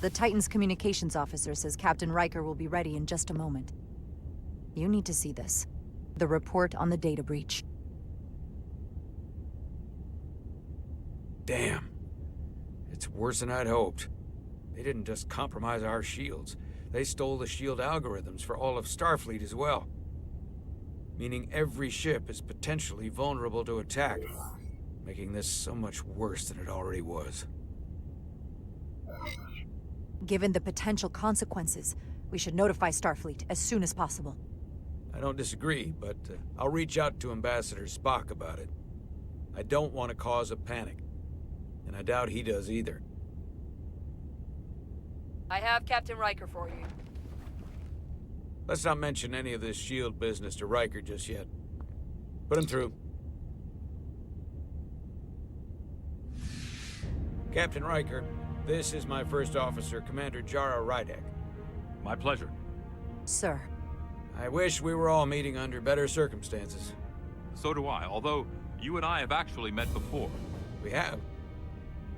The Titan's communications officer says Captain Riker will be ready in just a moment. You need to see this. The report on the data breach. Damn. It's worse than I'd hoped. They didn't just compromise our shields. They stole the shield algorithms for all of Starfleet as well. Meaning every ship is potentially vulnerable to attack, making this so much worse than it already was. Given the potential consequences, we should notify Starfleet as soon as possible. I don't disagree, but I'll reach out to Ambassador Spock about it. I don't want to cause a panic, and I doubt he does either. I have Captain Riker for you. Let's not mention any of this shield business to Riker just yet. Put him through. Captain Riker, this is my first officer, Commander Jara Rydek. My pleasure. Sir. I wish we were all meeting under better circumstances. So do I, although you and I have actually met before. We have.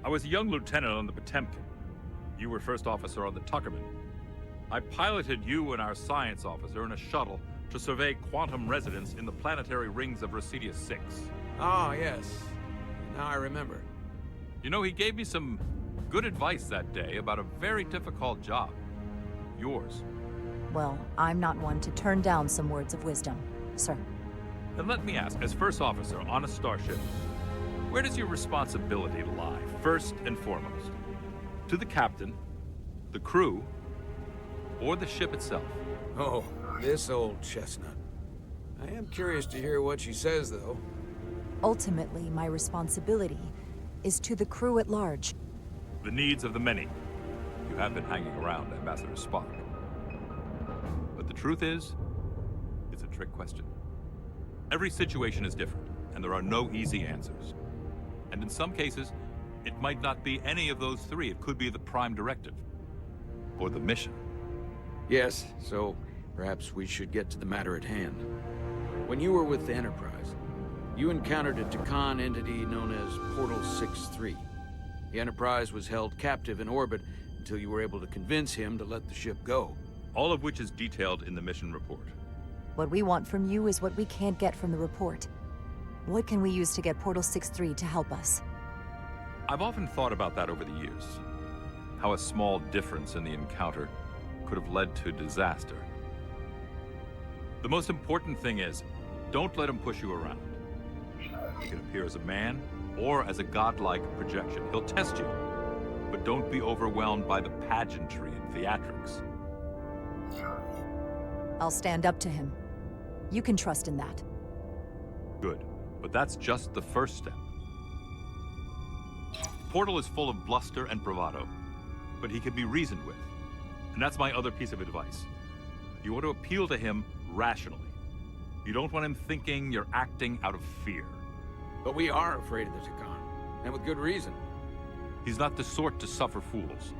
I was a young lieutenant on the Potemkin. You were first officer on the Tuckerman. I piloted you and our science officer in a shuttle to survey quantum resonance in the planetary rings of Resurgence 6. Ah, yes. Now I remember. You know, he gave me some good advice that day about a very difficult job. Yours. Well, I'm not one to turn down some words of wisdom, sir. Then let me ask, as first officer on a starship, where does your responsibility lie, first and foremost? To the captain, the crew, or the ship itself? Oh, this old chestnut. I am curious to hear what she says, though. Ultimately, my responsibility is to the crew at large. The needs of the many. You have been hanging around Ambassador Spock. But the truth is, it's a trick question. Every situation is different, and there are no easy answers. And in some cases, it might not be any of those three. It could be the prime directive, or the mission. Yes, so perhaps we should get to the matter at hand. When you were with the Enterprise, you encountered a Takan entity known as Portal 6-3. The Enterprise was held captive in orbit until you were able to convince him to let the ship go. All of which is detailed in the mission report. What we want from you is what we can't get from the report. What can we use to get Portal 6-3 to help us? I've often thought about that over the years. How a small difference in the encounter could have led to disaster. The most important thing is, don't let him push you around. He can appear as a man or as a godlike projection. He'll test you, but don't be overwhelmed by the pageantry and theatrics. I'll stand up to him. You can trust in that. Good, but that's just the first step. Portal is full of bluster and bravado, but he can be reasoned with. And that's my other piece of advice. You want to appeal to him rationally. You don't want him thinking you're acting out of fear. But we are afraid of the Takan, and with good reason. He's not the sort to suffer fools.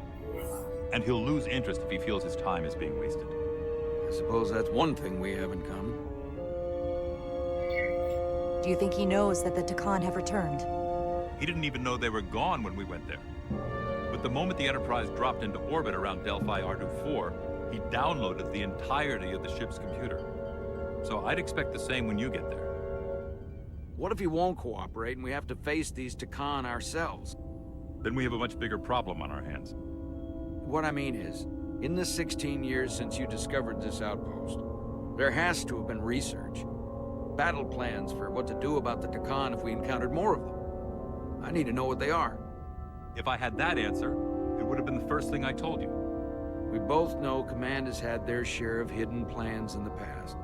And he'll lose interest if he feels his time is being wasted. I suppose that's one thing we have in common. Do you think he knows that the Takan have returned? He didn't even know they were gone when we went there. But the moment the Enterprise dropped into orbit around Delphi Ardu 4, he downloaded the entirety of the ship's computer. So I'd expect the same when you get there. What if he won't cooperate and we have to face these Takan ourselves? Then we have a much bigger problem on our hands. What I mean is, in the 16 years since you discovered this outpost, there has to have been research. Battle plans for what to do about the Takan if we encountered more of them. I need to know what they are. If I had that answer, it would have been the first thing I told you. We both know Command has had their share of hidden plans in the past.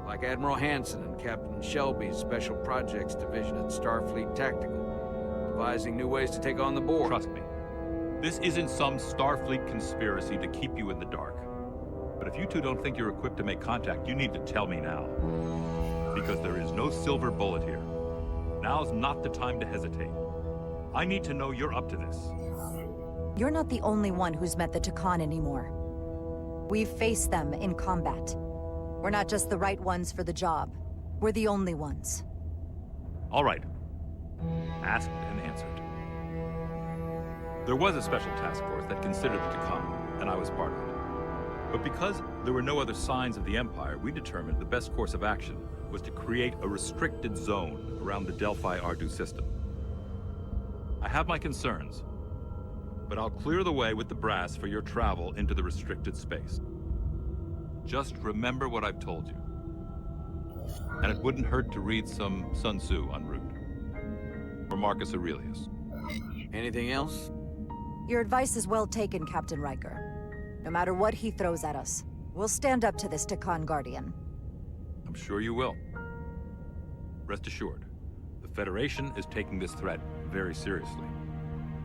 Like Admiral Hansen and Captain Shelby's Special Projects Division at Starfleet Tactical, devising new ways to take on the board. Trust me, this isn't some Starfleet conspiracy to keep you in the dark. But if you two don't think you're equipped to make contact, you need to tell me now. Because there is no silver bullet here. Now's not the time to hesitate. I need to know you're up to this. You're not the only one who's met the Takan anymore. We've faced them in combat. We're not just the right ones for the job. We're the only ones. All right. Asked and answered. There was a special task force that considered the Takan, and I was part of it. But because there were no other signs of the Empire, we determined the best course of action was to create a restricted zone around the Delphi-Ardu system. I have my concerns, but I'll clear the way with the brass for your travel into the restricted space. Just remember what I've told you. And it wouldn't hurt to read some Sun Tzu en route. Or Marcus Aurelius. Anything else? Your advice is well taken, Captain Riker. No matter what he throws at us, we'll stand up to this Takan Guardian. I'm sure you will. Rest assured, the Federation is taking this threat very seriously.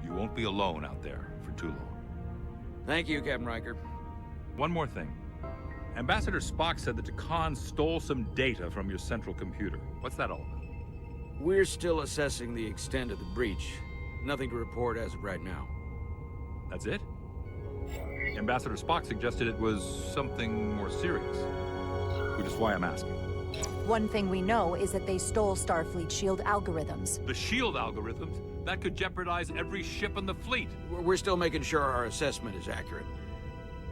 You won't be alone out there for too long. Thank you, Captain Riker. One more thing. Ambassador Spock said that Takan stole some data from your central computer. What's that all about? We're still assessing the extent of the breach. Nothing to report as of right now. That's it? Ambassador Spock suggested it was something more serious, which is why I'm asking. One thing we know is that they stole Starfleet shield algorithms. The shield algorithms? That could jeopardize every ship in the fleet. We're still making sure our assessment is accurate.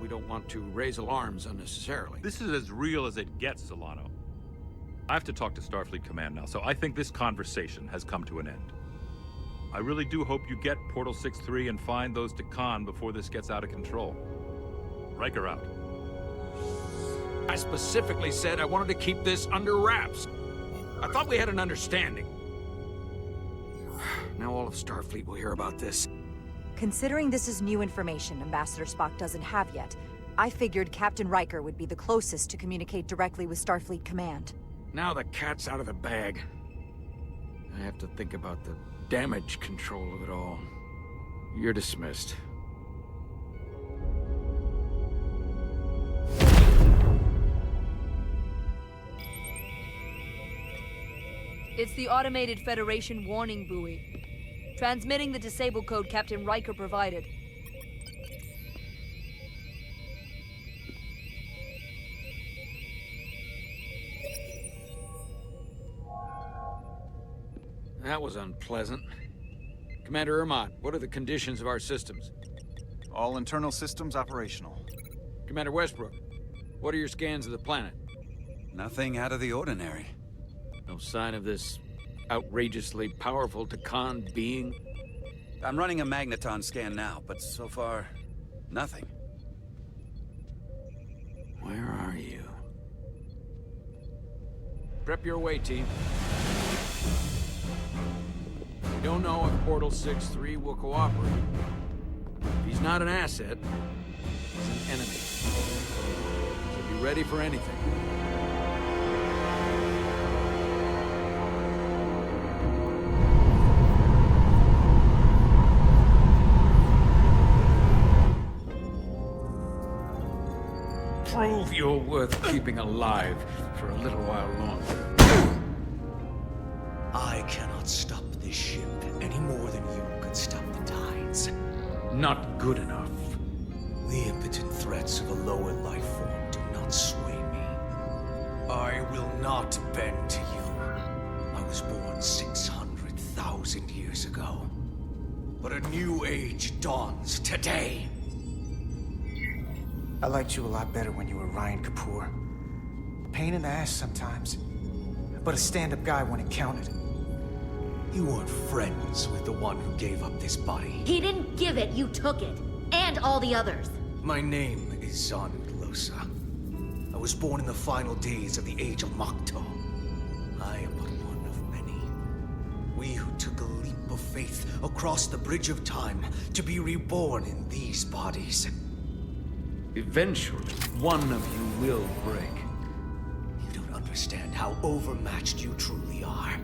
We don't want to raise alarms unnecessarily. This is as real as it gets, Solano. I have to talk to Starfleet Command now, so I think this conversation has come to an end. I really do hope you get Portal 6-3 and find those Takan before this gets out of control. Riker out. I specifically said I wanted to keep this under wraps. I thought we had an understanding. Now all of Starfleet will hear about this. Considering this is new information Ambassador Spock doesn't have yet, I figured Captain Riker would be the closest to communicate directly with Starfleet Command. Now the cat's out of the bag. I have to think about the damage control of it all. You're dismissed. It's the automated Federation warning buoy. Transmitting the disable code Captain Riker provided. That was unpleasant. Commander Ermont, what are the conditions of our systems? All internal systems operational. Commander Westbrook, what are your scans of the planet? Nothing out of the ordinary. No sign of this outrageously powerful Takan being? I'm running a magneton scan now, but so far, nothing. Where are you? Prep your way, team. We don't know if Portal 6-3 will cooperate. If he's not an asset, he's an enemy. So be ready for anything. Prove you're worth keeping alive for a little while longer. I cannot stop this ship any more than you could stop the tides. Not good enough. The impotent threats of a lower life form do not sway me. I will not bend to you. I was born 600,000 years ago. But a new age dawns today. I liked you a lot better when you were Ryan Kapoor. Pain in the ass sometimes, but a stand-up guy when it counted. You weren't friends with the one who gave up this body. He didn't give it, you took it. And all the others. My name is Zon Glosa. I was born in the final days of the Age of Makto. I am but one of many. We who took a leap of faith across the bridge of time to be reborn in these bodies. Eventually, one of you will break. You don't understand how overmatched you truly are.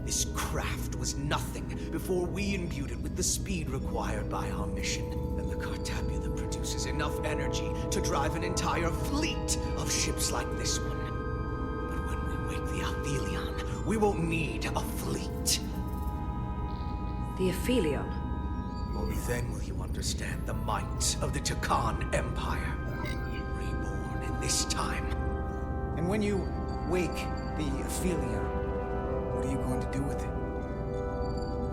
This craft was nothing before we imbued it with the speed required by our mission. And the Cartapula produces enough energy to drive an entire fleet of ships like this one. But when we wake the Aphelion, we won't need a fleet. The Aphelion. Only then will you understand the might of the Takan Empire. Reborn in this time. And when you wake the Aphelion, what are you going to do with it?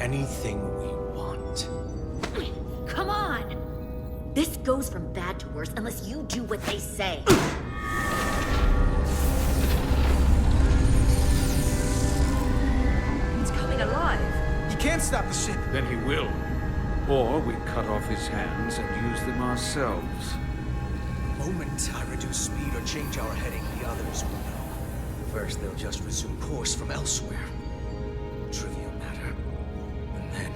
Anything we want. come on! This goes from bad to worse unless you do what they say. It's coming alive. You can't stop the ship. Then he will. Or we cut off his hands and use them ourselves. The moment I reduce speed or change our heading, the others will know. First, they'll just resume course from elsewhere. Trivial matter. And then,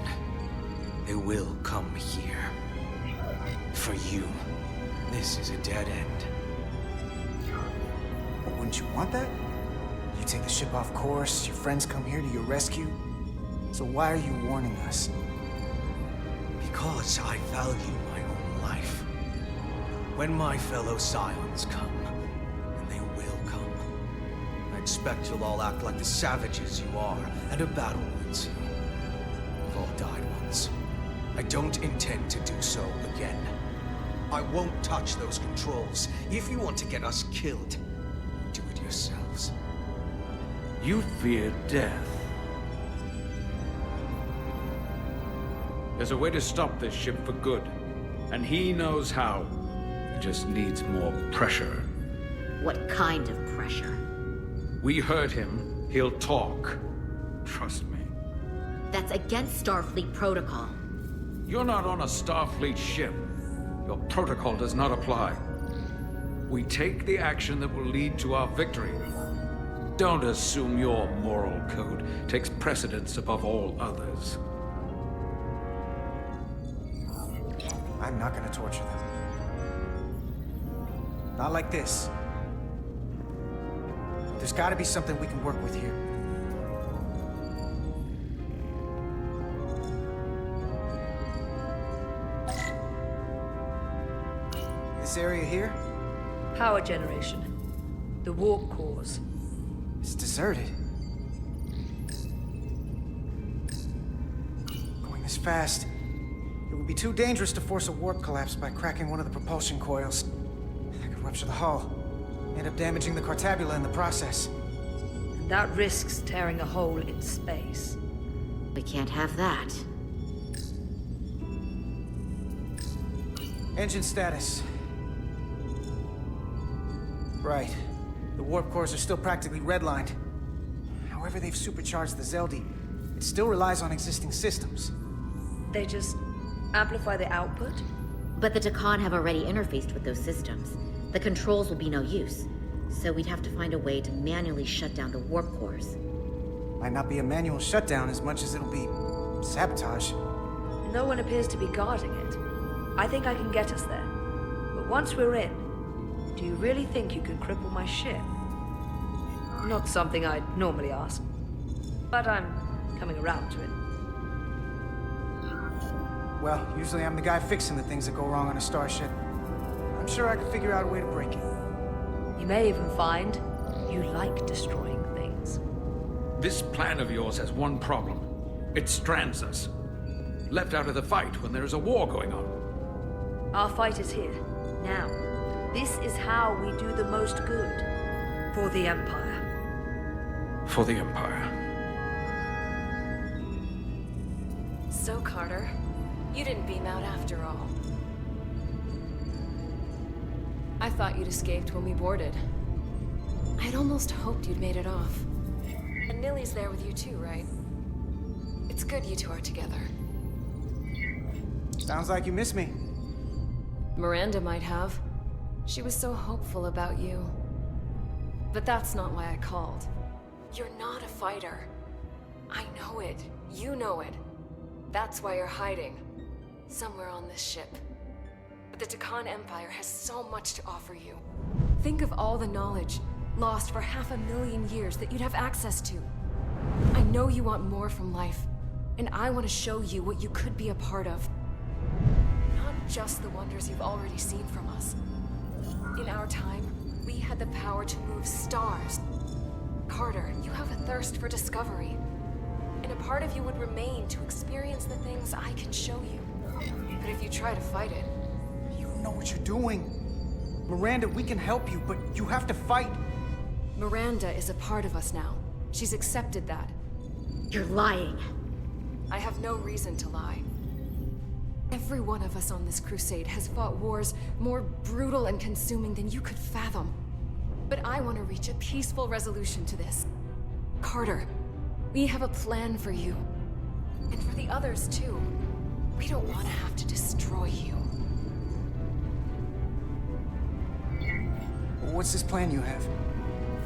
they will come here. For you, this is a dead end. But wouldn't you want that? You take the ship off course, your friends come here to your rescue. So why are you warning us? Because I value my own life. When my fellow Scions come, and they will come, I expect you'll all act like the savages you are, and a battle wounds you. You've all died once. I don't intend to do so again. I won't touch those controls. If you want to get us killed, do it yourselves. You fear death. There's a way to stop this ship for good, and he knows how. He just needs more pressure. What kind of pressure? We heard him. He'll talk. Trust me. That's against Starfleet protocol. You're not on a Starfleet ship. Your protocol does not apply. We take the action that will lead to our victory. Don't assume your moral code takes precedence above all others. I'm not gonna torture them. Not like this. There's gotta be something we can work with here. This area here? Power generation. The warp cores. It's deserted. Going this fast, it would be too dangerous to force a warp collapse by cracking one of the propulsion coils. That could rupture the hull, end up damaging the Cartabula in the process. And that risks tearing a hole in space. We can't have that. Engine status. Right. The warp cores are still practically redlined. However they've supercharged the Zeldi, it still relies on existing systems. They just amplify the output? But the Takan have already interfaced with those systems. The controls will be no use. So we'd have to find a way to manually shut down the warp cores. Might not be a manual shutdown as much as it'll be sabotage. No one appears to be guarding it. I think I can get us there. But once we're in, do you really think you could cripple my ship? Not something I'd normally ask. But I'm coming around to it. Well, usually I'm the guy fixing the things that go wrong on a starship. I'm sure I could figure out a way to break it. You may even find you like destroying things. This plan of yours has one problem. It strands us. Left out of the fight when there is a war going on. Our fight is here, now. This is how we do the most good. For the Empire. For the Empire. So, Carter, you didn't beam out after all. I thought you'd escaped when we boarded. I'd almost hoped you'd made it off. And Nilly's there with you too, right? It's good you two are together. Sounds like you miss me. Miranda might have. She was so hopeful about you. But that's not why I called. You're not a fighter. I know it. You know it. That's why you're hiding. Somewhere on this ship. But the Takan Empire has so much to offer you. Think of all the knowledge lost for 500,000 years that you'd have access to. I know you want more from life, and I want to show you what you could be a part of. Not just the wonders you've already seen from us. In our time, we had the power to move stars. Carter, you have a thirst for discovery. And a part of you would remain to experience the things I can show you. But if you try to fight it... You don't know what you're doing. Miranda, we can help you, but you have to fight. Miranda is a part of us now. She's accepted that. You're lying. I have no reason to lie. Every one of us on this crusade has fought wars more brutal and consuming than you could fathom. But I want to reach a peaceful resolution to this. Carter, we have a plan for you. And for the others, too. We don't want to have to destroy you. What's this plan you have?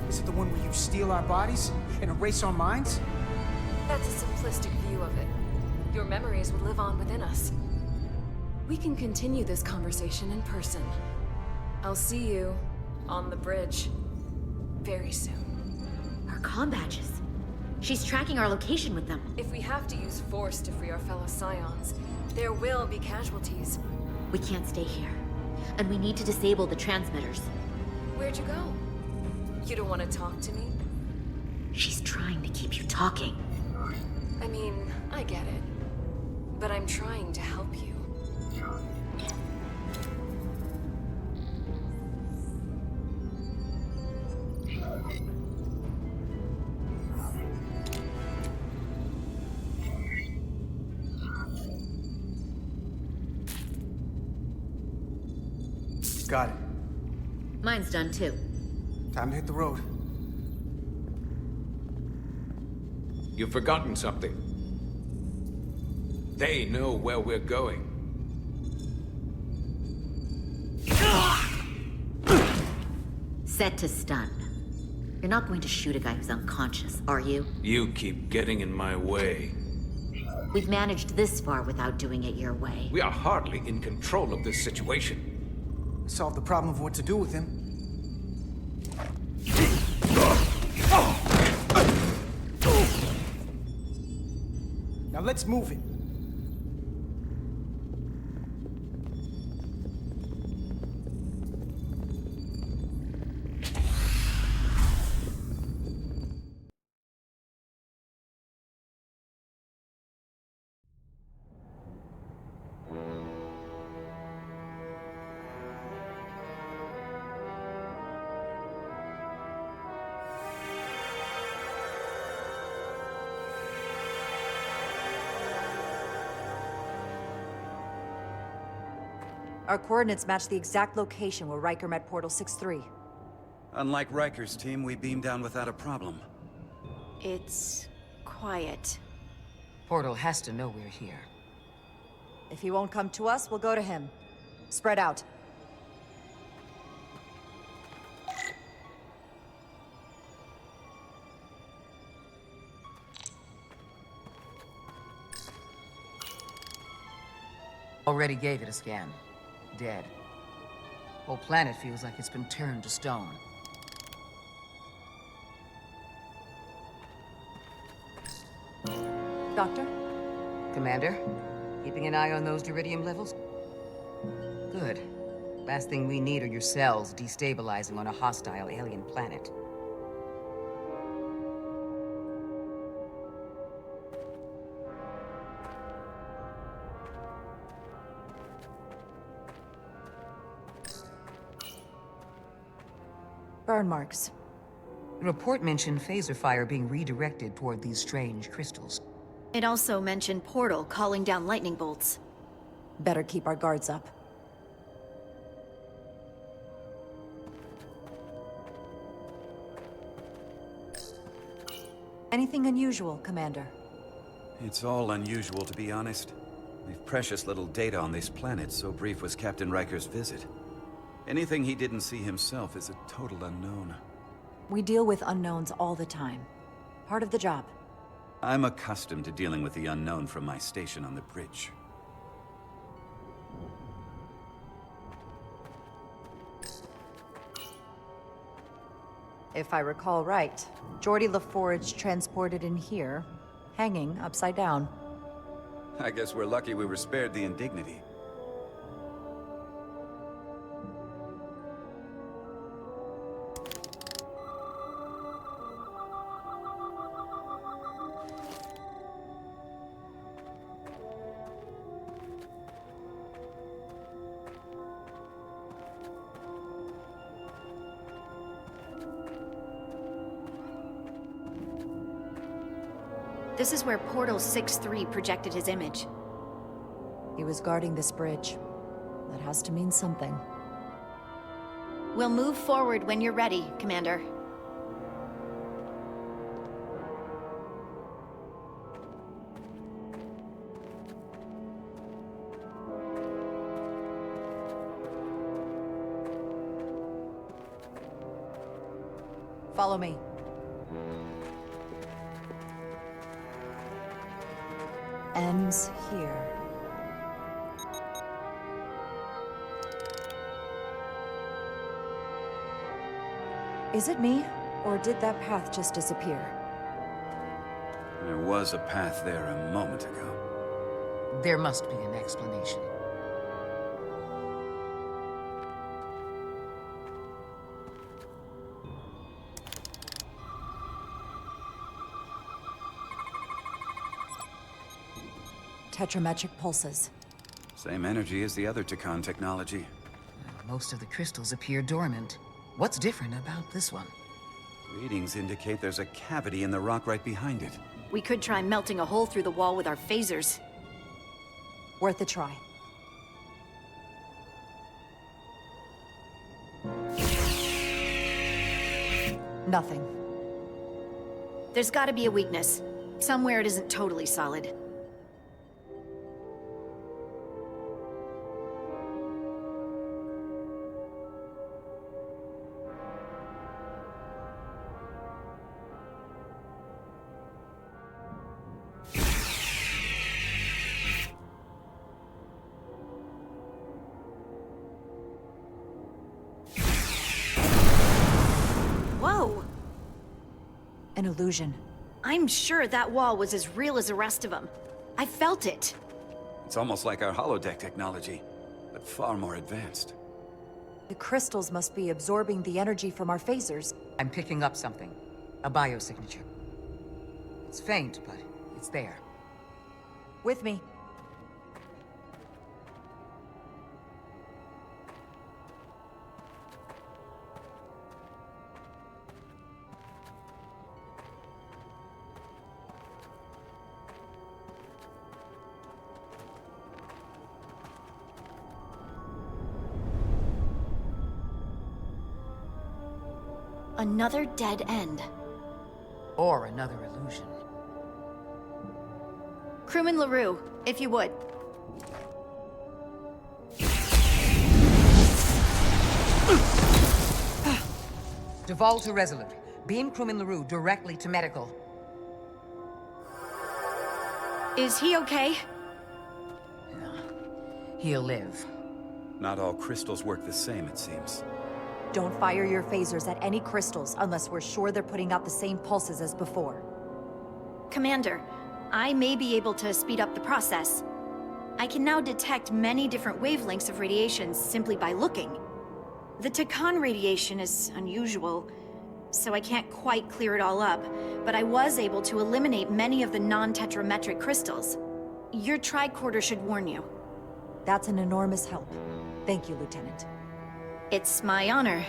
Is it the one where you steal our bodies and erase our minds? That's a simplistic view of it. Your memories would live on within us. We can continue this conversation in person. I'll see you on the bridge very soon. Our comm badges. She's tracking our location with them. If we have to use force to free our fellow Scions, there will be casualties. We can't stay here. And we need to disable the transmitters. Where'd you go? You don't want to talk to me? She's trying to keep you talking. I mean, I get it. But I'm trying to help you. Got it. Mine's done too. Time to hit the road. You've forgotten something. They know where we're going. Set to stun. You're not going to shoot a guy who's unconscious, are you? You keep getting in my way. We've managed this far without doing it your way. We are hardly in control of this situation. Solve the problem of what to do with him. Now let's move it. Our coordinates match the exact location where Riker met Portal 6-3. Unlike Riker's team, we beamed down without a problem. It's quiet. Portal has to know we're here. If he won't come to us, we'll go to him. Spread out. Already gave it a scan. Dead. Whole planet feels like it's been turned to stone. Doctor? Commander, keeping an eye on those Duridium levels? Good. Last thing we need are your cells destabilizing on a hostile alien planet. Burn marks. The report mentioned phaser fire being redirected toward these strange crystals. It also mentioned Portal calling down lightning bolts. Better keep our guards up. Anything unusual, Commander? It's all unusual, to be honest. We've precious little data on this planet, so brief was Captain Riker's visit. Anything he didn't see himself is a total unknown. We deal with unknowns all the time. Part of the job. I'm accustomed to dealing with the unknown from my station on the bridge. If I recall right, Geordi LaForge transported in here, hanging upside down. I guess we're lucky we were spared the indignity. This is where Portal 6-3 projected his image. He was guarding this bridge. That has to mean something. We'll move forward when you're ready, Commander. Follow me. Ends here. Is it me, or did that path just disappear? There was a path there a moment ago. There must be an explanation. Tetrametric pulses. Same energy as the other Takan technology. Most of the crystals appear dormant. What's different about this one? Readings indicate there's a cavity in the rock right behind it. We could try melting a hole through the wall with our phasers. Worth a try. Nothing. There's gotta be a weakness. Somewhere it isn't totally solid. Whoa! An illusion. I'm sure that wall was as real as the rest of them. I felt it. It's almost like our holodeck technology, but far more advanced. The crystals must be absorbing the energy from our phasers. I'm picking up something. A biosignature. It's faint, but it's there. With me. Another dead end. Or another illusion. Crewman LaRue, if you would. Duval to Resolute. Beam crewman LaRue directly to medical. Is he okay? He'll live. Not all crystals work the same, it seems. Don't fire your phasers at any crystals unless we're sure they're putting out the same pulses as before. Commander, I may be able to speed up the process. I can now detect many different wavelengths of radiation simply by looking. The Takan radiation is unusual, so I can't quite clear it all up, but I was able to eliminate many of the non-tetrametric crystals. Your tricorder should warn you. That's an enormous help. Thank you, Lieutenant. It's my honor.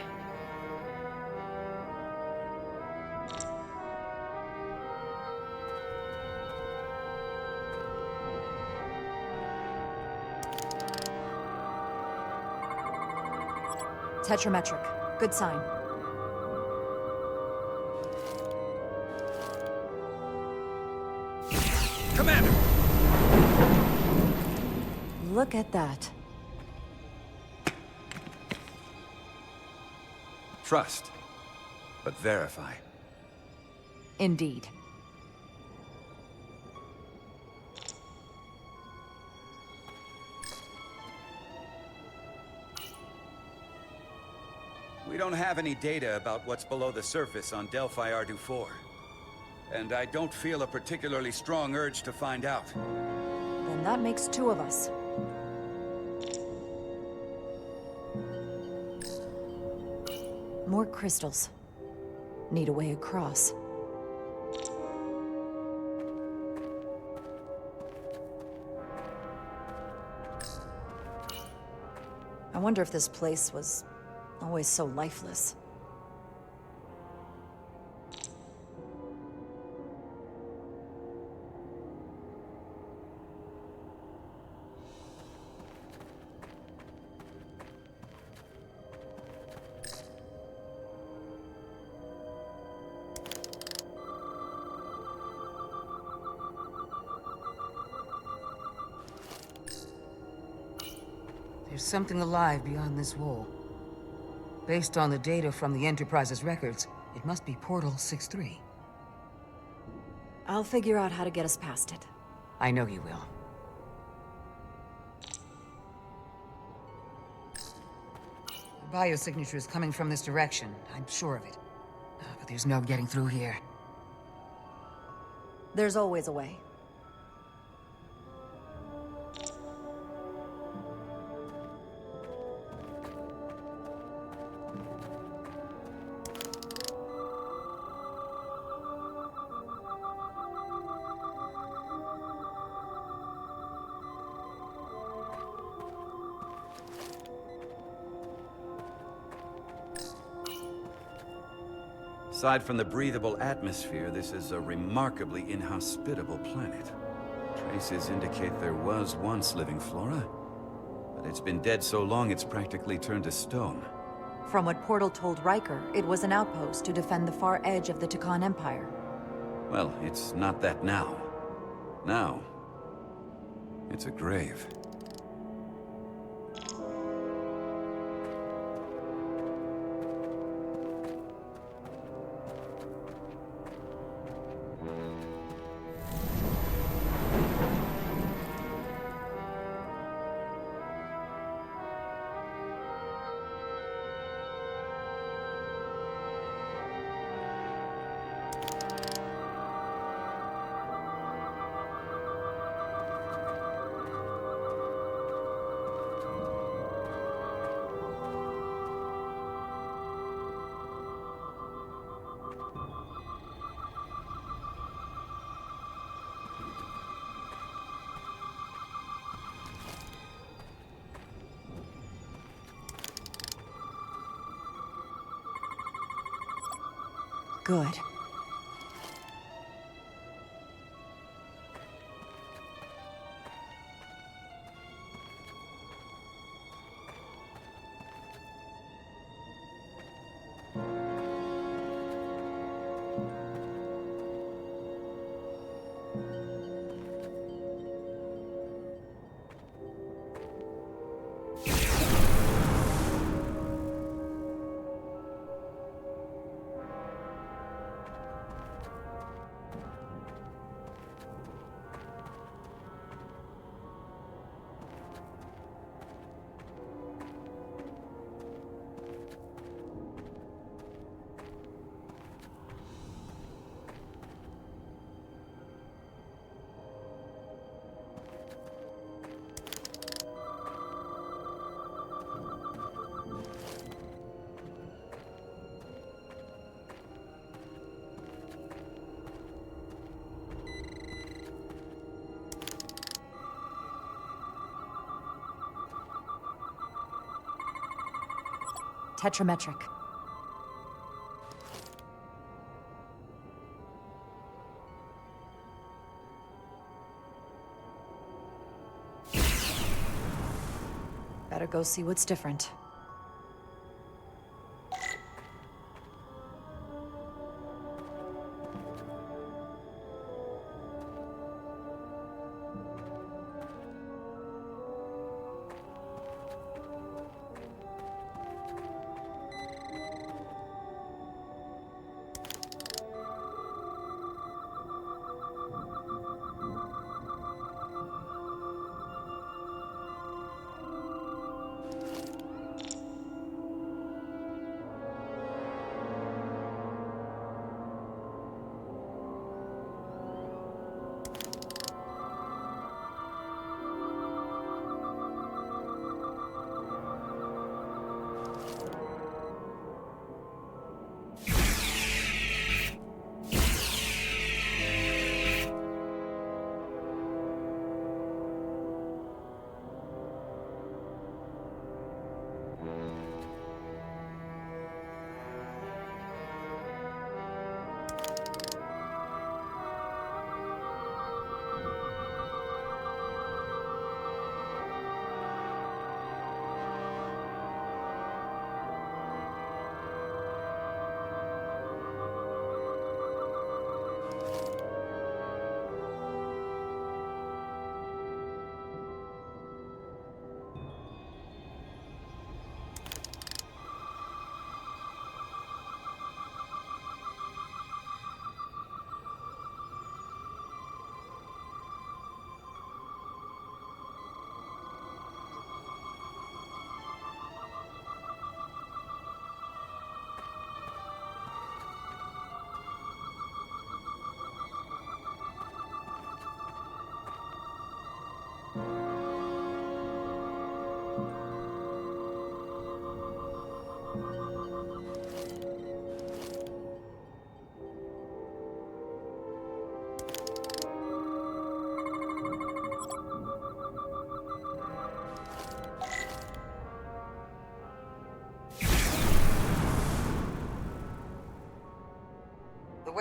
Tetrametric. Good sign. Commander! Look at that. Trust, but verify. Indeed. We don't have any data about what's below the surface on Delphi Ardu 4. And I don't feel a particularly strong urge to find out. Then that makes two of us. More crystals. Need a way across. I wonder if this place was always so lifeless. There's something alive beyond this wall. Based on the data from the Enterprise's records, it must be Portal 6-3. I'll figure out how to get us past it. I know you will. The biosignature is coming from this direction. I'm sure of it. But there's no getting through here. There's always a way. Aside from the breathable atmosphere, this is a remarkably inhospitable planet. Traces indicate there was once living flora, but it's been dead so long it's practically turned to stone. From what Portal told Riker, it was an outpost to defend the far edge of the Takan Empire. Well, it's not that now. Now, it's a grave. Good. Tetrametric. Better go see what's different.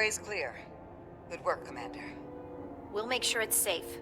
way's clear. Good work, Commander. We'll make sure it's safe.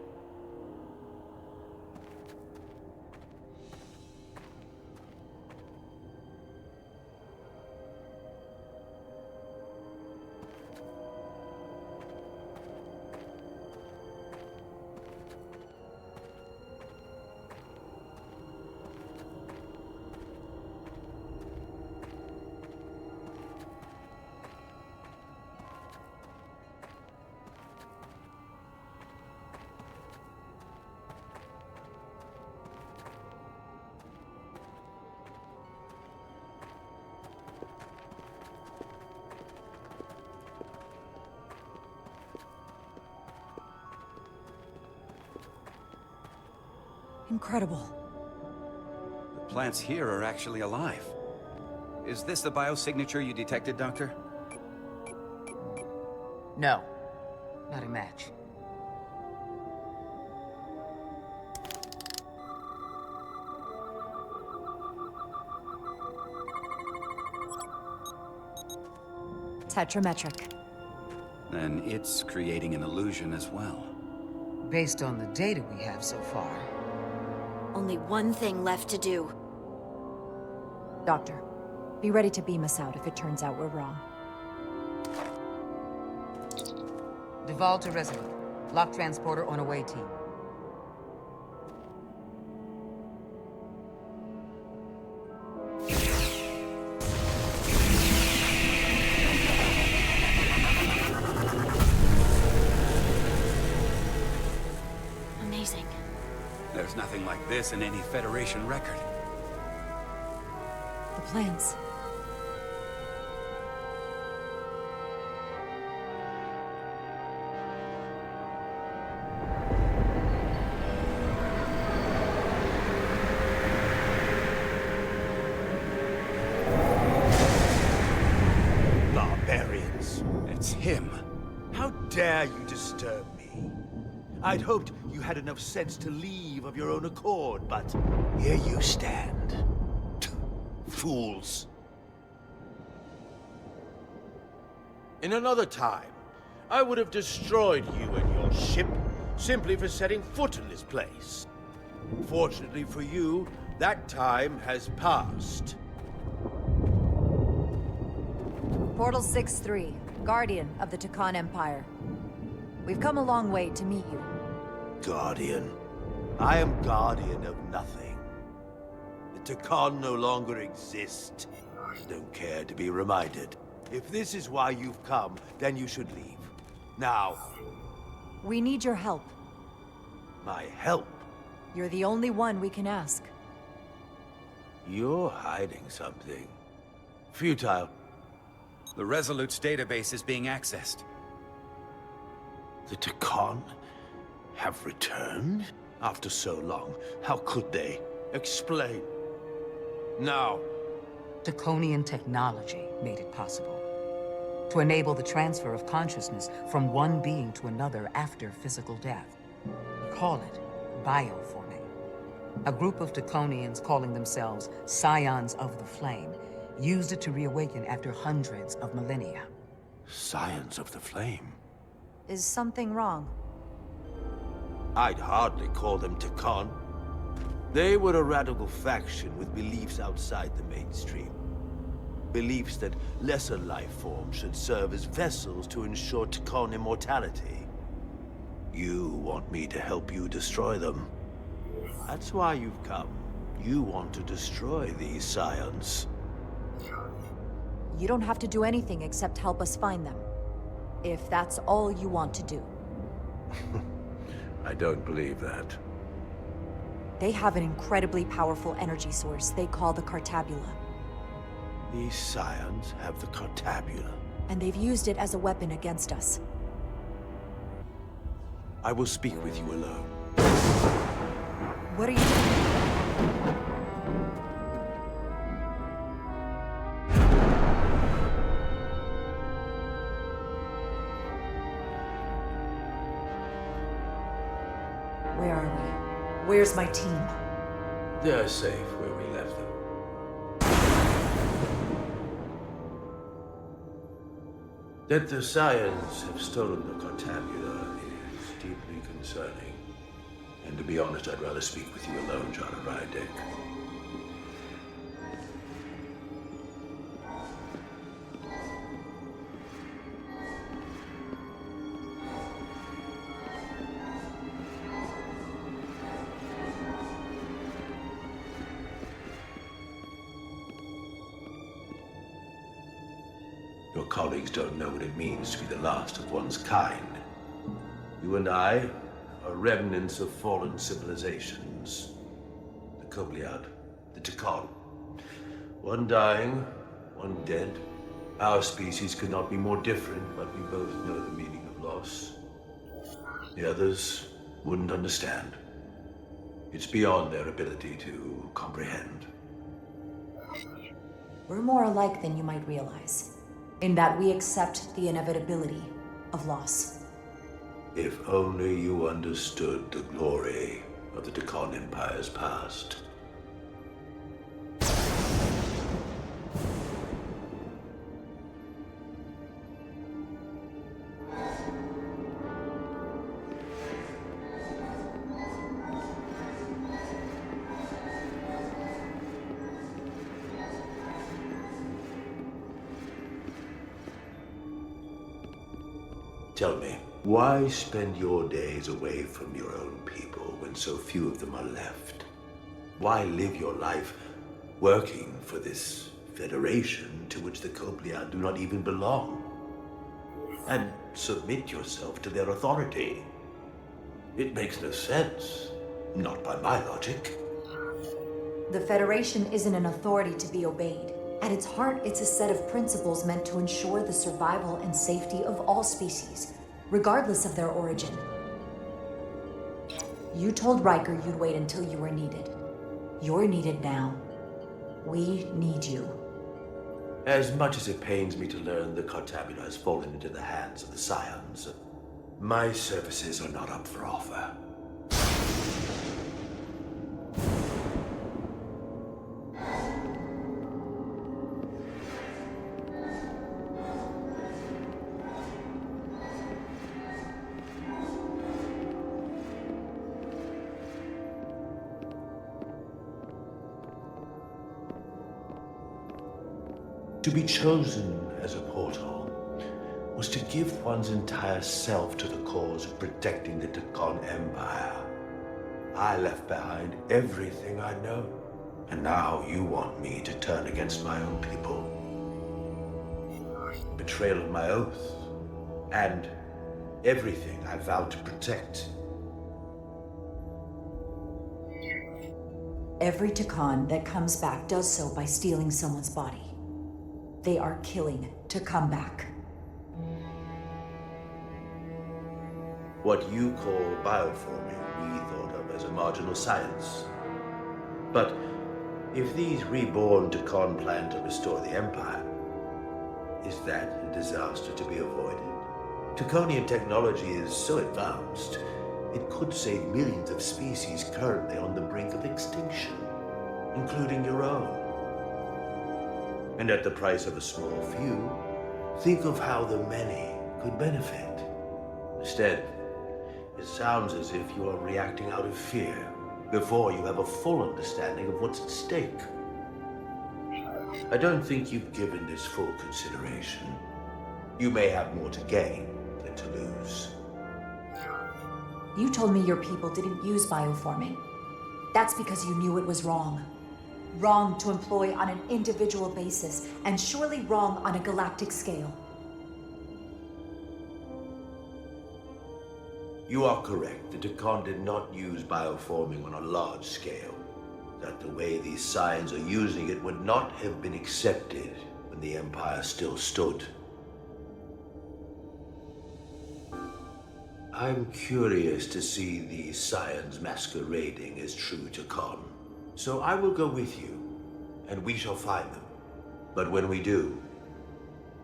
Incredible. The plants here are actually alive. Is this the biosignature you detected, Doctor? No. Not a match. Tetrametric. Then it's creating an illusion as well. Based on the data we have so far. Only one thing left to do. Doctor, be ready to beam us out if it turns out we're wrong. Duval to Resolute. Lock transporter on away team. Amazing. There's nothing like this in any Federation record. The plans. Barbarians. It's him. How dare you disturb me? I'd hoped you had enough sense to leave of your own accord, but here you stand. Fools. In another time, I would have destroyed you and your ship simply for setting foot in this place. Fortunately for you, that time has passed. Portal 6-3, Guardian of the Takan Empire. We've come a long way to meet you. Guardian. I am guardian of nothing. The Takan no longer exist. Don't care to be reminded. If this is why you've come, then you should leave. Now. We need your help. My help? You're the only one we can ask. You're hiding something. Futile. The Resolute's database is being accessed. The Takan have returned? After so long, how could they? Explain. Now. Draconian technology made it possible. To enable the transfer of consciousness from one being to another after physical death. We call it bioforming. A group of Draconians calling themselves Scions of the Flame used it to reawaken after hundreds of millennia. Scions of the Flame? Is something wrong? I'd hardly call them Takan. They were a radical faction with beliefs outside the mainstream. Beliefs that lesser life forms should serve as vessels to ensure Takan immortality. You want me to help you destroy them. That's why you've come. You want to destroy these Scions. You don't have to do anything except help us find them. If that's all you want to do. I don't believe that. They have an incredibly powerful energy source they call the Cartabula. These Scions have the Cartabula. And they've used it as a weapon against us. I will speak with you alone. What are you doing? Where are we? Where's my team? They're safe where we left them. That the Scions have stolen the Cartabula is deeply concerning. And to be honest, I'd rather speak with you alone, John Rydick. Your colleagues don't know what it means to be the last of one's kind. You and I are remnants of fallen civilizations. The Kobliad, the Tikon. One dying, one dead. Our species could not be more different, but we both know the meaning of loss. The others wouldn't understand. It's beyond their ability to comprehend. We're more alike than you might realize, in that we accept the inevitability of loss. If only you understood the glory of the Tikon Empire's past. Tell me, why spend your days away from your own people when so few of them are left? Why live your life working for this federation to which the Kobliad do not even belong? And submit yourself to their authority? It makes no sense. Not by my logic. The Federation isn't an authority to be obeyed. At its heart, it's a set of principles meant to ensure the survival and safety of all species, regardless of their origin. You told Riker you'd wait until you were needed. You're needed now. We need you. As much as it pains me to learn the Cartabula has fallen into the hands of the Scions, my services are not up for offer. To be chosen as a portal was to give one's entire self to the cause of protecting the Tikon Empire. I left behind everything I know, and now you want me to turn against my own people. Betrayal of my oath, and everything I vowed to protect. Every Tikon that comes back does so by stealing someone's body. They are killing to come back. What you call bioforming, we thought of as a marginal science. But if these reborn Tikon plan to restore the Empire, is that a disaster to be avoided? Tikonian technology is so advanced, it could save millions of species currently on the brink of extinction, including your own. And at the price of a small few, think of how the many could benefit. Instead, it sounds as if you are reacting out of fear before you have a full understanding of what's at stake. I don't think you've given this full consideration. You may have more to gain than to lose. You told me your people didn't use bioforming. That's because you knew it was wrong. Wrong to employ on an individual basis, and surely wrong on a galactic scale. You are correct. The Tikon did not use bioforming on a large scale. That the way these Scions are using it would not have been accepted when the Empire still stood. I'm curious to see these Scions masquerading as true Tikon. So I will go with you, and we shall find them. But when we do,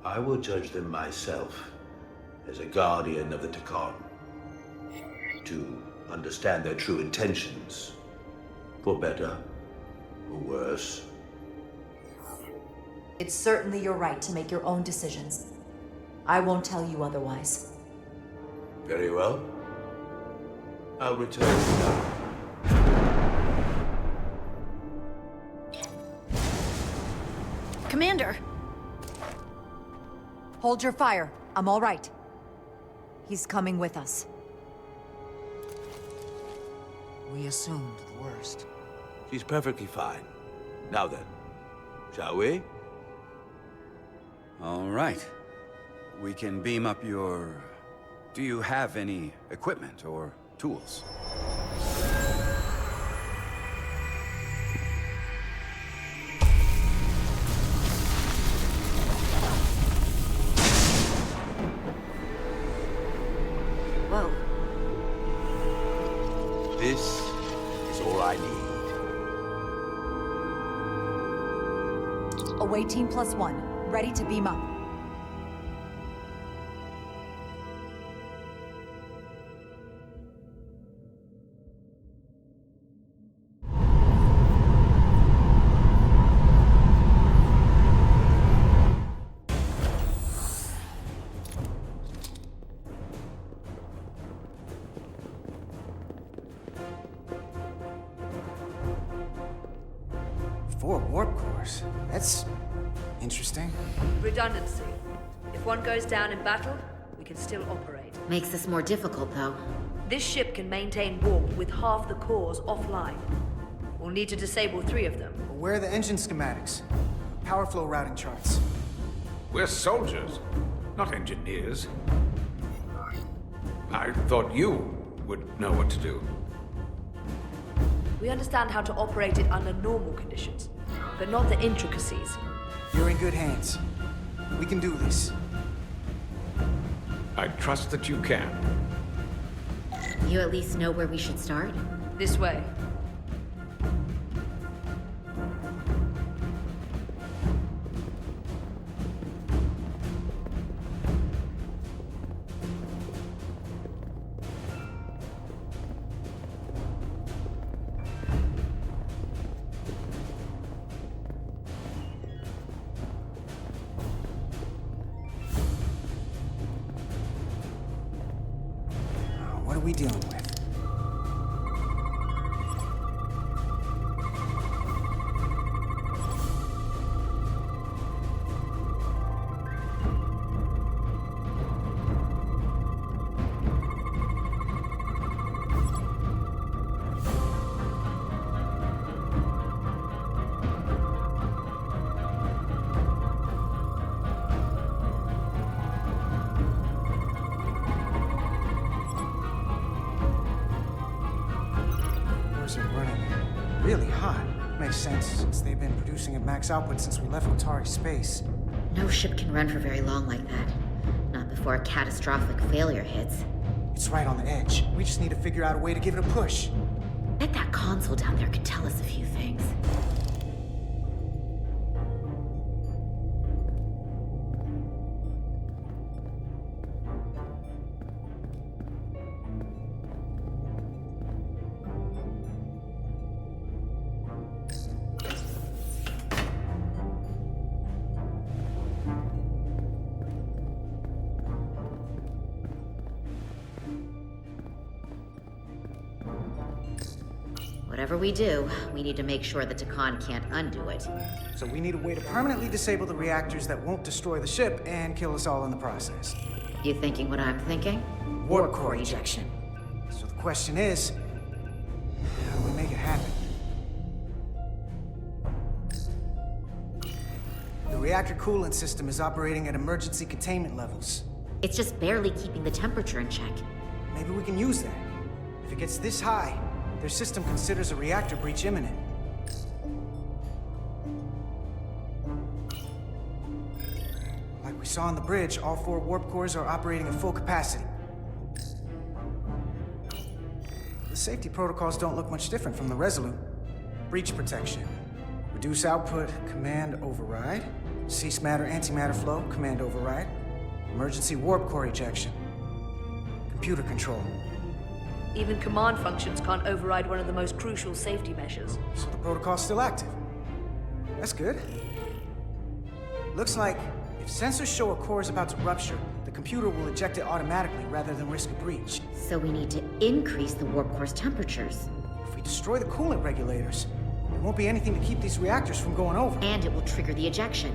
I will judge them myself as a guardian of the Tikon, to understand their true intentions, for better or worse. It's certainly your right to make your own decisions. I won't tell you otherwise. Very well. I'll return now. Commander! Hold your fire. I'm all right. He's coming with us. We assumed the worst. She's perfectly fine. Now then, shall we? All right. We can beam up your... Do you have any equipment or tools? Whoa. This is all I need. Away team +1. Ready to beam up. Four warp cores. That's interesting. Redundancy. If one goes down in battle, we can still operate. Makes this more difficult, though. This ship can maintain warp with half the cores offline. We'll need to disable 3 of them. But where are the engine schematics? Power flow routing charts. We're soldiers, not engineers. I thought you would know what to do. We understand how to operate it under normal conditions, but not the intricacies. You're in good hands. We can do this. I trust that you can. You at least know where we should start? This way. What are we dealing with? Cores are running really hot. Makes sense, since they've been producing at max output since we left Otari space. No ship can run for very long like that. Not before a catastrophic failure hits. It's right on the edge. We just need to figure out a way to give it a push. Bet that console down there could tell us a few things. Whatever we do, we need to make sure the Takan can't undo it. So we need a way to permanently disable the reactors that won't destroy the ship and kill us all in the process. You thinking what I'm thinking? Warp core ejection. So the question is, how do we make it happen? The reactor coolant system is operating at emergency containment levels. It's just barely keeping the temperature in check. Maybe we can use that. If it gets this high, their system considers a reactor breach imminent. Like we saw on the bridge, all 4 warp cores are operating at full capacity. The safety protocols don't look much different from the Resolute. Breach protection. Reduce output, command override. Cease matter, antimatter flow, command override. Emergency warp core ejection. Computer control. Even command functions can't override one of the most crucial safety measures. So the protocol's still active. That's good. Looks like if sensors show a core is about to rupture, computer will eject it automatically rather than risk a breach. So we need to increase the warp core's temperatures. If we destroy the coolant regulators, there won't be anything to keep these reactors from going over. And it will trigger the ejection.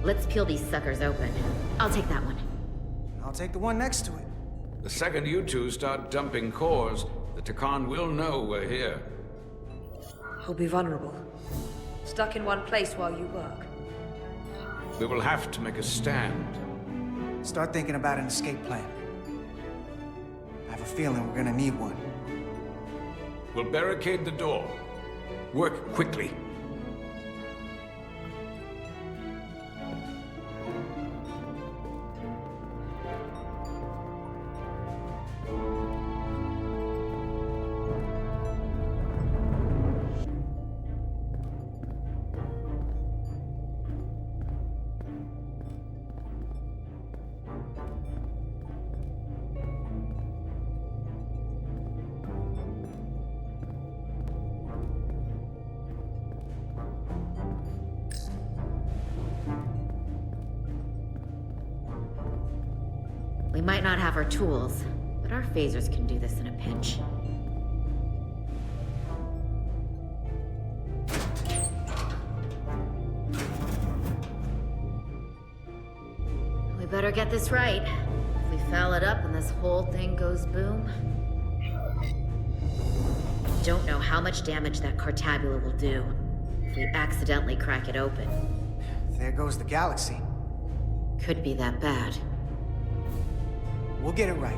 Let's peel these suckers open. I'll take that one. I'll take the one next to it. The second you two start dumping cores, the Takan will know we're here. We'll be vulnerable. Stuck in one place while you work. We will have to make a stand. Start thinking about an escape plan. I have a feeling we're gonna need one. We'll barricade the door. Work quickly. We might not have our tools, but our phasers can do this in a pinch. We better get this right. If we foul it up and this whole thing goes boom... Don't know how much damage that Cartabula will do if we accidentally crack it open. There goes the galaxy. Could be that bad. We'll get it right.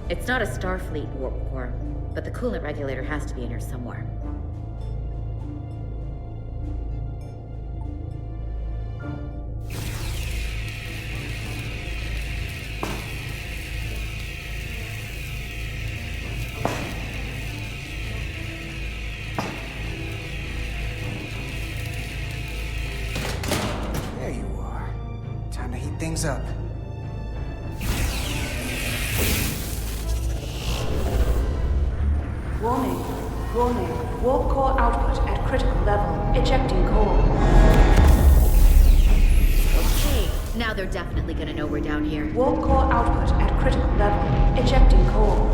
It's not a Starfleet warp core, but the coolant regulator has to be in here somewhere. There you are. Time to heat things up. Warning. Warning. Warp core output at critical level. Ejecting core. Okay, now they're definitely gonna know we're down here. Warp core output at critical level. Ejecting core.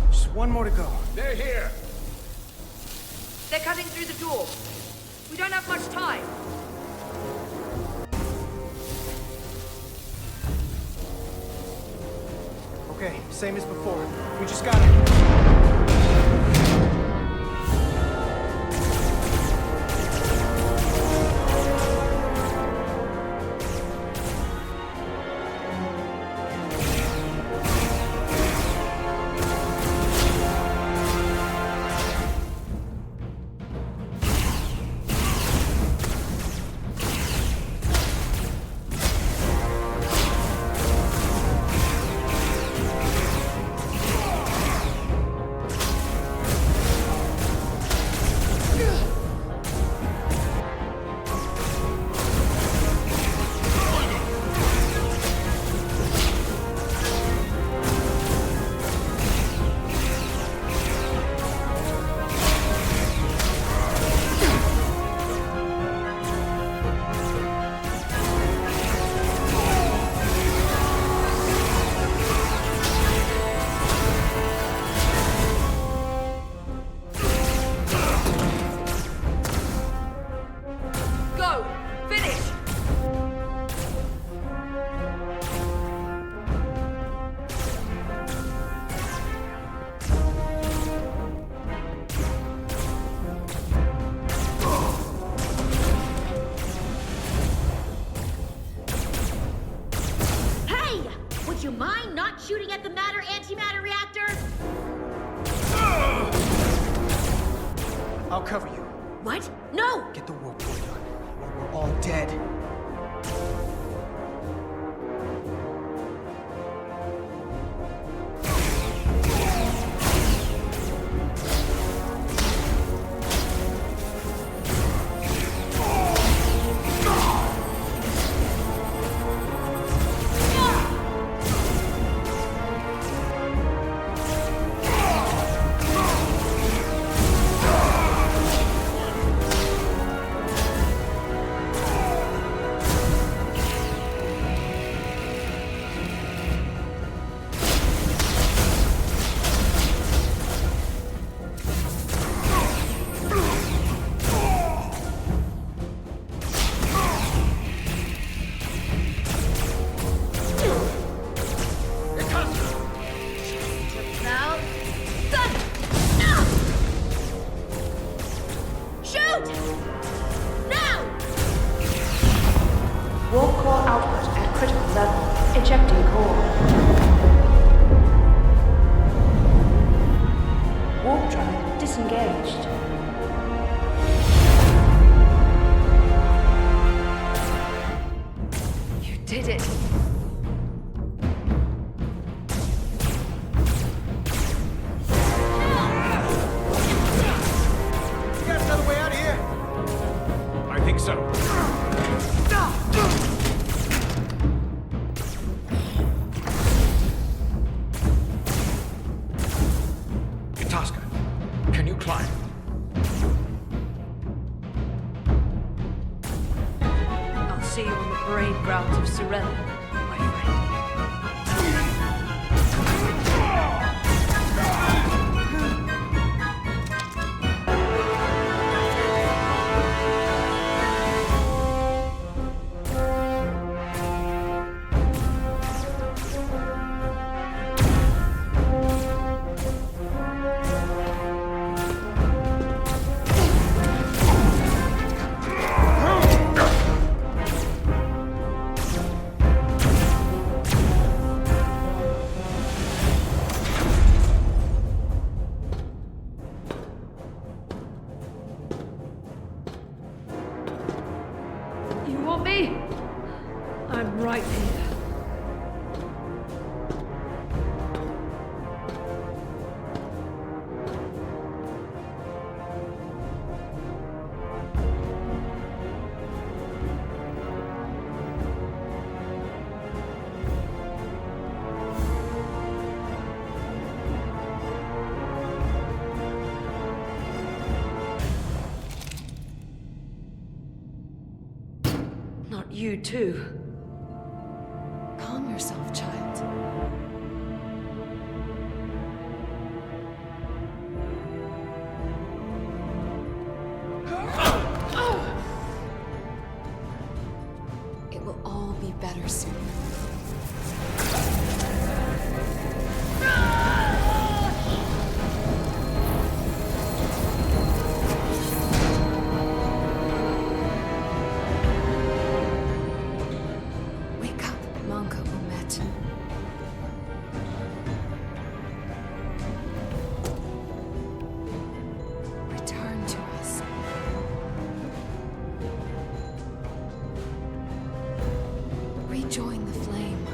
Just one more to go. They're here! They're cutting through the door. We don't have much time. Okay, same as before. We just gotta... Go! Finish! Hey! Would you mind not shooting at the matter-antimatter reactor? I'll cover you. What? No! Get the warp core done, or we're all dead. core. Warp drive disengaged. You did it. You got another way out of here? I think so. Itasca, can you climb? I'll see you on the parade grounds of Sorella, my friend. You want me? I'm right here. Not you too. Calm yourself, child. It will all be better soon. Wake up, Manka Umet. Return to us. Rejoin the flame.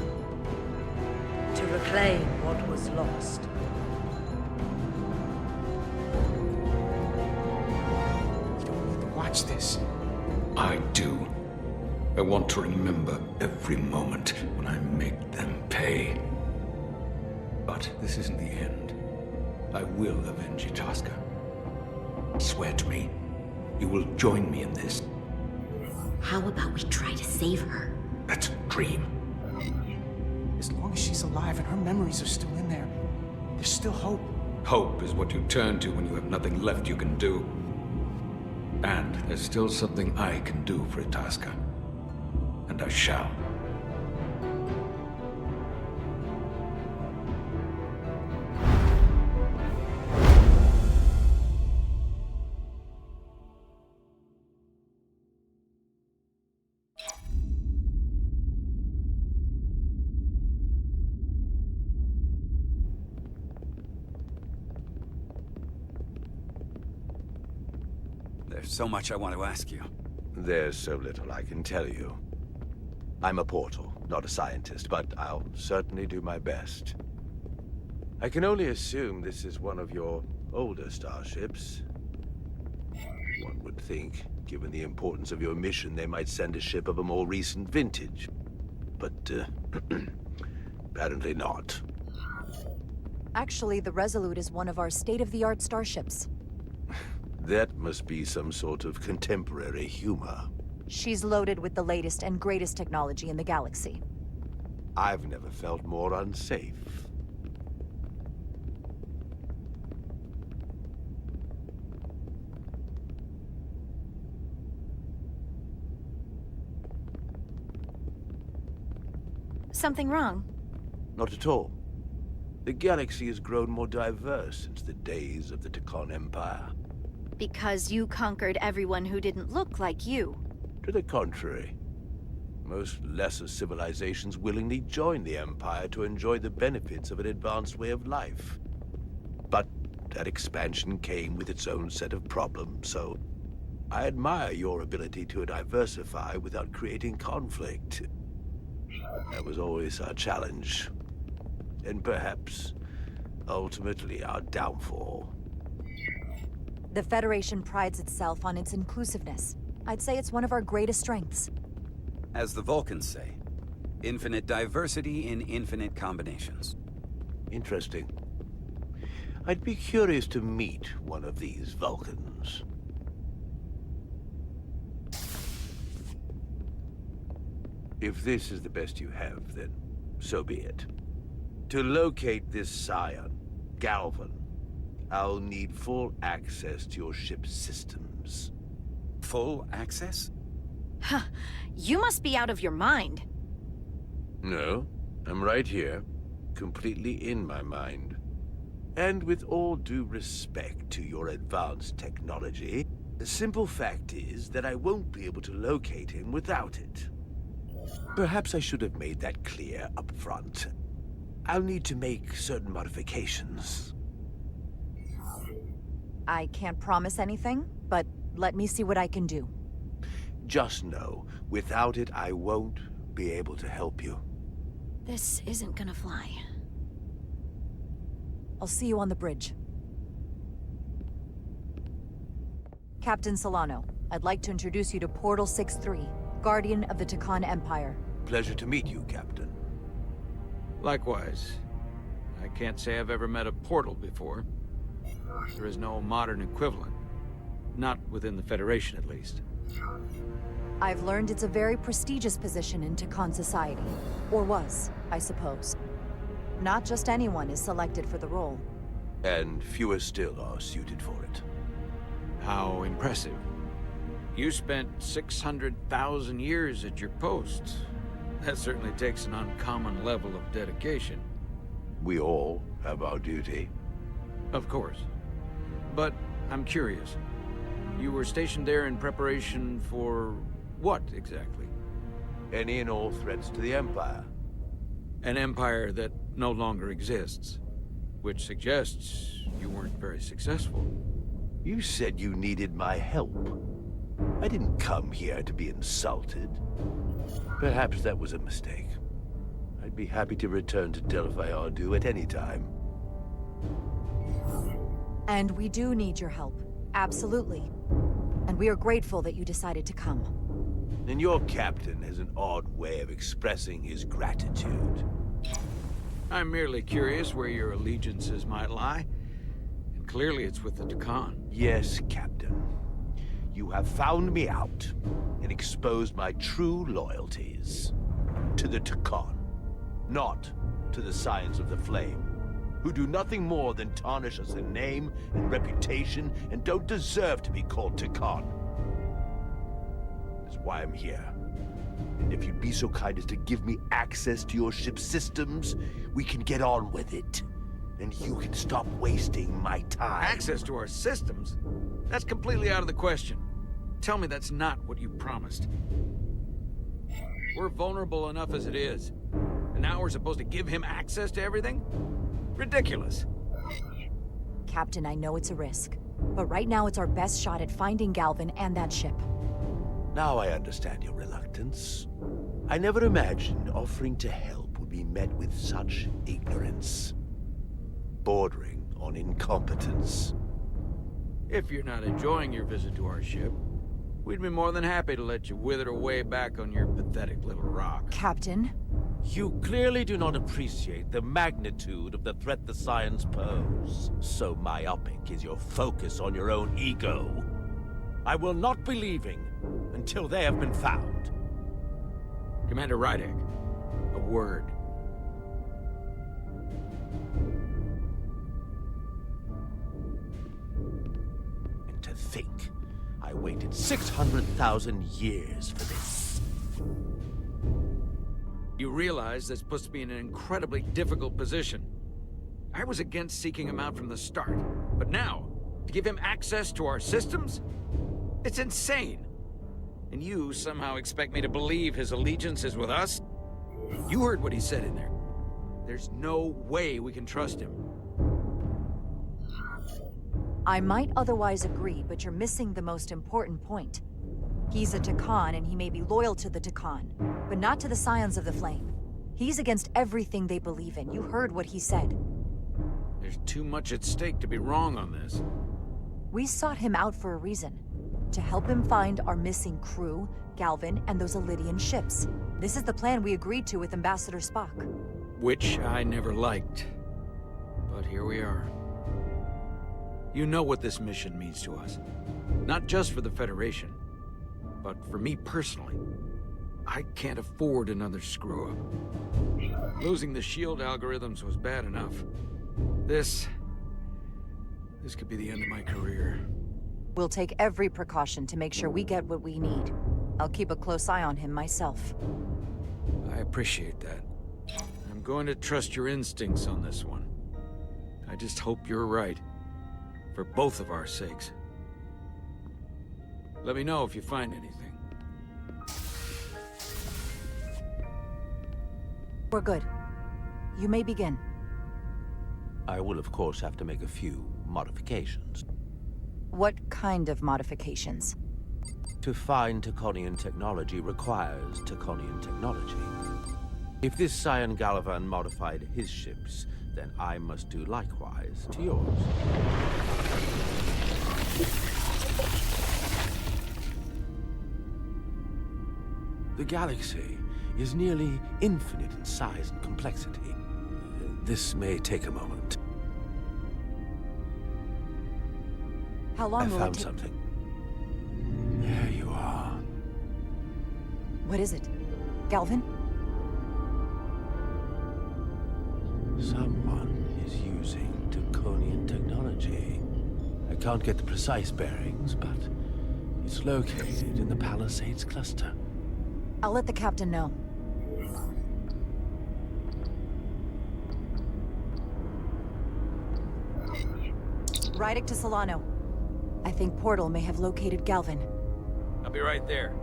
To reclaim what was lost. You don't need to watch this. I do. I want to remember every moment when I make them pay. But this isn't the end. I will avenge Itasca. Swear to me, you will join me in this. How about we try to save her? That's a dream. As long as she's alive and her memories are still in there, there's still hope. Hope is what you turn to when you have nothing left you can do. And there's still something I can do for Itasca. And I shall. There's so much I want to ask you. There's so little I can tell you. I'm a portal, not a scientist, but I'll certainly do my best. I can only assume this is one of your older starships. One would think, given the importance of your mission, they might send a ship of a more recent vintage. But, apparently not. Actually, the Resolute is one of our state-of-the-art starships. That must be some sort of contemporary humor. She's loaded with the latest and greatest technology in the galaxy. I've never felt more unsafe. Something wrong? Not at all. The galaxy has grown more diverse since the days of the Tekon Empire. Because you conquered everyone who didn't look like you. To the contrary. Most lesser civilizations willingly join the Empire to enjoy the benefits of an advanced way of life. But that expansion came with its own set of problems, so I admire your ability to diversify without creating conflict. That was always our challenge. And perhaps, ultimately, our downfall. The Federation prides itself on its inclusiveness. I'd say it's one of our greatest strengths. As the Vulcans say, infinite diversity in infinite combinations. Interesting. I'd be curious to meet one of these Vulcans. If this is the best you have, then so be it. To locate this scion, Galvan, I'll need full access to your ship's systems. Full access? Huh. You must be out of your mind. No, I'm right here, completely in my mind. And with all due respect to your advanced technology, the simple fact is that I won't be able to locate him without it. Perhaps I should have made that clear up front. I'll need to make certain modifications. I can't promise anything, but let me see what I can do. Just know, without it, I won't be able to help you. This isn't gonna fly. I'll see you on the bridge. Captain Solano, I'd like to introduce you to Portal 6-3, Guardian of the Takan Empire. Pleasure to meet you, Captain. Likewise. I can't say I've ever met a portal before. There is no modern equivalent. Not within the Federation, at least. I've learned it's a very prestigious position in Takan society. Or was, I suppose. Not just anyone is selected for the role. And fewer still are suited for it. How impressive. You spent 600,000 years at your post. That certainly takes an uncommon level of dedication. We all have our duty. Of course. But I'm curious. You were stationed there in preparation for what, exactly? Any and all threats to the Empire. An empire that no longer exists. Which suggests you weren't very successful. You said you needed my help. I didn't come here to be insulted. Perhaps that was a mistake. I'd be happy to return to Delphi Ardu at any time. And we do need your help. Absolutely. And we are grateful that you decided to come. And your captain has an odd way of expressing his gratitude. I'm merely curious where your allegiances might lie. And clearly it's with the Takan. Yes, Captain. You have found me out and exposed my true loyalties. To the Takan, not to the Scions of the Flame, who do nothing more than tarnish us in name and reputation and don't deserve to be called Takan. That's why I'm here. And if you'd be so kind as to give me access to your ship's systems, we can get on with it. And you can stop wasting my time. Access to our systems? That's completely out of the question. Tell me that's not what you promised. We're vulnerable enough as it is. And now we're supposed to give him access to everything? Ridiculous. Captain, I know it's a risk. But right now it's our best shot at finding Galvan and that ship. Now I understand your reluctance. I never imagined offering to help would be met with such ignorance. Bordering on incompetence. If you're not enjoying your visit to our ship, we'd be more than happy to let you wither away back on your pathetic little rock. Captain? You clearly do not appreciate the magnitude of the threat the Scions pose. So myopic is your focus on your own ego. I will not be leaving until they have been found. Commander Rydek, a word. And to think, I waited 600,000 years for this. You realize that's supposed to be in an incredibly difficult position. I was against seeking him out from the start, but now, to give him access to our systems? It's insane. And you somehow expect me to believe his allegiance is with us? You heard what he said in there. There's no way we can trust him. I might otherwise agree, but you're missing the most important point. He's a Takan, and he may be loyal to the Takan, but not to the Scions of the Flame. He's against everything they believe in. You heard what he said. There's too much at stake to be wrong on this. We sought him out for a reason. To help him find our missing crew, Galvin, and those Elydian ships. This is the plan we agreed to with Ambassador Spock. Which I never liked. But here we are. You know what this mission means to us. Not just for the Federation, but for me personally. I can't afford another screw-up. Losing the shield algorithms was bad enough. This could be the end of my career. We'll take every precaution to make sure we get what we need. I'll keep a close eye on him myself. I appreciate that. I'm going to trust your instincts on this one. I just hope you're right. For both of our sakes. Let me know if you find anything. We're good. You may begin. I will, of course, have to make a few modifications. What kind of modifications? To find Taconian technology requires Taconian technology. If this Scion Gallivan modified his ships, then I must do likewise to yours. The galaxy is nearly infinite in size and complexity. This may take a moment. How long I will it found take? something. There you are. What is it? Galvin? Someone is using Taconian technology. I can't get the precise bearings, but it's located in the Palisades cluster. I'll let the captain know. Rydick to Solano. I think Portal may have located Galvin. I'll be right there.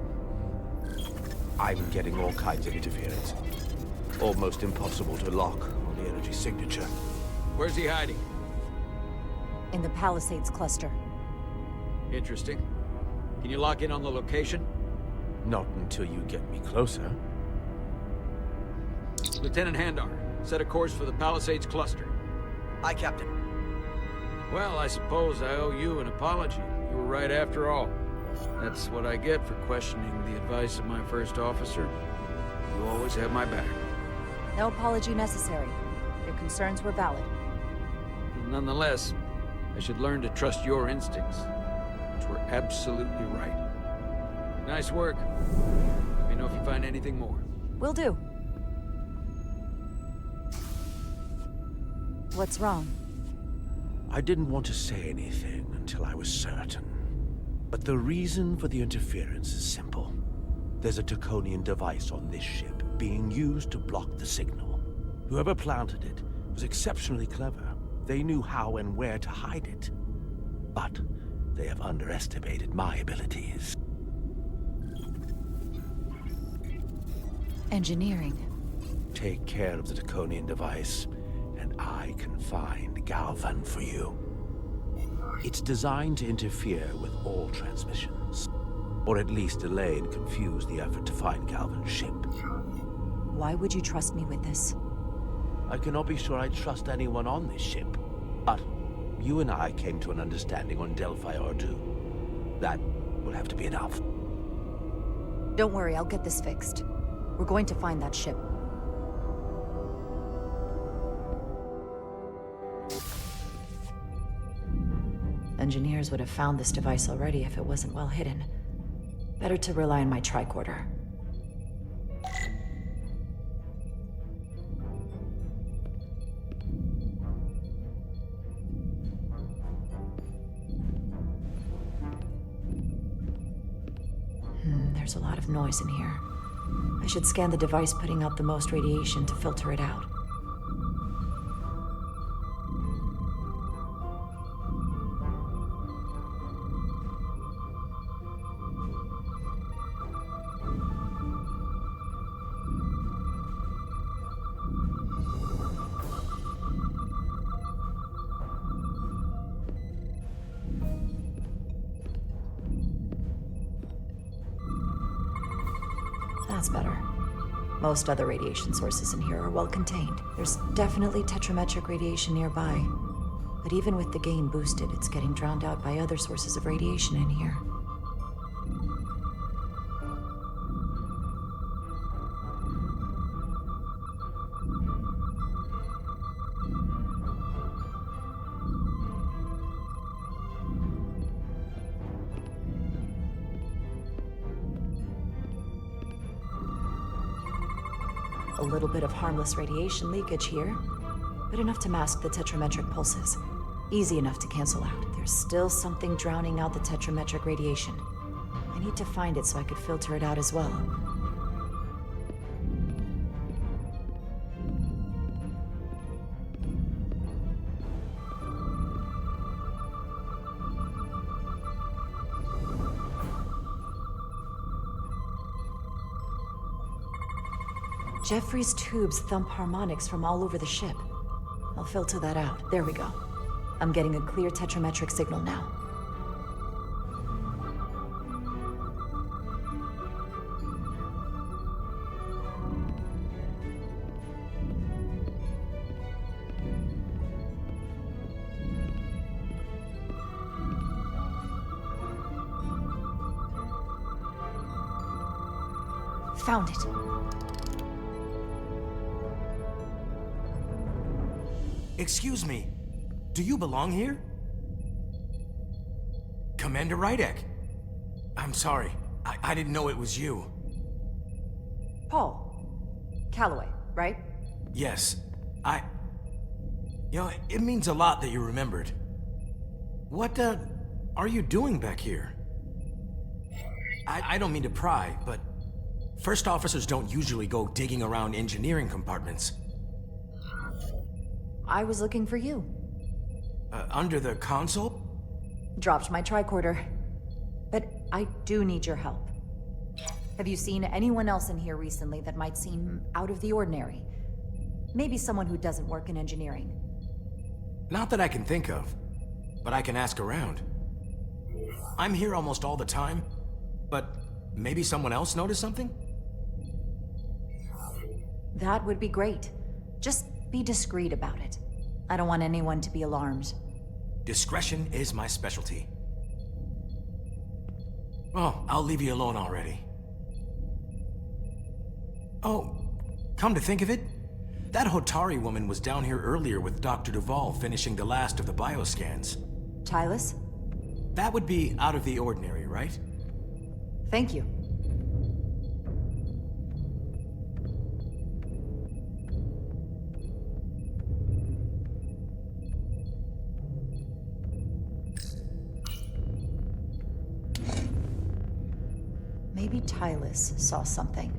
I'm getting all kinds of interference. Almost impossible to lock on the energy signature. Where's he hiding? In the Palisades cluster. Interesting. Can you lock in on the location? Not until you get me closer. Lieutenant Handar, set a course for the Palisades cluster. Aye, Captain. Well, I suppose I owe you an apology. You were right after all. That's what I get for questioning the advice of my first officer. You always have my back. No apology necessary. Your concerns were valid. Nonetheless, I should learn to trust your instincts, which were absolutely right. Nice work. Let me know if you find anything more. Will do. What's wrong? I didn't want to say anything until I was certain. But the reason for the interference is simple. There's a Taconian device on this ship being used to block the signal. Whoever planted it was exceptionally clever. They knew how and where to hide it. But they have underestimated my abilities. Engineering. Take care of the Taconian device, and I can find Galvan for you. It's designed to interfere with all transmissions, or at least delay and confuse the effort to find Galvan's ship. Why would you trust me with this? I cannot be sure I trust anyone on this ship, but you and I came to an understanding on Delphi Ordu. That will have to be enough. Don't worry, I'll get this fixed. We're going to find that ship. Engineers would have found this device already if it wasn't well hidden. Better to rely on my tricorder. There's a lot of noise in here. I should scan the device putting out the most radiation to filter it out. That's better. Most other radiation sources in here are well contained. There's definitely tetrametric radiation nearby. But even with the gain boosted, it's getting drowned out by other sources of radiation in here. A little bit of harmless radiation leakage here, but enough to mask the tetrametric pulses. Easy enough to cancel out. There's still something drowning out the tetrametric radiation. I need to find it so I could filter it out as well. Jeffrey's tubes thump harmonics from all over the ship. I'll filter that out. There we go. I'm getting a clear tetrametric signal now. Found it. Excuse me. Do you belong here? Commander Rydek. I'm sorry. I didn't know it was you. Paul. Calloway, right? Yes. You know, it means a lot that you remembered. What, are you doing back here? I don't mean to pry, but first officers don't usually go digging around engineering compartments. I was looking for you. Under the console? Dropped my tricorder. But I do need your help. Have you seen anyone else in here recently that might seem out of the ordinary? Maybe someone who doesn't work in engineering. Not that I can think of, but I can ask around. I'm here almost all the time, but maybe someone else noticed something? That would be great. Just be discreet about it. I don't want anyone to be alarmed. Discretion is my specialty. Well, I'll leave you alone already. Oh, come to think of it, that Hotari woman was down here earlier with Dr. Duvall finishing the last of the bioscans. Tylis? That would be out of the ordinary, right? Thank you. Maybe Tylis saw something.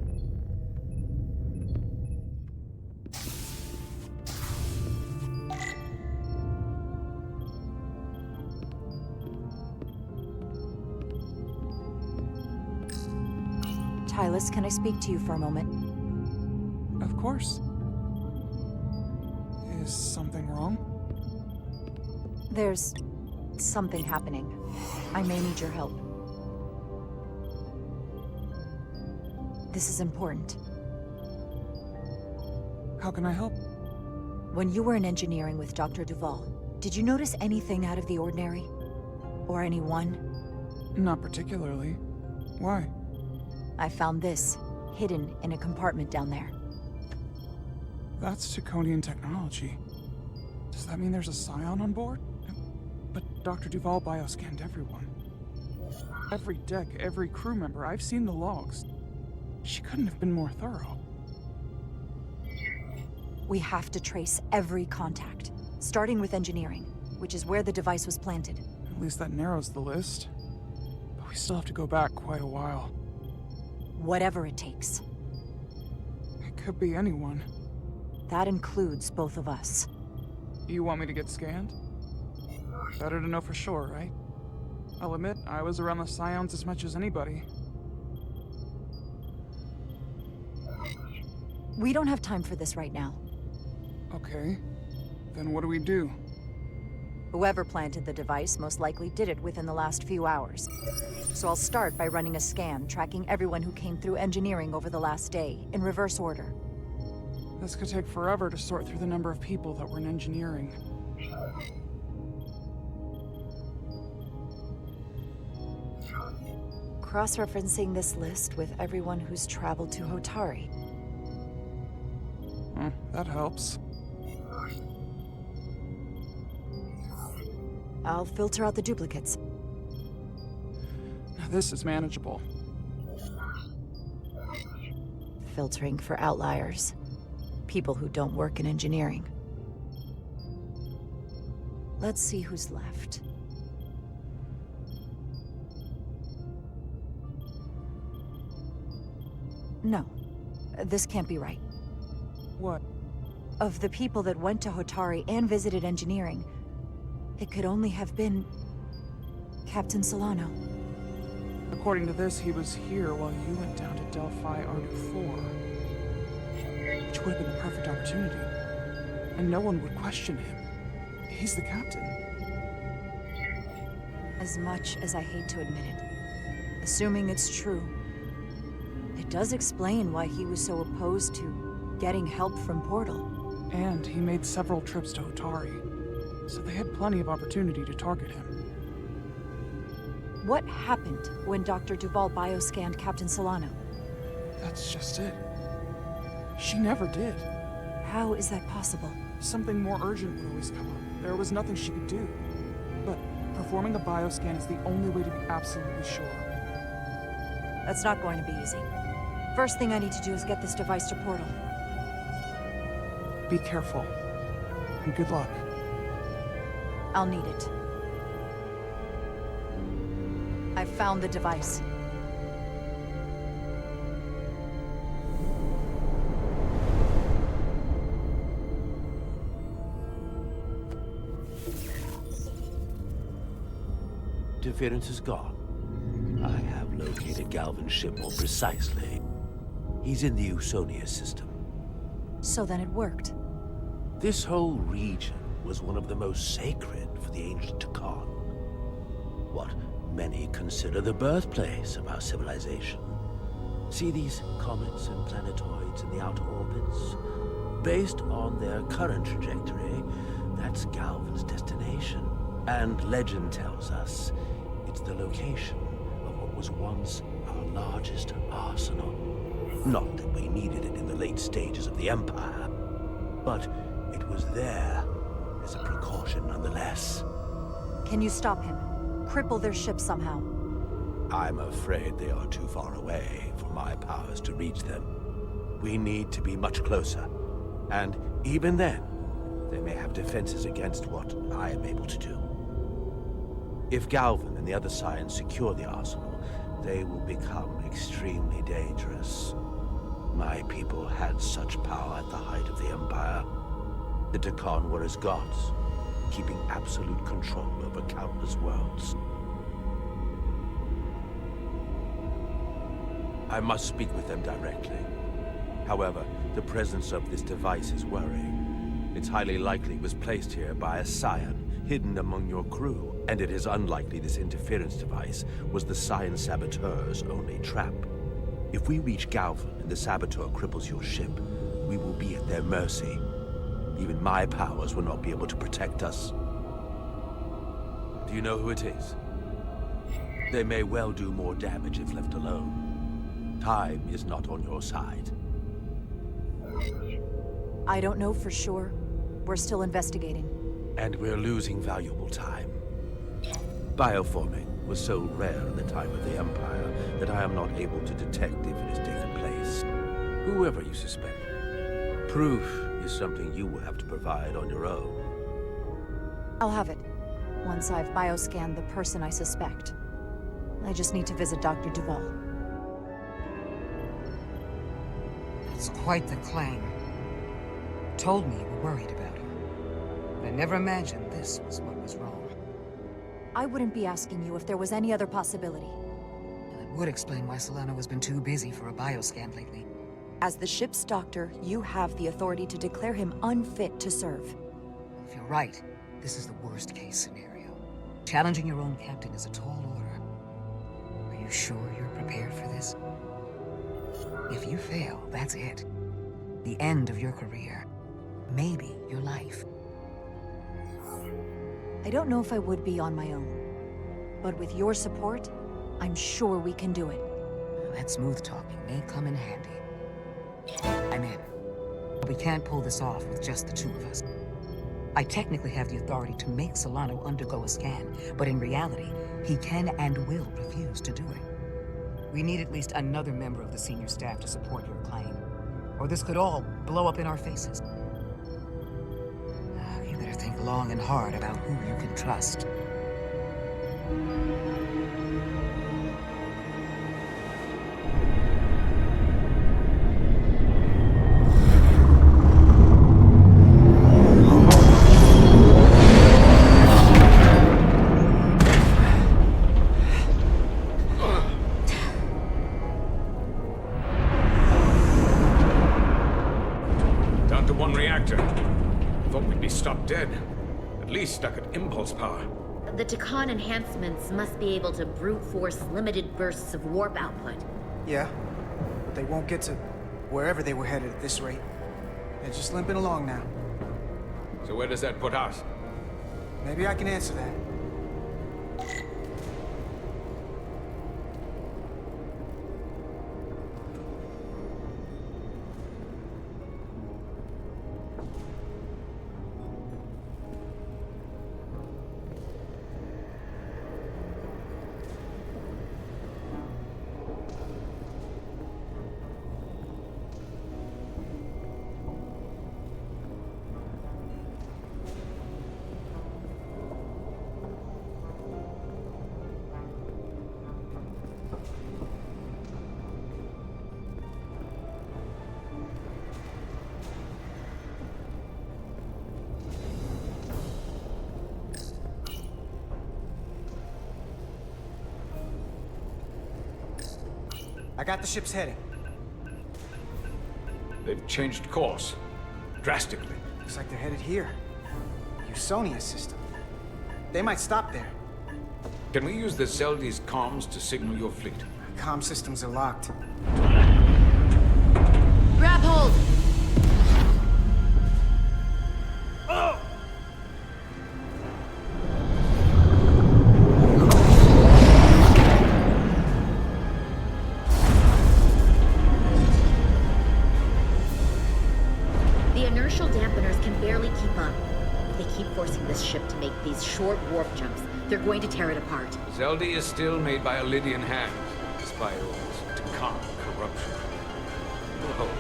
Tylis, can I speak to you for a moment? Of course. Is something wrong? There's something happening. I may need your help. This is important. How can I help? When you were in engineering with Dr. Duvall, did you notice anything out of the ordinary? Or anyone? Not particularly. Why? I found this, hidden in a compartment down there. That's Draconian technology. Does that mean there's a scion on board? But Dr. Duvall bioscanned everyone. Every deck, every crew member, I've seen the logs. She couldn't have been more thorough. We have to trace every contact, starting with engineering, which is where the device was planted. At least that narrows the list. But we still have to go back quite a while. Whatever it takes. It could be anyone. That includes both of us. You want me to get scanned? Better to know for sure, right? I'll admit, I was around the Scions as much as anybody. We don't have time for this right now. Okay. Then what do we do? Whoever planted the device most likely did it within the last few hours. So I'll start by running a scan, tracking everyone who came through engineering over the last day, in reverse order. This could take forever to sort through the number of people that were in engineering. Cross-referencing this list with everyone who's traveled to Hotari. That helps. I'll filter out the duplicates. Now this is manageable. Filtering for outliers. People who don't work in engineering. Let's see who's left. No, this can't be right. What? Of the people that went to Hotari and visited engineering, it could only have been Captain Solano. According to this, he was here while you went down to Delphi Ardu 4. Which would have been the perfect opportunity. And no one would question him. He's the captain. As much as I hate to admit it, assuming it's true, it does explain why he was so opposed to getting help from Portal. And he made several trips to Hotari, so they had plenty of opportunity to target him. What happened when Dr. Duval bioscanned Captain Solano? That's just it. She never did. How is that possible? Something more urgent would always come up. There was nothing she could do. But performing a bioscan is the only way to be absolutely sure. That's not going to be easy. First thing I need to do is get this device to Portal. Be careful. And good luck. I'll need it. I've found the device. Interference is gone. I have located Galvin's ship more precisely. He's in the Usonia system. So then it worked. This whole region was one of the most sacred for the ancient Takan. What many consider the birthplace of our civilization. See these comets and planetoids in the outer orbits? Based on their current trajectory, that's Galvin's destination. And legend tells us it's the location of what was once our largest arsenal. Not that we needed it in the late stages of the Empire, but it was there as a precaution nonetheless. Can you stop him? Cripple their ship somehow? I'm afraid they are too far away for my powers to reach them. We need to be much closer. And even then, they may have defenses against what I am able to do. If Galvin and the other Scions secure the arsenal, they will become extremely dangerous. My people had such power at the height of the Empire. The Takan were as gods, keeping absolute control over countless worlds. I must speak with them directly. However, the presence of this device is worrying. It's highly likely it was placed here by a Scion, hidden among your crew, and it is unlikely this interference device was the Scion Saboteur's only trap. If we reach Galvin and the Saboteur cripples your ship, we will be at their mercy. Even my powers will not be able to protect us. Do you know who it is? They may well do more damage if left alone. Time is not on your side. I don't know for sure. We're still investigating. And we're losing valuable time. Bioforming was so rare in the time of the Empire that I am not able to detect if it has taken place. Whoever you suspect, proof is something you will have to provide on your own. I'll have it, once I've bioscanned the person I suspect. I just need to visit Dr. Duval. That's quite the claim. Told me you were worried about her. But I never imagined this was what was wrong. I wouldn't be asking you if there was any other possibility. That would explain why Solano has been too busy for a bioscan lately. As the ship's doctor, you have the authority to declare him unfit to serve. If you're right, This is the worst-case scenario. Challenging your own captain is a tall order. Are you sure you're prepared for this? If you fail, that's it. The end of your career. Maybe your life. I don't know if I would be on my own. But with your support, I'm sure we can do it. That smooth talking may come in handy. I'm in. But we can't pull this off with just the two of us. I technically have the authority to make Solano undergo a scan, but in reality, he can and will refuse to do it. We need at least another member of the senior staff to support your claim, or this could all blow up in our faces. You better think long and hard about who you can trust. Stopped dead. At least stuck at impulse power. The Takan enhancements must be able to brute force limited bursts of warp output. Yeah, but they won't get to wherever they were headed at this rate. They're just limping along now. So where does that put us? Maybe I can answer that. I got the ship's heading. They've changed course. Drastically. Looks like they're headed here. Usonia system. They might stop there. Can we use the Zeldi's comms to signal your fleet? Comm systems are locked. Grab hold! Oh! Forcing this ship to make these short warp jumps, they're going to tear it apart. Zeldi is still made by a Lydian hand, despite all Takan corruption. We'll hope.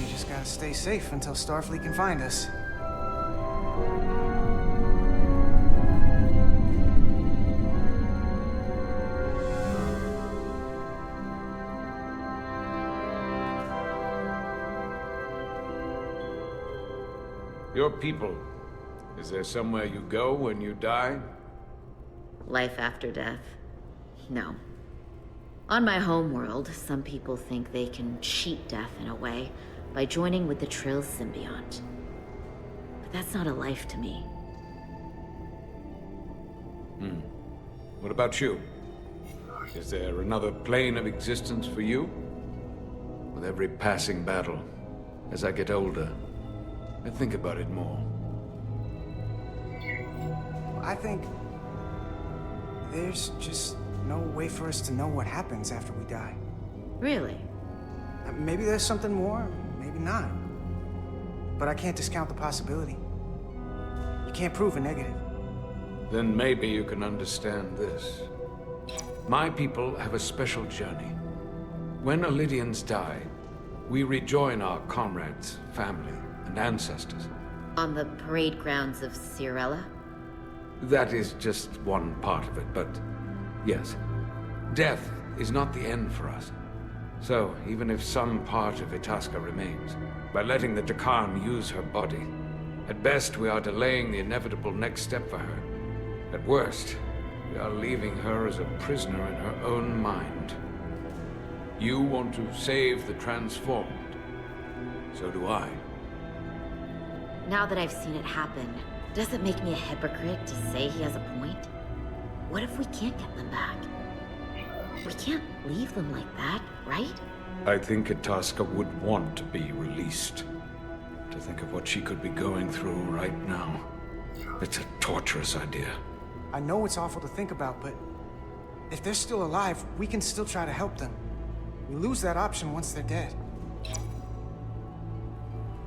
We just gotta stay safe until Starfleet can find us. Your people. Is there somewhere you go when you die? Life after death? No. On my homeworld, some people think they can cheat death in a way by joining with the Trill symbiont. But that's not a life to me. What about you? Is there another plane of existence for you? With every passing battle, as I get older, I think about it more. I think there's just no way for us to know what happens after we die. Really? Maybe there's something more, maybe not. But I can't discount the possibility. You can't prove a negative. Then maybe you can understand this. My people have a special journey. When Lydians die, we rejoin our comrades, family, and ancestors. On the parade grounds of Cirella? That is just one part of it, but yes. Death is not the end for us. So, even if some part of Itasca remains, by letting the Takan use her body, at best we are delaying the inevitable next step for her. At worst, we are leaving her as a prisoner in her own mind. You want to save the transformed. So do I. Now that I've seen it happen, Does it make me a hypocrite to say he has a point? What if we can't get them back? We can't leave them like that, right? I think Itasca would want to be released. To think of what she could be going through right now. It's a torturous idea. I know it's awful to think about, but if they're still alive, we can still try to help them. We lose that option once they're dead.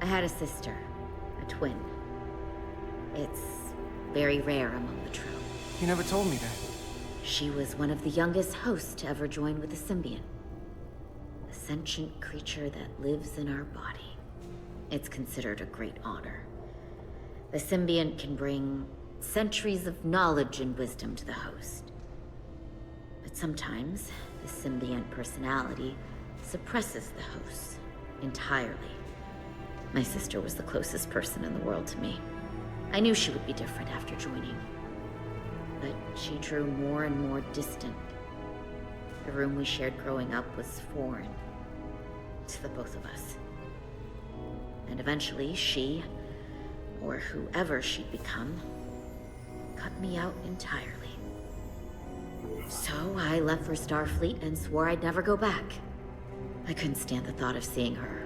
I had a sister, a twin. It's very rare among the Trill. You never told me that. She was one of the youngest hosts to ever join with the symbiont. A sentient creature that lives in our body. It's considered a great honor. The symbiont can bring centuries of knowledge and wisdom to the host. But sometimes, the symbiont personality suppresses the host entirely. My sister was the closest person in the world to me. I knew she would be different after joining. But she drew more and more distant. The room we shared growing up was foreign to the both of us. And eventually she, or whoever she'd become, cut me out entirely. So I left for Starfleet and swore I'd never go back. I couldn't stand the thought of seeing her.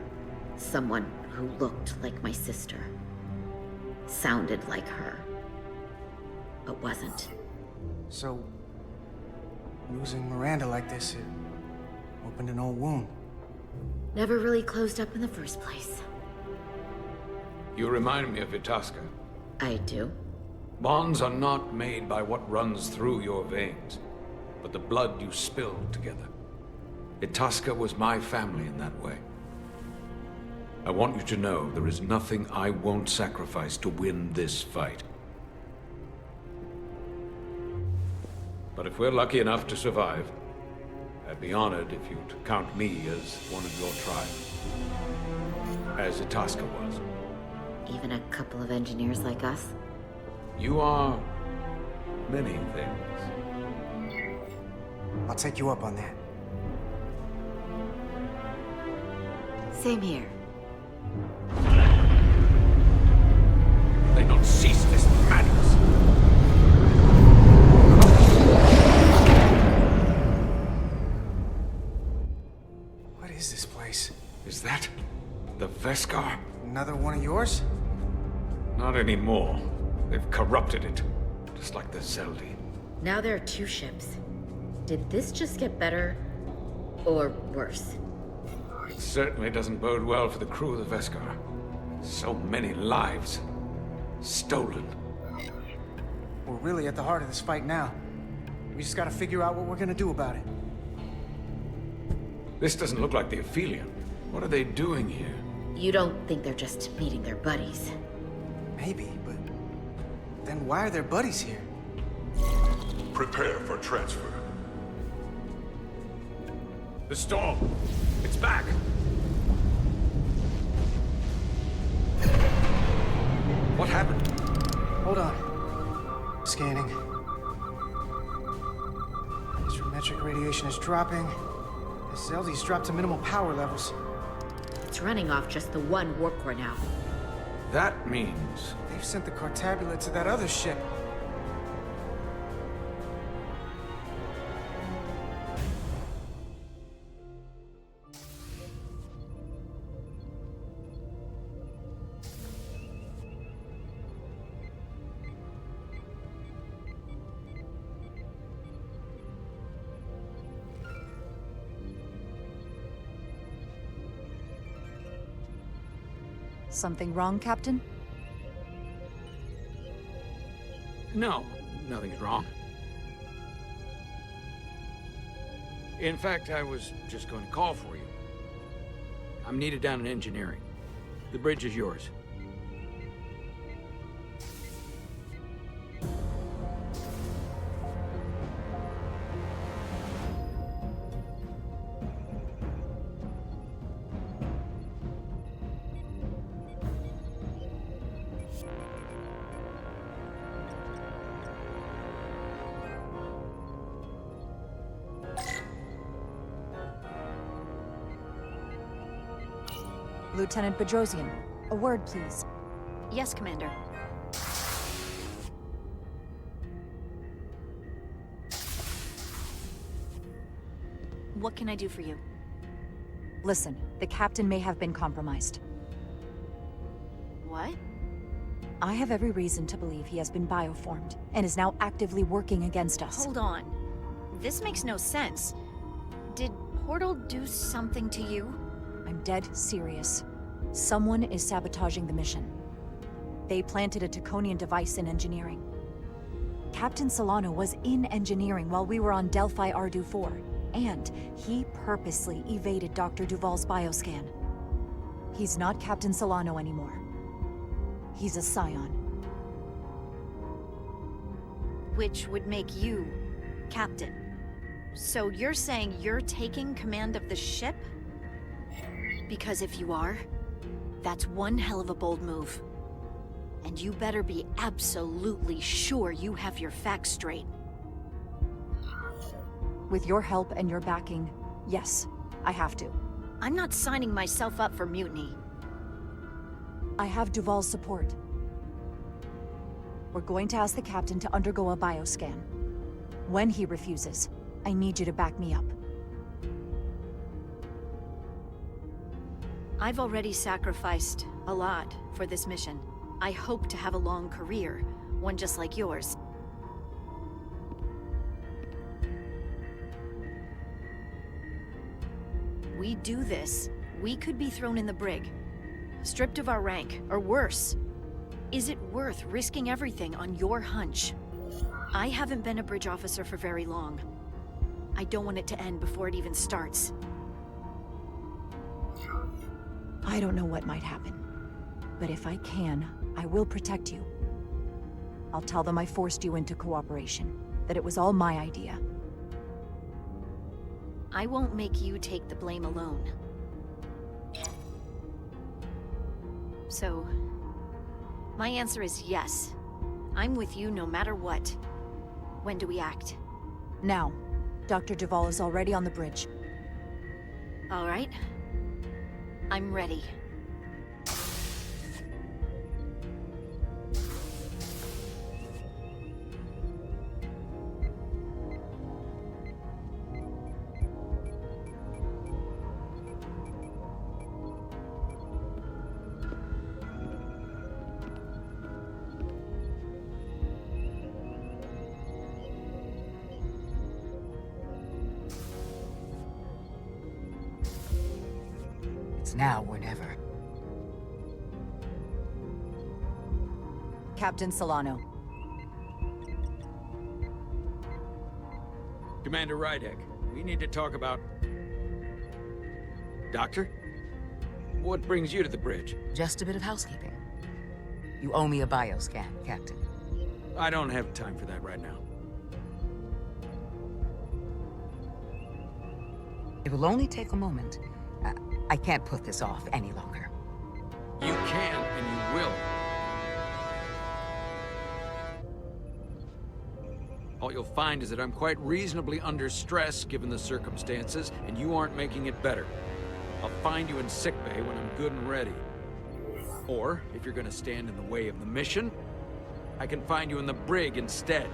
Someone who looked like my sister. Sounded like her. But wasn't. So, losing Miranda like this, it opened an old wound. Never really closed up in the first place. You remind me of Itasca. I do? Bonds are not made by what runs through your veins, but the blood you spill together. Itasca was my family in that way. I want you to know there is nothing I won't sacrifice to win this fight. But if we're lucky enough to survive, I'd be honored if you'd count me as one of your tribe. As Itasca was. Even a couple of engineers like us? You are many things. I'll take you up on that. Same here. They don't cease this madness. What is this place? Is that the Veskar? Another one of yours? Not anymore. They've corrupted it. Just like the Zeldi. Now there are 2 ships. Did this just get better? Or worse? It certainly doesn't bode well for the crew of the Veskar. So many lives stolen. We're really at the heart of this fight now. We just gotta figure out what we're gonna do about it. This doesn't look like the Aphelion. What are they doing here? You don't think they're just meeting their buddies? Maybe, but then why are their buddies here? Prepare for transfer. The storm! It's back! What happened? Hold on. Scanning. Astrometric radiation is dropping. The Zeldi's dropped to minimal power levels. It's running off just the one warp core now. That means... They've sent the Cartabula to that other ship. Something wrong, Captain? No, nothing's wrong. In fact, I was just going to call for you. I'm needed down in engineering. The bridge is yours. Lieutenant Bedrosian, a word, please. Yes, Commander. What can I do for you? Listen, the captain may have been compromised. What? I have every reason to believe he has been bioformed, and is now actively working against us. Hold on. This makes no sense. Did Portal do something to you? I'm dead serious. Someone is sabotaging the mission. They planted a Taconian device in engineering. Captain Solano was in engineering while we were on Delphi Ardu 4, and he purposely evaded Dr. Duval's bioscan. He's not Captain Solano anymore. He's a Scion. Which would make you Captain. So you're saying you're taking command of the ship? Because if you are, that's one hell of a bold move. And you better be absolutely sure you have your facts straight. With your help and your backing, yes, I have to. I'm not signing myself up for mutiny. I have Duval's support. We're going to ask the captain to undergo a bioscan. When he refuses, I need you to back me up. I've already sacrificed a lot for this mission. I hope to have a long career, one just like yours. We do this, we could be thrown in the brig, stripped of our rank, or worse. Is it worth risking everything on your hunch? I haven't been a bridge officer for very long. I don't want it to end before it even starts. I don't know what might happen, but if I can, I will protect you. I'll tell them I forced you into cooperation, that it was all my idea. I won't make you take the blame alone. So, my answer is yes. I'm with you no matter what. When do we act? Now. Dr. Duval is already on the bridge. All right. I'm ready. Now or never. Captain Solano. Commander Rydek, we need to talk about... Doctor? What brings you to the bridge? Just a bit of housekeeping. You owe me a bioscan, Captain. I don't have time for that right now. It will only take a moment. I can't put this off any longer. You can, and you will. All you'll find is that I'm quite reasonably under stress given the circumstances, and you aren't making it better. I'll find you in sickbay when I'm good and ready. Or, if you're gonna stand in the way of the mission, I can find you in the brig instead.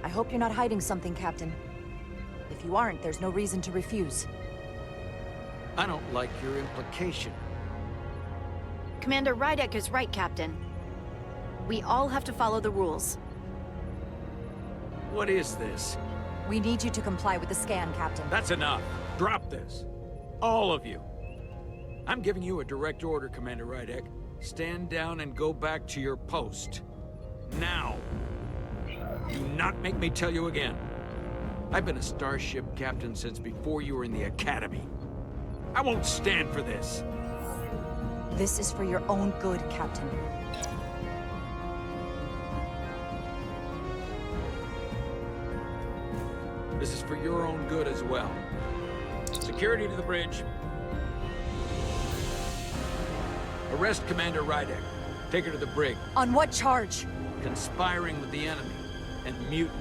I hope you're not hiding something, Captain. If you aren't, there's no reason to refuse. I don't like your implication. Commander Rydek is right, Captain. We all have to follow the rules. What is this? We need you to comply with the scan, Captain. That's enough. Drop this. All of you. I'm giving you a direct order, Commander Rydek. Stand down and go back to your post. Now. Do not make me tell you again. I've been a starship captain since before you were in the Academy. I won't stand for this. This is for your own good, Captain. This is for your own good as well. Security to the bridge. Arrest Commander Rydek. Take her to the brig. On what charge? Conspiring with the enemy and mutiny.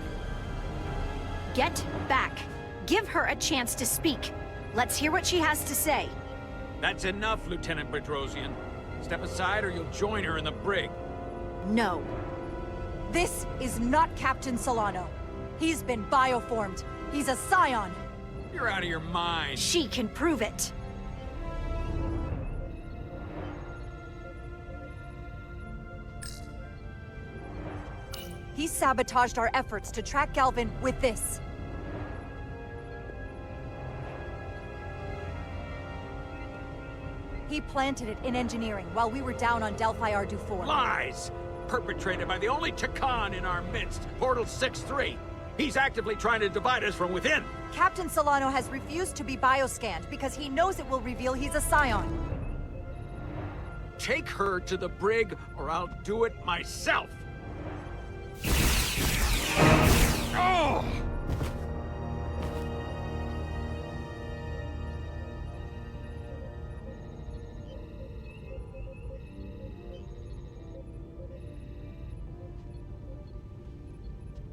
Get back. Give her a chance to speak. Let's hear what she has to say. That's enough, Lieutenant Bedrosian. Step aside or you'll join her in the brig. No. This is not Captain Solano. He's been bioformed. He's a scion! You're out of your mind. She can prove it! He sabotaged our efforts to track Galvin with this. He planted it in engineering while we were down on Delphi Ardu 4. Lies! Perpetrated by the only Takan in our midst, Portal 6-3. He's actively trying to divide us from within. Captain Solano has refused to be bioscanned because he knows it will reveal he's a scion. Take her to the brig, or I'll do it myself. Oh!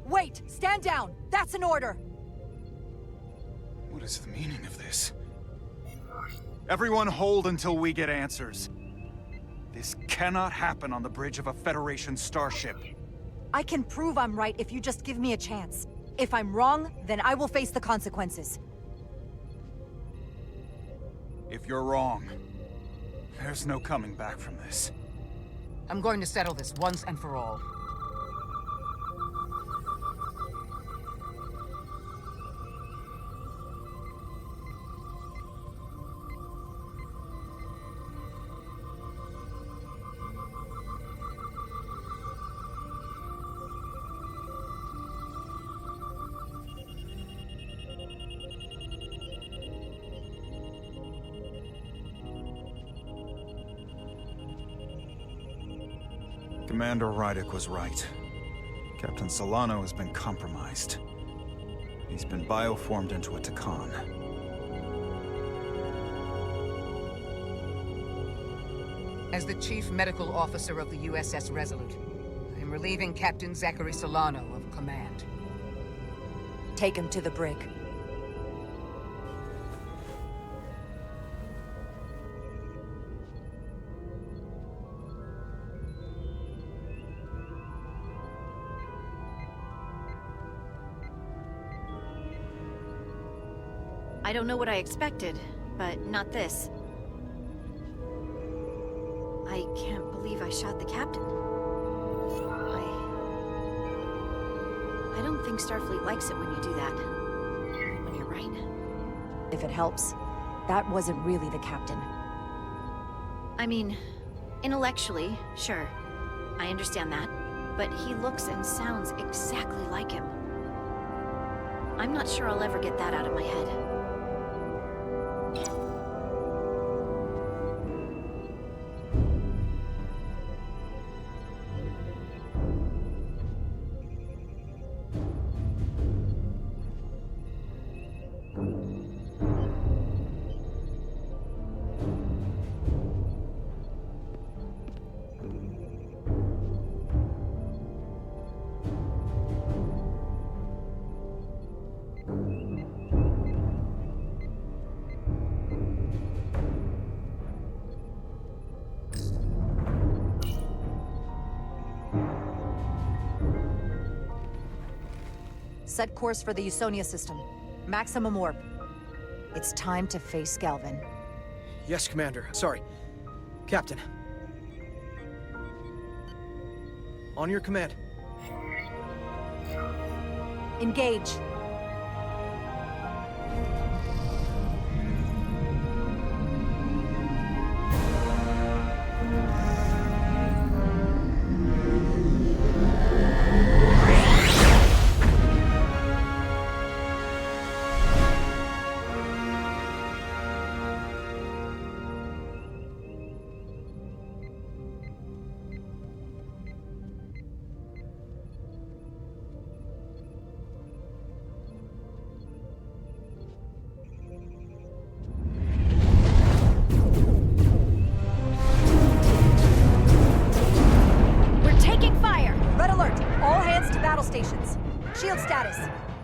Wait! Stand down! That's an order! What is the meaning of this? Everyone hold until we get answers. This cannot happen on the bridge of a Federation starship. I can prove I'm right if you just give me a chance. If I'm wrong, then I will face the consequences. If you're wrong, there's no coming back from this. I'm going to settle this once and for all. Commander Rydick was right. Captain Solano has been compromised. He's been bioformed into a Takan. As the Chief Medical Officer of the USS Resolute, I'm relieving Captain Zachary Solano of command. Take him to the brig. I don't know what I expected, but not this. I can't believe I shot the captain. I don't think Starfleet likes it when you do that. Even when you're right. If it helps, that wasn't really the captain. I mean, intellectually, sure. I understand that. But he looks and sounds exactly like him. I'm not sure I'll ever get that out of my head. Set course for the Usonia system. Maximum warp. It's time to face Galvin. Yes, Commander. Sorry. Captain. On your command. Engage.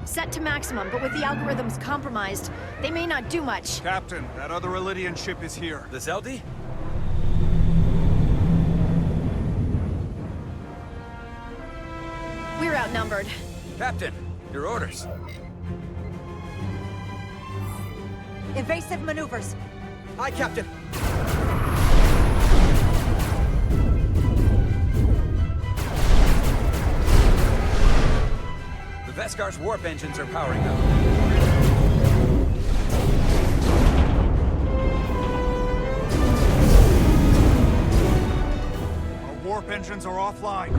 Set to maximum, but with the algorithms compromised, they may not do much. Captain, that other Elydian ship is here. The Zeldi? We're outnumbered. Captain, your orders. Evasive maneuvers. Aye, Captain. The Veskar's warp engines are powering up. Our warp engines are offline.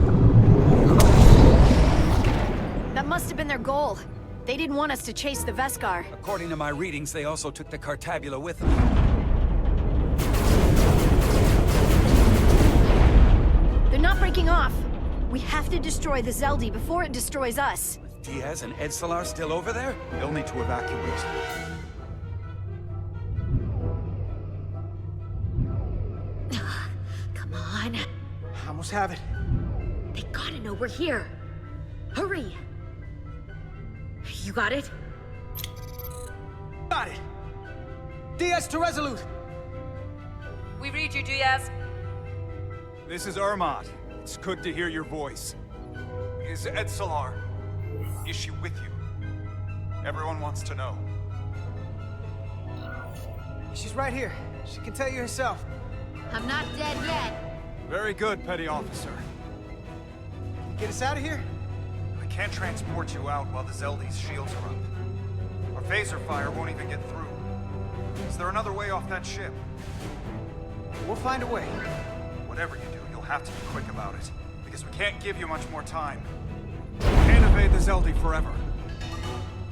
That must have been their goal. They didn't want us to chase the Veskar. According to my readings, they also took the Cartabula with them. They're not breaking off. We have to destroy the Zeldi before it destroys us. Diaz and Edsalar still over there? They'll need to evacuate. Come on. Almost have it. They gotta know we're here. Hurry! You got it? Got it! Diaz to Resolute! We read you, Diaz. This is Ermot. It's good to hear your voice. Is Edsalar... is she with you? Everyone wants to know. She's right here. She can tell you herself. I'm not dead yet. Very good, Petty Officer. Can you get us out of here? I can't transport you out while the Zeldi's shields are up. Our phaser fire won't even get through. Is there another way off that ship? We'll find a way. Whatever you do, you'll have to be quick about it, because we can't give you much more time. We can't evade the Zeldi forever.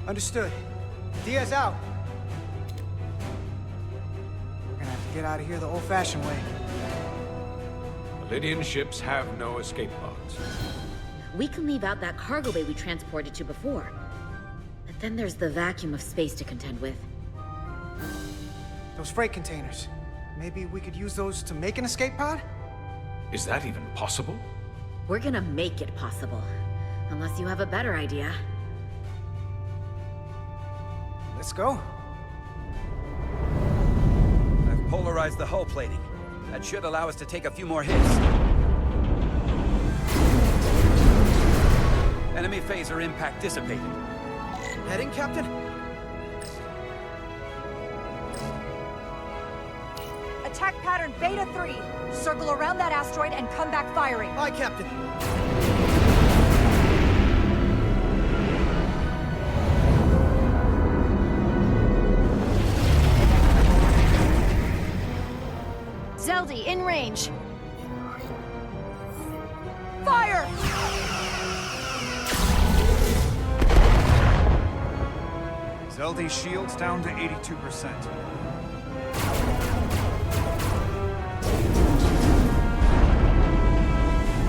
Understood. Diaz out. We're gonna have to get out of here the old-fashioned way. Lydian ships have no escape pods. We can leave out that cargo bay we transported to before. But then there's the vacuum of space to contend with. Those freight containers. Maybe we could use those to make an escape pod? Is that even possible? We're gonna make it possible. Unless you have a better idea. Let's go. I've polarized the hull plating. That should allow us to take a few more hits. Enemy phaser impact dissipated. Heading, Captain? Attack pattern Beta 3. Circle around that asteroid and come back firing. Aye, Captain. Zeldi, in range. Fire! Zeldi's shields down to 82%.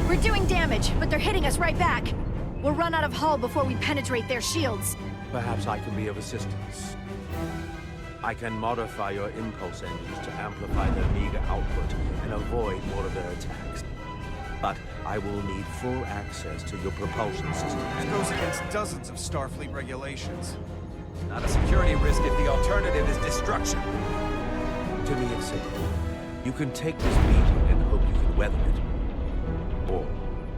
We're doing damage, but they're hitting us right back. We'll run out of hull before we penetrate their shields. Perhaps I can be of assistance. I can modify your impulse engines to amplify their meager output and avoid more of their attacks. But I will need full access to your propulsion system. This goes against dozens of Starfleet regulations. Not a security risk if the alternative is destruction. To me, it's simple. You can take this beating and hope you can weather it. Or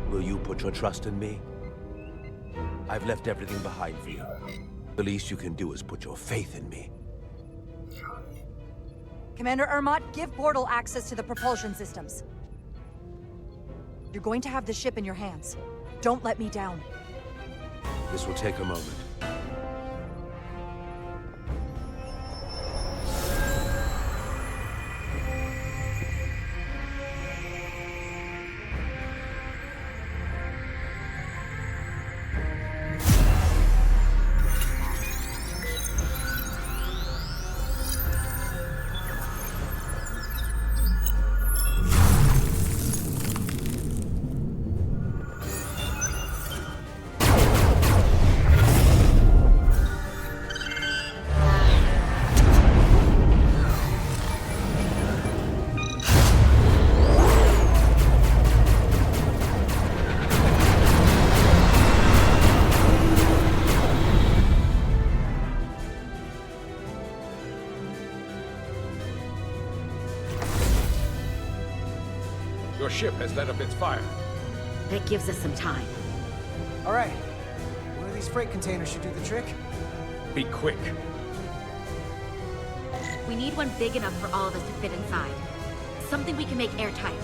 will you put your trust in me? I've left everything behind for you. The least you can do is put your faith in me. Commander Ermot, give Bortle access to the propulsion systems. You're going to have the ship in your hands. Don't let me down. This will take a moment. Your ship has let up its fire. That gives us some time. All right. One of these freight containers should do the trick. Be quick. We need one big enough for all of us to fit inside. Something we can make airtight.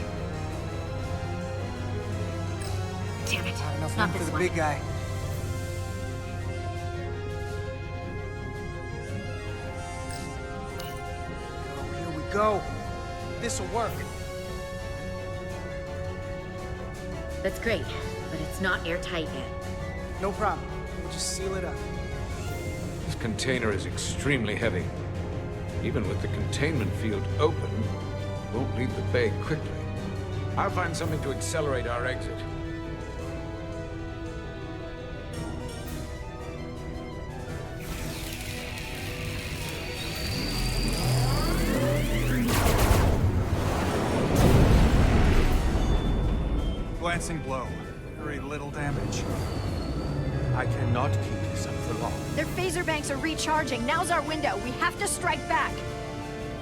Damn it. Not enough Not room for this the one. big guy. Oh, here we go. This'll work. That's great, but it's not airtight yet. No problem. We'll just seal it up. This container is extremely heavy. Even with the containment field open, it won't leave the bay quickly. I'll find something to accelerate our exit. Glancing blow. Very little damage. I cannot keep this up for long. Their phaser banks are recharging. Now's our window. We have to strike back.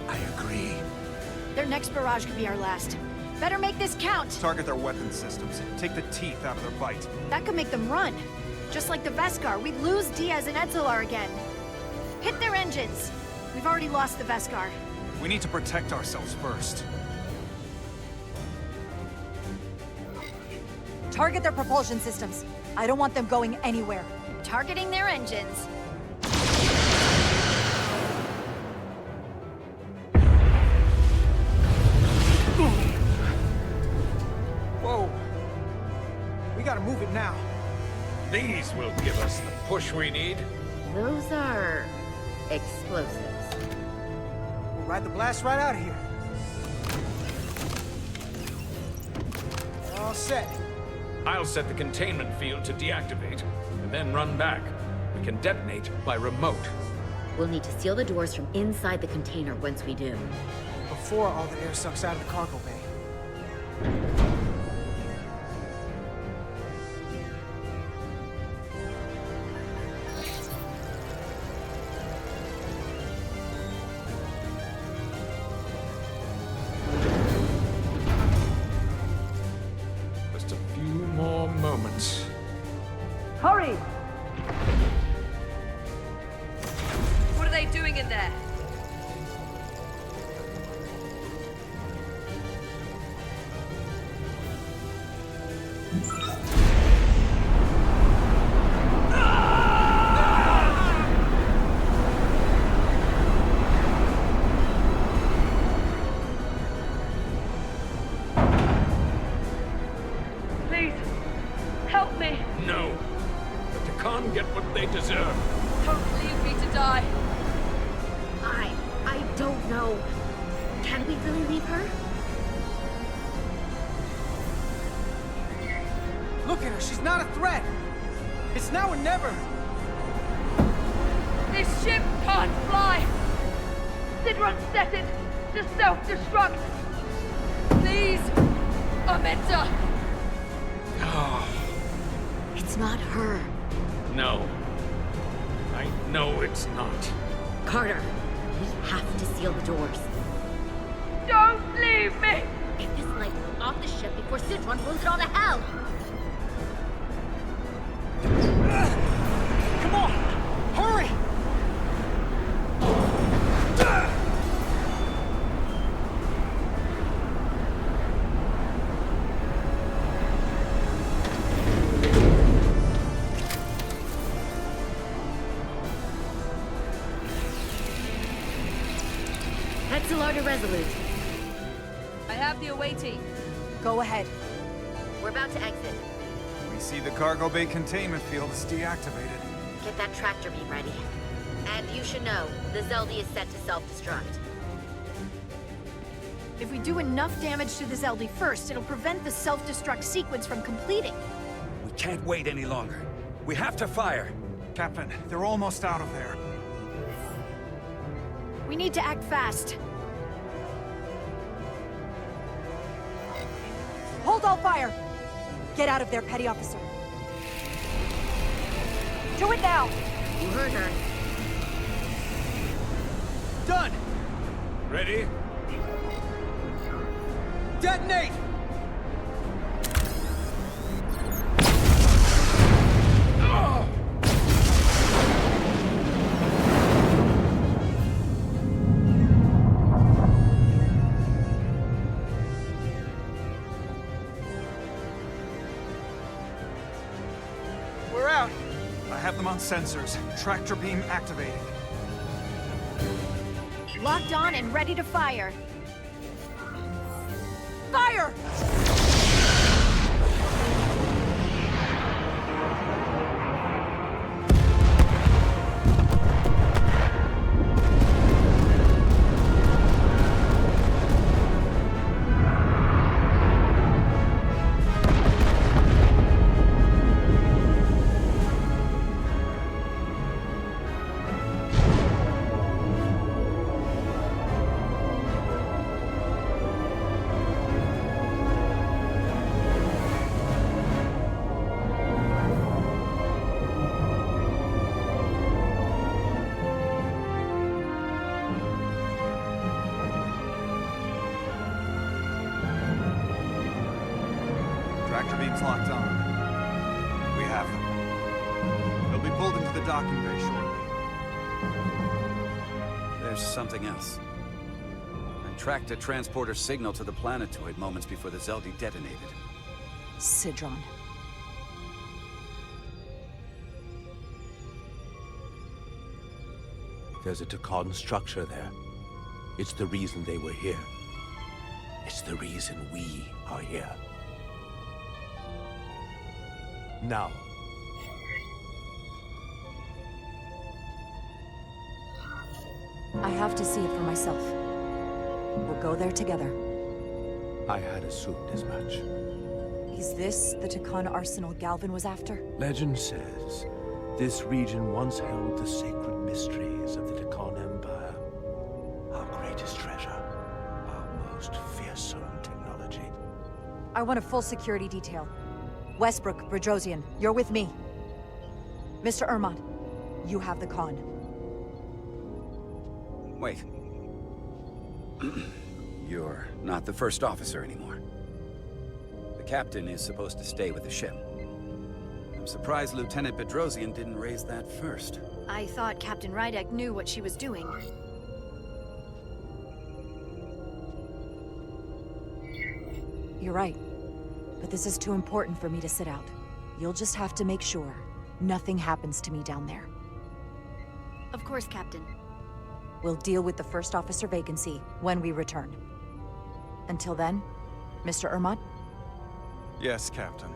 I agree. Their next barrage could be our last. Better make this count. Target their weapon systems. Take the teeth out of their bite. That could make them run. Just like the Veskar, we'd lose Diaz and Etzelar again. Hit their engines. We've already lost the Veskar. We need to protect ourselves first. Target their propulsion systems. I don't want them going anywhere. Targeting their engines. Whoa. We gotta move it now. These will give us the push we need. Those are explosives. We'll ride the blast right out of here. All set. I'll set the containment field to deactivate, and then run back. We can detonate by remote. We'll need to seal the doors from inside the container once we do. Before all the air sucks out of the cargo bay. Just a few more moments. Hurry! What are they doing in there? Please, help me. No. The Takan get what they deserve. Don't leave me to die. I don't know. Can we really leave her? Look at her, she's not a threat. It's now or never. This ship can't fly. Sidron set it to self-destruct. Please, Amenta. It's not her. No. I know it's not. Carter, we have to seal the doors. Don't leave me! Get this light off the ship before Sidron blows it all to hell! Come on! Hurry! Etzelar to Resolute. I have the awaiting. Go ahead. We're about to exit. We see the cargo bay containment field is deactivated. Get that tractor beam ready. And you should know, the Zeldy is set to self-destruct. If we do enough damage to the Zeldy first, it'll prevent the self-destruct sequence from completing. We can't wait any longer. We have to fire. Captain, they're almost out of there. We need to act fast. Hold all fire! Get out of there, Petty Officer. Do it now! You heard her. Done! Ready? Detonate! I have them on sensors. Tractor beam activated. Locked on and ready to fire. Fire! Tractor beam's locked on. We have them. They'll be pulled into the docking bay shortly. There's something else. I tracked a transporter signal to the planetoid moments before the Zeldi detonated. Sidron. There's a Takan structure there. It's the reason they were here. It's the reason we are here. Now. I have to see it for myself. We'll go there together. I had assumed as much. Is this the Takan arsenal Galvin was after? Legend says this region once held the sacred mysteries of the Takan Empire. Our greatest treasure. Our most fearsome technology. I want a full security detail. Westbrook, Brodrosian, you're with me. Mr. Ermont, you have the con. Wait. You're not the first officer anymore. The captain is supposed to stay with the ship. I'm surprised Lieutenant Bedrosian didn't raise that first. I thought Captain Rydek knew what she was doing. You're right. But this is too important for me to sit out. You'll just have to make sure nothing happens to me down there. Of course, Captain. We'll deal with the first officer vacancy when we return. Until then, Mr. Ermont? Yes, Captain.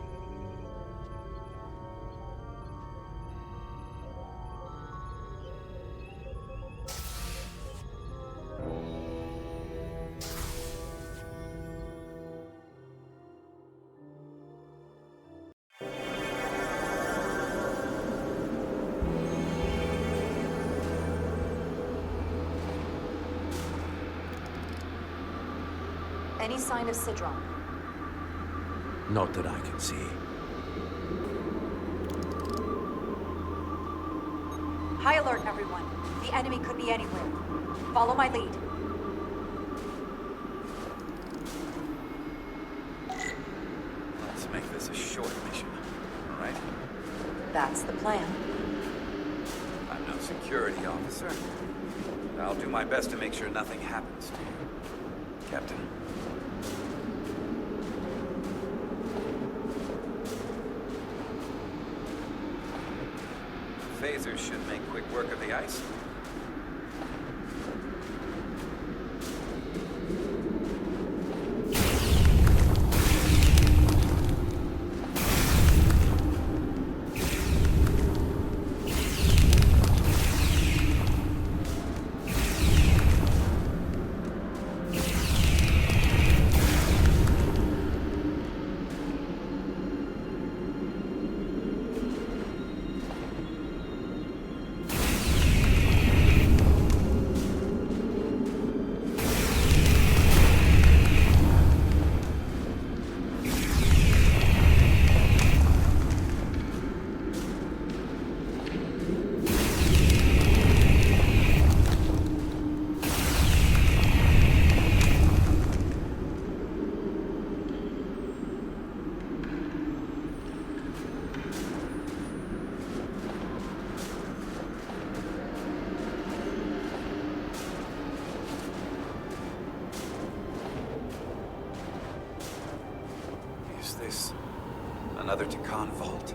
Any sign of Sidron? Not that I can see. High alert, everyone. The enemy could be anywhere. Follow my lead. Let's make this a short mission, all right? That's the plan. I'm no security officer. I'll do my best to make sure nothing happens to you, Captain. Phasers should make quick work of the ice. Is this another Takan vault?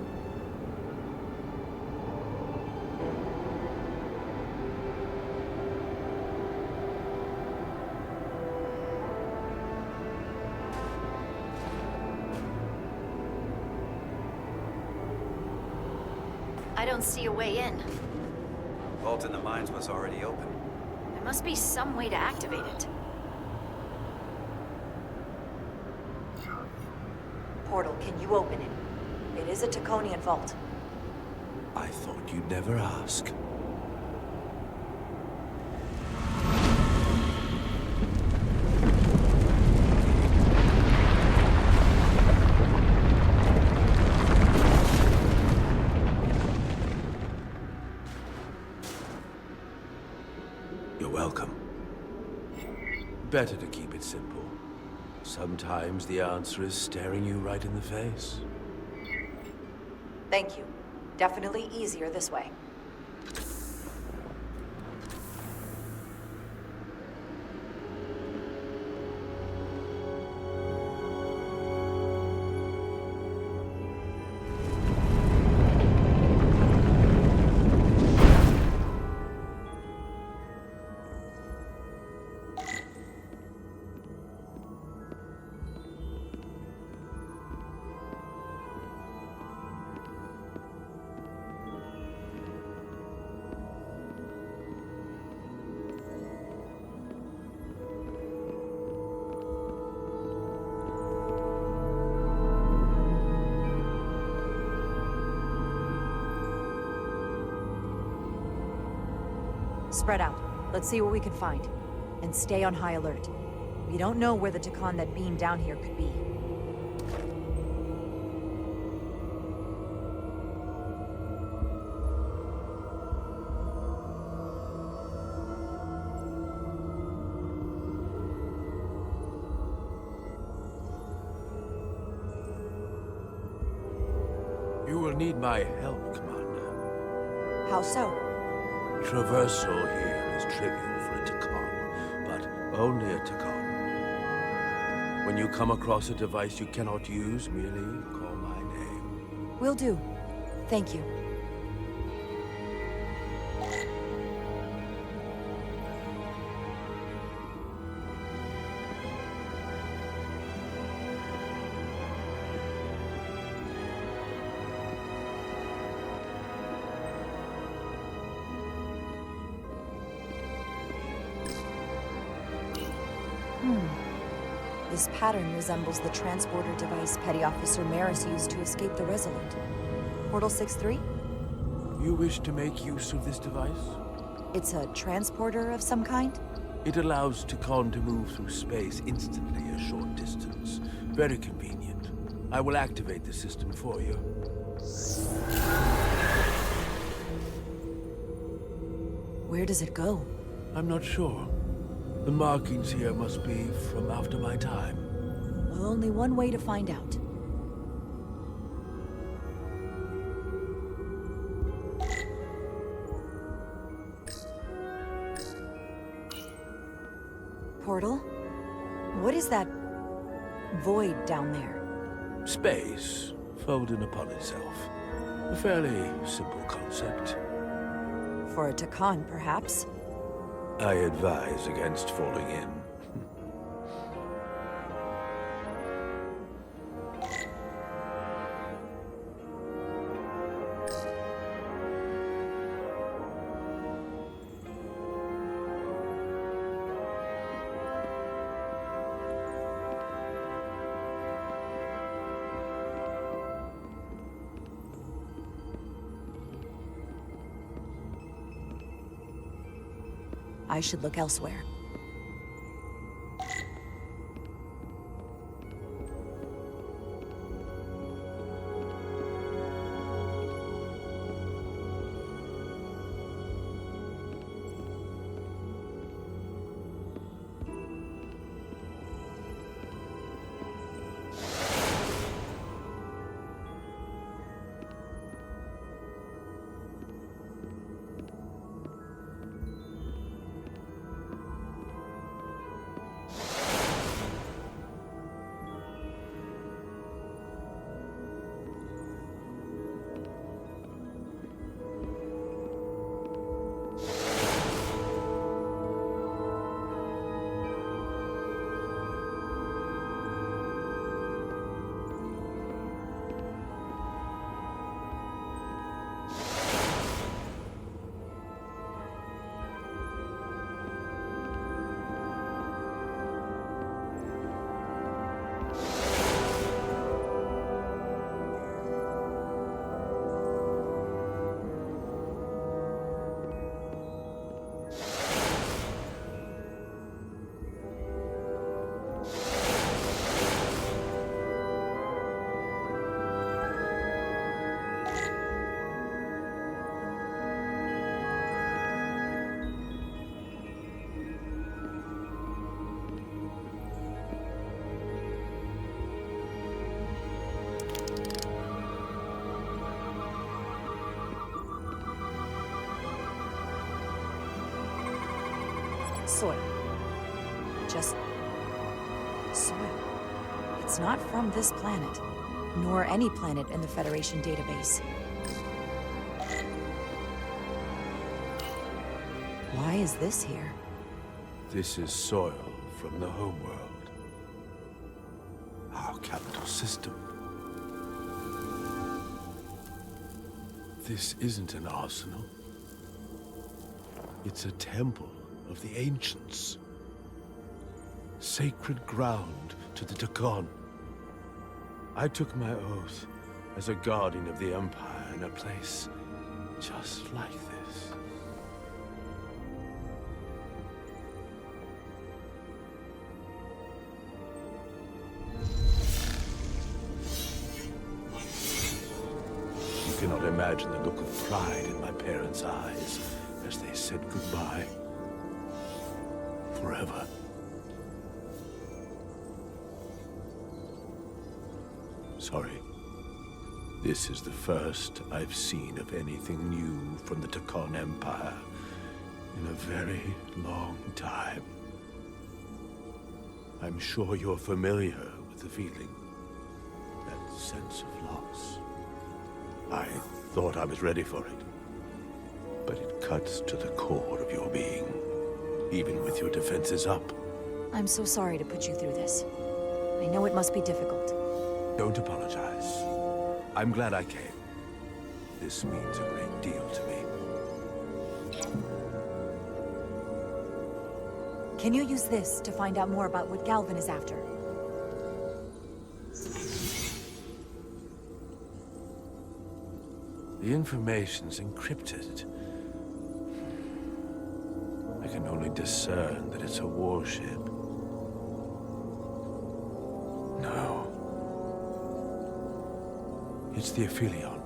I don't see a way in. Vault in the mines was already open. There must be some way to activate it. Portal, can you open it? It is a Taconian vault. I thought you'd never ask. You're welcome. Better to keep it simple. Sometimes the answer is staring you right in the face. Thank you. Definitely easier this way. Spread out. Let's see what we can find. And stay on high alert. We don't know where the Takan that beamed down here could be. You will need my help, Commander. How so? Traversal here is trivial for a Takan, but only a Takan. When you come across a device you cannot use, merely call my name. Will do. Thank you. This pattern resembles the transporter device Petty Officer Maris used to escape the Resolute. Portal 6-3? You wish to make use of this device? It's a transporter of some kind? It allows Takan to move through space instantly a short distance. Very convenient. I will activate the system for you. Where does it go? I'm not sure. The markings here must be from after my time. Well, only one way to find out. Portal? What is that void down there? Space, folding upon itself. A fairly simple concept. For a Takan, perhaps? I advise against falling in. I should look elsewhere. soil. Just soil. It's not from this planet, nor any planet in the Federation database. Why is this here? This is soil from the homeworld. Our capital system. This isn't an arsenal. It's a temple of the ancients. Sacred ground to the Takon. I took my oath as a guardian of the Empire in a place just like this. You cannot imagine the look of pride in my parents' eyes as they said goodbye. Forever. Sorry. This is the first I've seen of anything new from the Takon Empire in a very long time. I'm sure you're familiar with the feeling. That sense of loss. I thought I was ready for it. But it cuts to the core of your being, even with your defenses up. I'm so sorry to put you through this. I know it must be difficult. Don't apologize. I'm glad I came. This means a great deal to me. Can you use this to find out more about what Galvin is after? The information's encrypted. I can only discern that it's a warship. No. It's the Aphelion.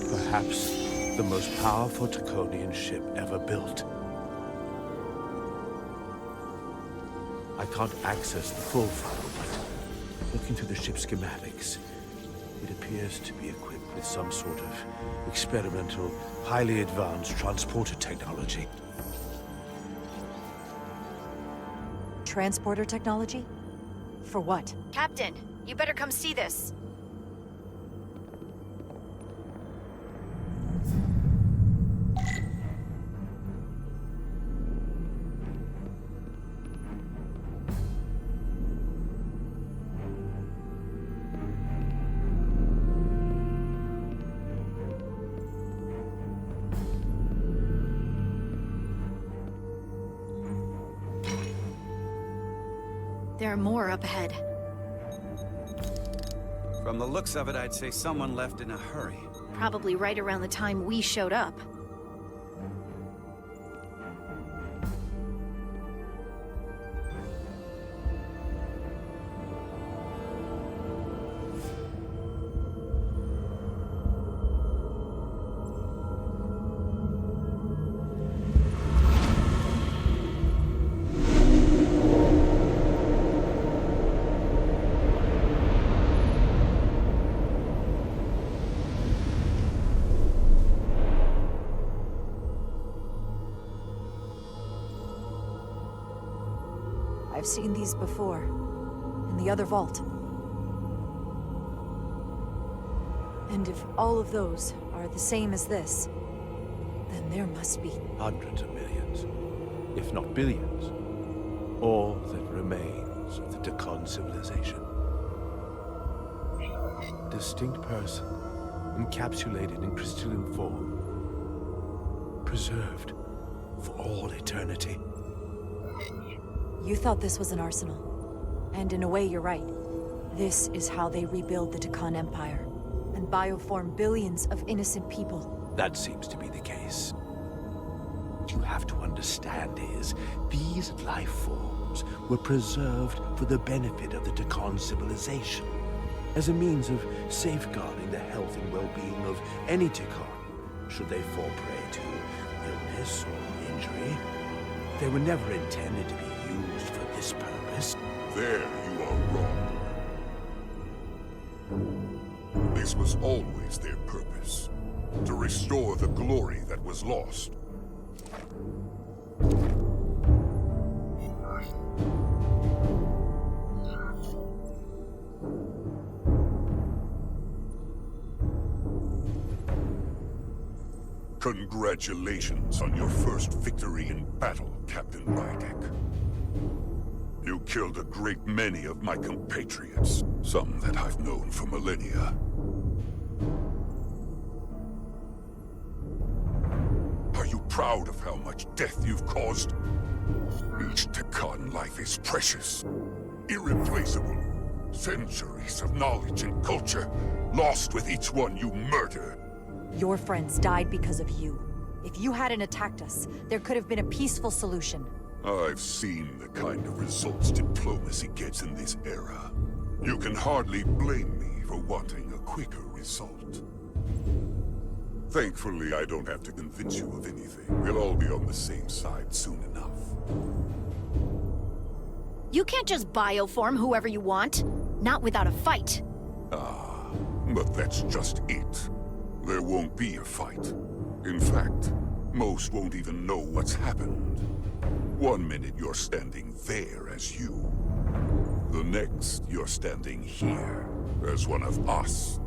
Perhaps the most powerful Takonian ship ever built. I can't access the full file, but looking through the ship's schematics, it appears to be equipped with some sort of experimental, highly advanced transporter technology. Transporter technology? For what? Captain, you better come see this. There are more up ahead. From the looks of it, I'd say someone left in a hurry. Probably right around the time we showed up. I've seen these before, in the other vault. And if all of those are the same as this, then there must be Hundreds of millions, if not billions. All that remains of the Takon civilization. Distinct person, encapsulated in crystalline form. Preserved for all eternity. You thought this was an arsenal. And in a way, you're right. This is how they rebuild the Takon Empire, and bioform billions of innocent people. That seems to be the case. What you have to understand is, these life forms were preserved for the benefit of the Takon civilization, as a means of safeguarding the health and well-being of any Takon, should they fall prey to illness or injury. They were never intended to be used for this purpose. There you are wrong. This was always their purpose. To restore the glory that was lost. Congratulations on your first victory in battle, Captain Rydek. You killed a great many of my compatriots, some that I've known for millennia. Are you proud of how much death you've caused? Each Tekkan life is precious, irreplaceable. Centuries of knowledge and culture, lost with each one you murder. Your friends died because of you. If you hadn't attacked us, there could have been a peaceful solution. I've seen the kind of results diplomacy gets in this era. You can hardly blame me for wanting a quicker result. Thankfully, I don't have to convince you of anything. We'll all be on the same side soon enough. You can't just bioform whoever you want. Not without a fight. Ah, but that's just it. There won't be a fight. In fact, most won't even know what's happened. One minute you're standing there as you. The next, you're standing here as one of us.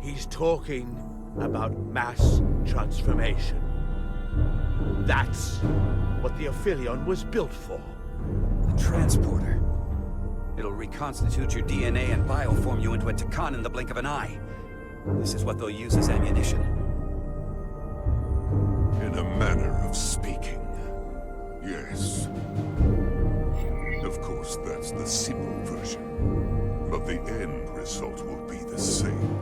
He's talking about mass transformation. That's what the Aphelion was built for. A transporter. It'll reconstitute your DNA and bioform you into a Tekkan in the blink of an eye. This is what they'll use as ammunition. In a manner of speaking, yes. Of course, that's the simple version. But the end result will be the same.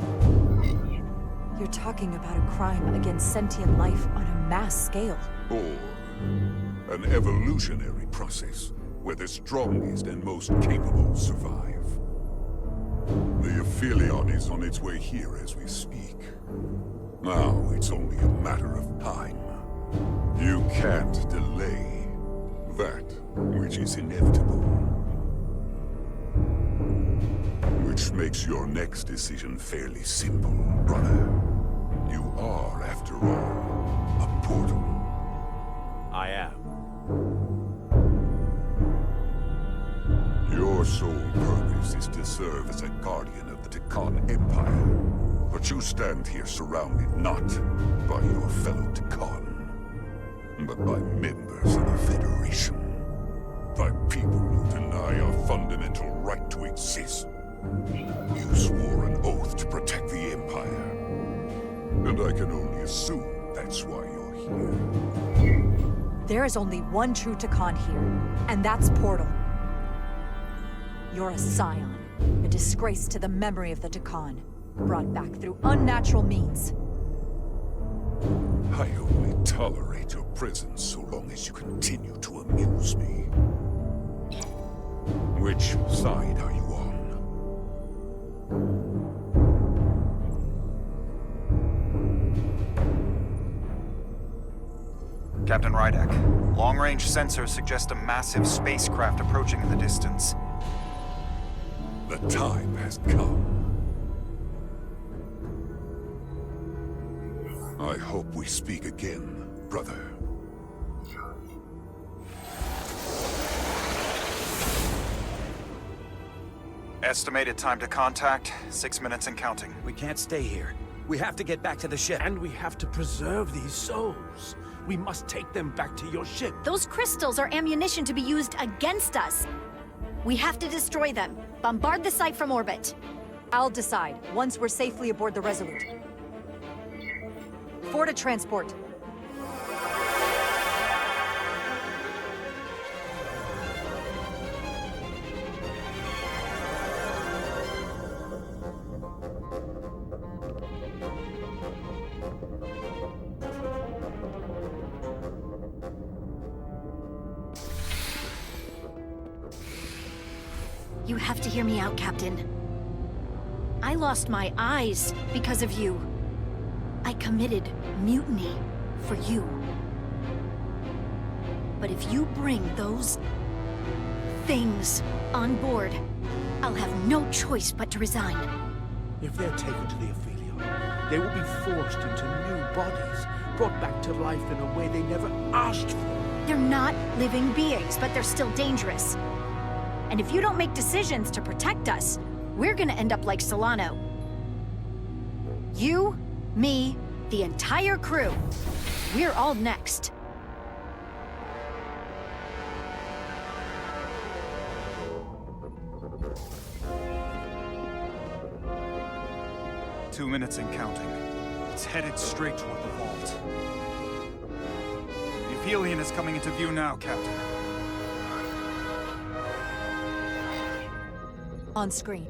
You're talking about a crime against sentient life on a mass scale. Or an evolutionary process where the strongest and most capable survive. The Aphelion is on its way here as we speak. Now it's only a matter of time. You can't delay that which is inevitable. Which makes your next decision fairly simple, brother. You are, after all, a portal. I am. Your sole purpose is to serve as a guardian of the Tekkan Empire. But you stand here surrounded not by your fellow Tekkan, but by members of the Federation. By people who deny our fundamental right to exist. You swore an oath to protect the Empire. And I can only assume that's why you're here. There is only one true Tekkan here, and that's Portal. You're a scion, a disgrace to the memory of the Tekkan, brought back through unnatural means. I only tolerate your presence so long as you continue to amuse me. Which side are you on? Captain Rydek, long-range sensors suggest a massive spacecraft approaching in the distance. The time has come. I hope we speak again, brother. Estimated time to contact, 6 minutes and counting. We can't stay here. We have to get back to the ship. And we have to preserve these souls. We must take them back to your ship. Those crystals are ammunition to be used against us. We have to destroy them. Bombard the site from orbit. I'll decide, once we're safely aboard the Resolute. 4 to transport. You have to hear me out, Captain. I lost my eyes because of you. I committed mutiny for you. But if you bring those things on board, I'll have no choice but to resign. If they're taken to the Aphelion, they will be forced into new bodies, brought back to life in a way they never asked for. They're not living beings, but they're still dangerous. And if you don't make decisions to protect us, we're gonna end up like Solano. You, me, the entire crew. We're all next. Two minutes and counting. It's headed straight toward the vault. The Aphelion is coming into view now, Captain. On screen.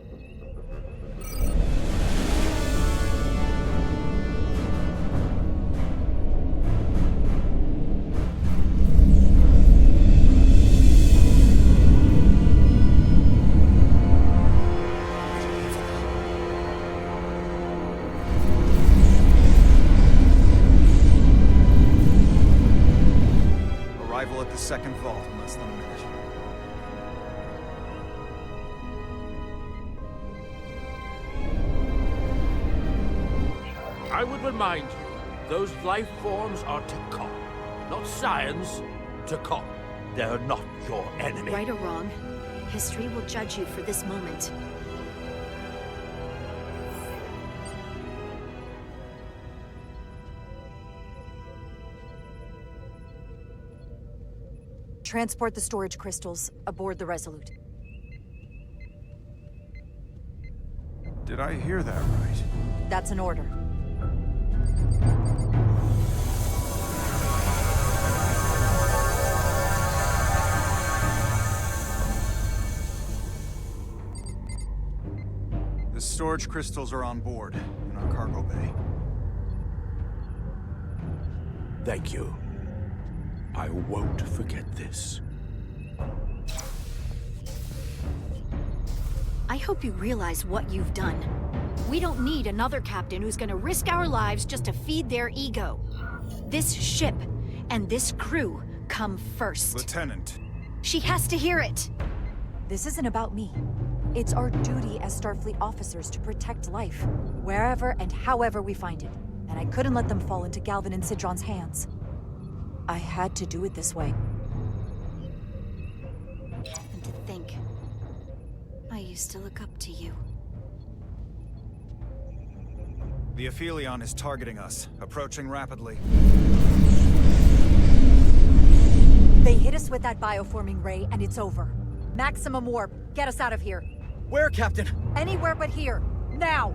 Arrival at the second vault in less than a minute. I would remind you, those life forms are Takon, not science. Takon. They're not your enemy. Right or wrong, history will judge you for this moment. Transport the storage crystals aboard the Resolute. Did I hear that right? That's an order. The storage crystals are on board in our cargo bay. Thank you. I won't forget this. I hope you realize what you've done. We don't need another captain who's gonna risk our lives just to feed their ego. This ship and this crew come first. Lieutenant. She has to hear it. This isn't about me. It's our duty as Starfleet officers to protect life, wherever and however we find it. And I couldn't let them fall into Galvin and Sidron's hands. I had to do it this way. And to think, I used to look up to you. The Aphelion is targeting us, approaching rapidly. They hit us with that bioforming ray, and it's over. Maximum warp. Get us out of here. Where, Captain? Anywhere but here. Now!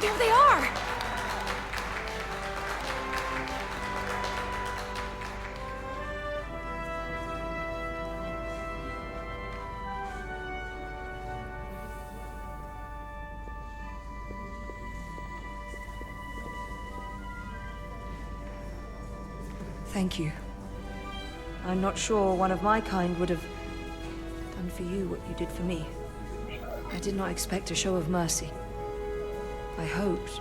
There they are! Thank you. I'm not sure one of my kind would have done for you what you did for me. I did not expect a show of mercy. I hoped,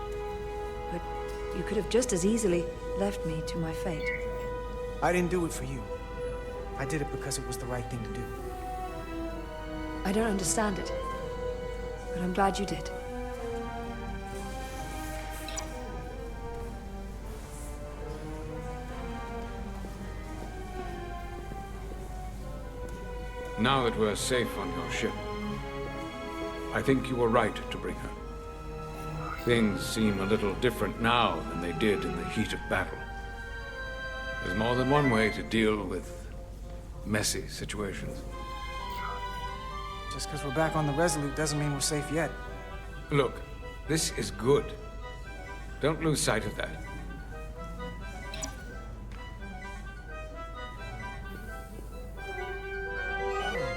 but you could have just as easily left me to my fate. I didn't do it for you. I did it because it was the right thing to do. I don't understand it, but I'm glad you did. Now that we're safe on your ship, I think you were right to bring her. Things seem a little different now than they did in the heat of battle. There's more than one way to deal with messy situations. Just because we're back on the Resolute doesn't mean we're safe yet. Look, this is good. Don't lose sight of that.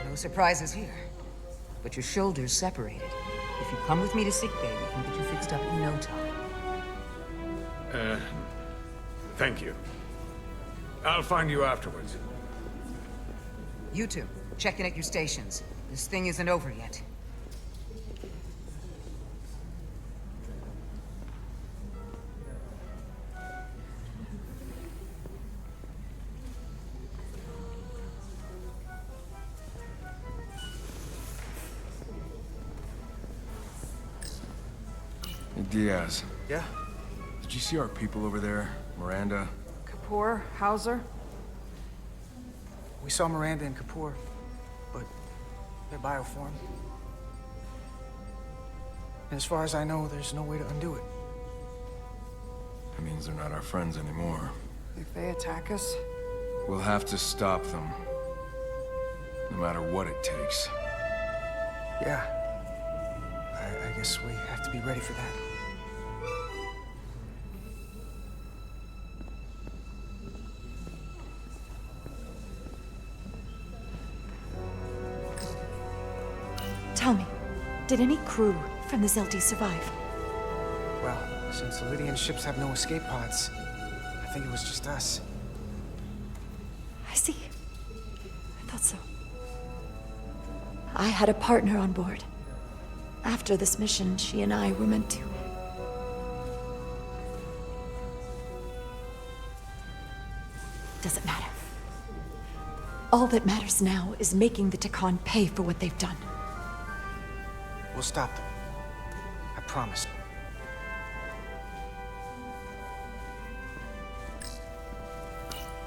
No surprises here. But your shoulders separated. If you come with me to sickbay, we can get you fixed up in no time. Thank you. I'll find you afterwards. You two, check in at your stations. This thing isn't over yet. Hey, Diaz. Yeah? Did you see our people over there? Miranda? Kapoor, Hauser? We saw Miranda and Kapoor, but they're bioformed. And as far as I know, there's no way to undo it. That means they're not our friends anymore. If they attack us? We'll have to stop them. No matter what it takes. Yeah. I guess we have to be ready for that. Tell me, did any crew from the Zeldi survive? Well, since the Lydian ships have no escape pods, I think it was just us. I see. I thought so. I had a partner on board. After this mission, she and I were meant to. Doesn't matter. All that matters now is making the Tikhon pay for what they've done. We'll stop them. I promise.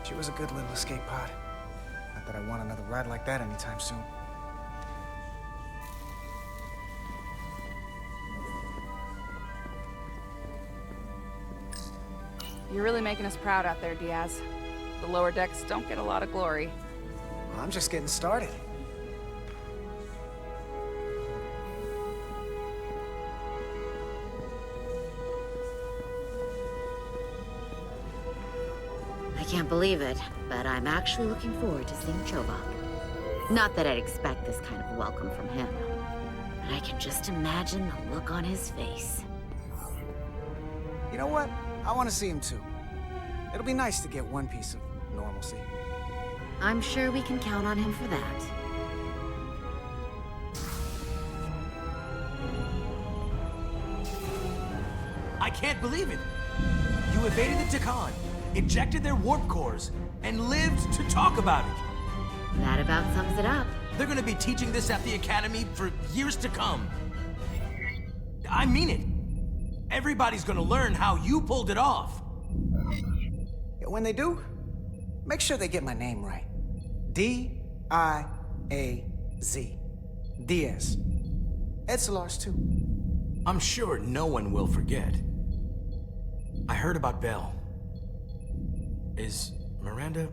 She was a good little escape pod. Not that I want another ride like that anytime soon. You're really making us proud out there, Diaz. The lower decks don't get a lot of glory. Well, I'm just getting started. I can't believe it, but I'm actually looking forward to seeing Chobok. Not that I'd expect this kind of welcome from him, but I can just imagine the look on his face. You know what? I want to see him too. It'll be nice to get one piece of normalcy. I'm sure we can count on him for that. I can't believe it! You evaded the Tikhon, ejected their warp cores, and lived to talk about it! That about sums it up. They're gonna be teaching this at the Academy for years to come. I mean it. Everybody's gonna learn how you pulled it off. When they do, make sure they get my name right. D-I-A-Z. Diaz. Edsolar's too. I'm sure no one will forget. I heard about Belle. Is Miranda?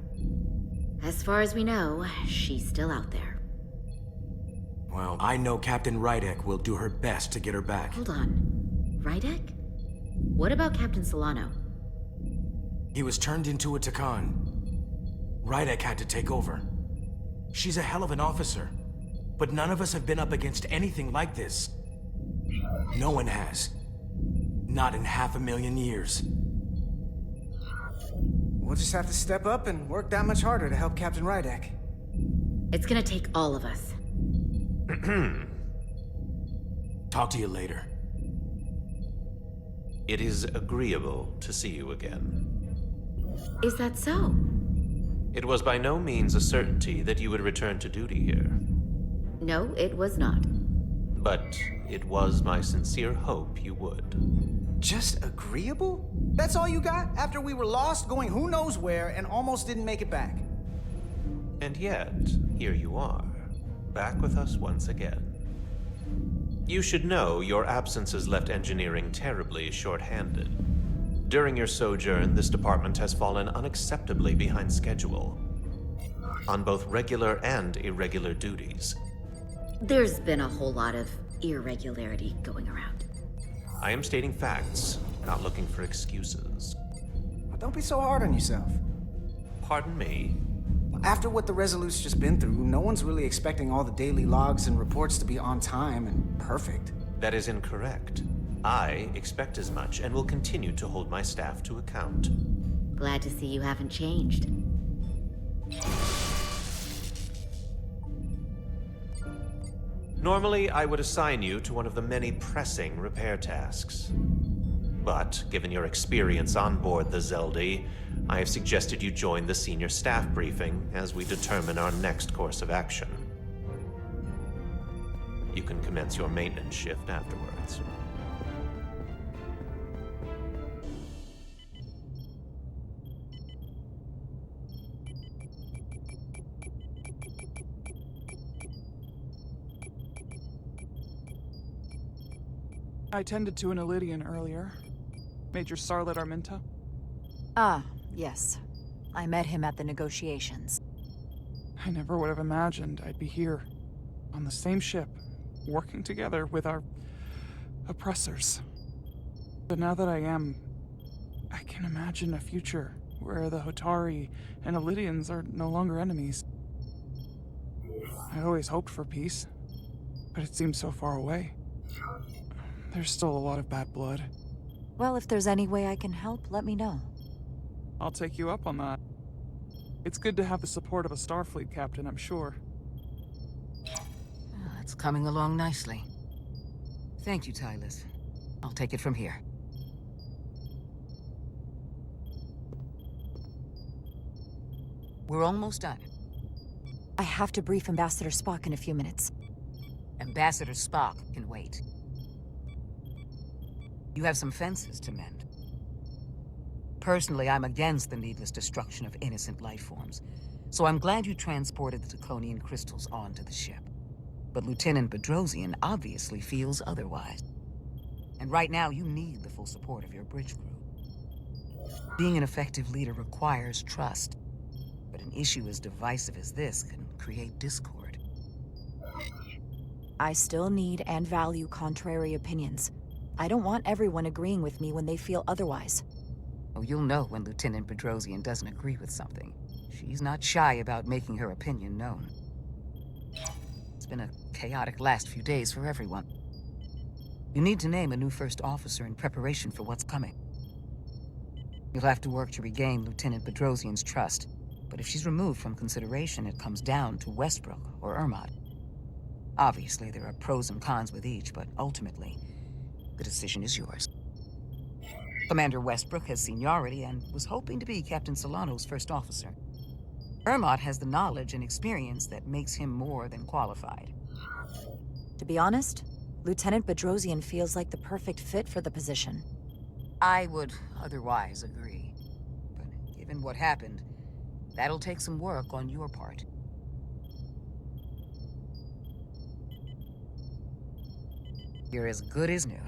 As far as we know, she's still out there. Well, I know Captain Rydek will do her best to get her back. Hold on. Rydek? What about Captain Solano? He was turned into a Tikhon. Rydek had to take over. She's a hell of an officer, but none of us have been up against anything like this. No one has. Not in 500,000 years. We'll just have to step up and work that much harder to help Captain Rydek. It's gonna take all of us. Talk to you later. It is agreeable to see you again. Is that so? It was by no means a certainty that you would return to duty here. No, it was not. But it was my sincere hope you would. Just agreeable? That's all you got? After we were lost, going who knows where, and almost didn't make it back? And yet, here you are, back with us once again. You should know your absence has left engineering terribly short-handed. During your sojourn, this department has fallen unacceptably behind schedule, on both regular and irregular duties. There's been a whole lot of irregularity going around. I am stating facts, not looking for excuses. Well, don't be so hard on yourself. Pardon me? After what the Resolute's just been through, no one's really expecting all the daily logs and reports to be on time and perfect. That is incorrect. I expect as much and will continue to hold my staff to account. Glad to see you haven't changed. Normally, I would assign you to one of the many pressing repair tasks. But, given your experience on board the Zeldi, I have suggested you join the senior staff briefing as we determine our next course of action. You can commence your maintenance shift afterwards. I tended to an Elydian earlier. Major Sarlet Arminta. Ah, yes. I met him at the negotiations. I never would have imagined I'd be here, on the same ship, working together with our oppressors. But now that I am, I can imagine a future where the Hotari and Elydians are no longer enemies. I always hoped for peace, but it seems so far away. There's still a lot of bad blood. Well, if there's any way I can help, let me know. I'll take you up on that. It's good to have the support of a Starfleet captain, I'm sure. It's coming along nicely. Thank you, Tylus. I'll take it from here. We're almost done. I have to brief Ambassador Spock in a few minutes. Ambassador Spock can wait. You have some fences to mend. Personally, I'm against the needless destruction of innocent life forms, so I'm glad you transported the Draconian crystals onto the ship. But Lieutenant Bedrosian obviously feels otherwise. And right now, you need the full support of your bridge crew. Being an effective leader requires trust, but an issue as divisive as this can create discord. I still need and value contrary opinions. I don't want everyone agreeing with me when they feel otherwise. Oh, you'll know when Lieutenant Bedrosian doesn't agree with something. She's not shy about making her opinion known. It's been a chaotic last few days for everyone. You need to name a new first officer in preparation for what's coming. You'll have to work to regain Lieutenant Bedrosian's trust, but if she's removed from consideration, it comes down to Westbrook or Ermot. Obviously, there are pros and cons with each, but ultimately, the decision is yours. Commander Westbrook has seniority and was hoping to be Captain Solano's first officer. Ermot has the knowledge and experience that makes him more than qualified. To be honest, Lieutenant Bedrosian feels like the perfect fit for the position. I would otherwise agree. But given what happened, that'll take some work on your part. You're as good as new.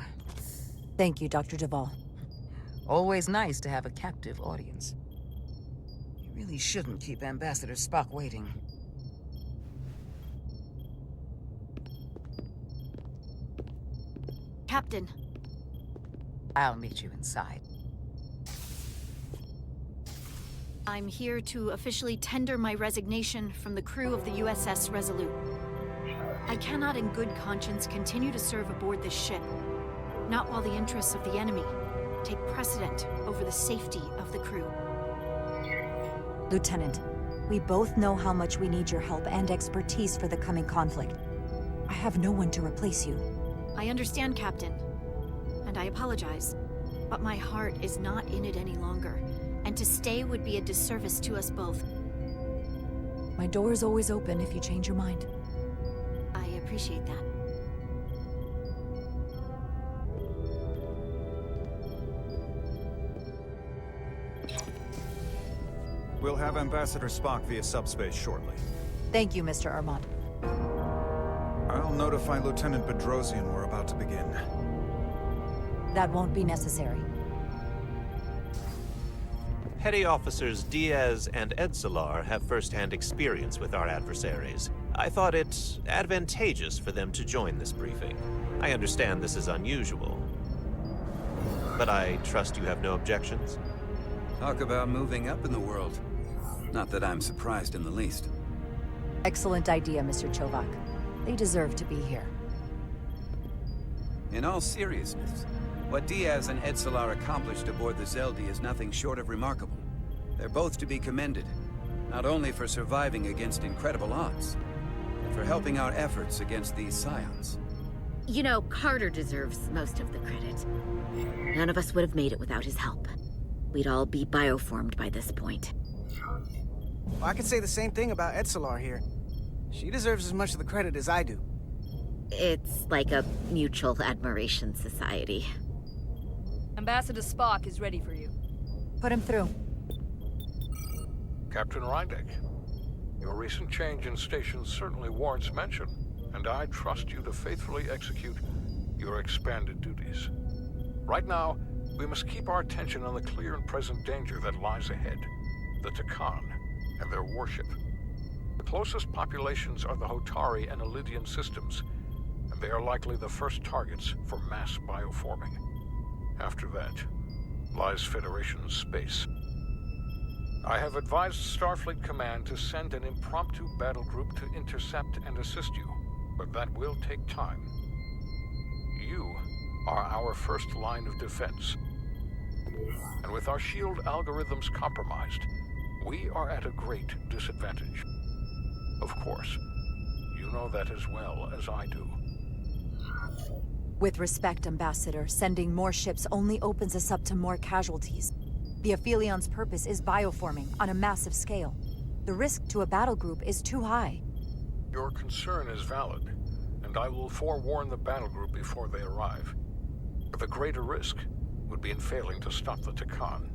Thank you, Dr. Duvall. Always nice to have a captive audience. You really shouldn't keep Ambassador Spock waiting. Captain. I'll meet you inside. I'm here to officially tender my resignation from the crew of the USS Resolute. I cannot in good conscience continue to serve aboard this ship. Not while the interests of the enemy take precedent over the safety of the crew. Lieutenant, we both know how much we need your help and expertise for the coming conflict. I have no one to replace you. I understand, Captain, and I apologize, but my heart is not in it any longer, and to stay would be a disservice to us both. My door is always open if you change your mind. I appreciate that. We'll have Ambassador Spock via subspace shortly. Thank you, Mr. Ermot. I'll notify Lieutenant Bedrosian we're about to begin. That won't be necessary. Petty Officers Diaz and Edsolar have first-hand experience with our adversaries. I thought it advantageous for them to join this briefing. I understand this is unusual, but I trust you have no objections? Talk about moving up in the world. Not that I'm surprised in the least. Excellent idea, Mr. Chovak. They deserve to be here. In all seriousness, what Diaz and Edsolar accomplished aboard the Zeldi is nothing short of remarkable. They're both to be commended, not only for surviving against incredible odds, and for helping our efforts against these scions. You know, Carter deserves most of the credit. None of us would have made it without his help. We'd all be bioformed by this point. Well, I could say the same thing about Etzelar here. She deserves as much of the credit as I do. It's like a mutual admiration society. Ambassador Spock is ready for you. Put him through. Captain Rydek, your recent change in station certainly warrants mention, and I trust you to faithfully execute your expanded duties. Right now, we must keep our attention on the clear and present danger that lies ahead, the Takan and their warship. The closest populations are the Hotari and Elydian systems, and they are likely the first targets for mass bioforming. After that, lies Federation space. I have advised Starfleet Command to send an impromptu battle group to intercept and assist you, but that will take time. You are our first line of defense. And with our shield algorithms compromised, we are at a great disadvantage. Of course, you know that as well as I do. With respect, Ambassador, sending more ships only opens us up to more casualties. The Aphilion's purpose is bioforming on a massive scale. The risk to a battle group is too high. Your concern is valid, and I will forewarn the battle group before they arrive. But the greater risk would be in failing to stop the Takan.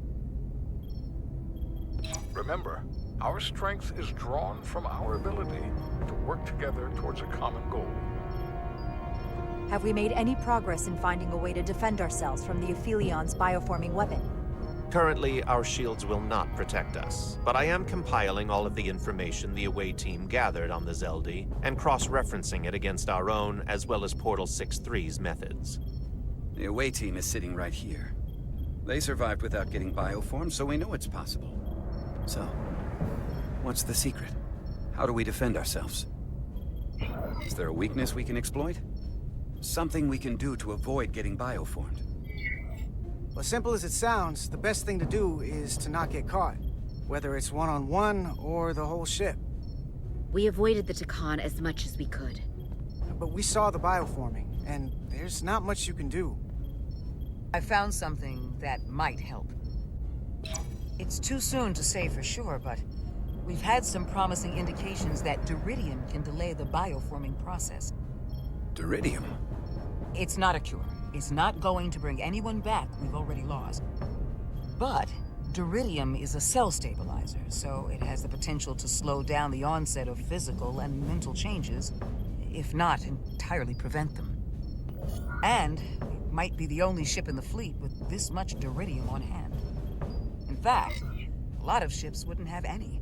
Remember, our strength is drawn from our ability to work together towards a common goal. Have we made any progress in finding a way to defend ourselves from the Aphilion's bioforming weapon? Currently, our shields will not protect us, but I am compiling all of the information the away team gathered on the Zeldi and cross-referencing it against our own as well as Portal 6-3's methods. The away team is sitting right here. They survived without getting bioformed, so we know it's possible. So, what's the secret? How do we defend ourselves? Is there a weakness we can exploit? Something we can do to avoid getting bioformed? Well, as simple as it sounds, the best thing to do is to not get caught. Whether it's one-on-one or the whole ship. We avoided the Takan as much as we could. But we saw the bioforming, and there's not much you can do. I found something that might help. It's too soon to say for sure, but we've had some promising indications that Duridium can delay the bioforming process. Duridium? It's not a cure. It's not going to bring anyone back we've already lost. But Duridium is a cell stabilizer, so it has the potential to slow down the onset of physical and mental changes, if not entirely prevent them. And it might be the only ship in the fleet with this much Duridium on hand. In fact, a lot of ships wouldn't have any.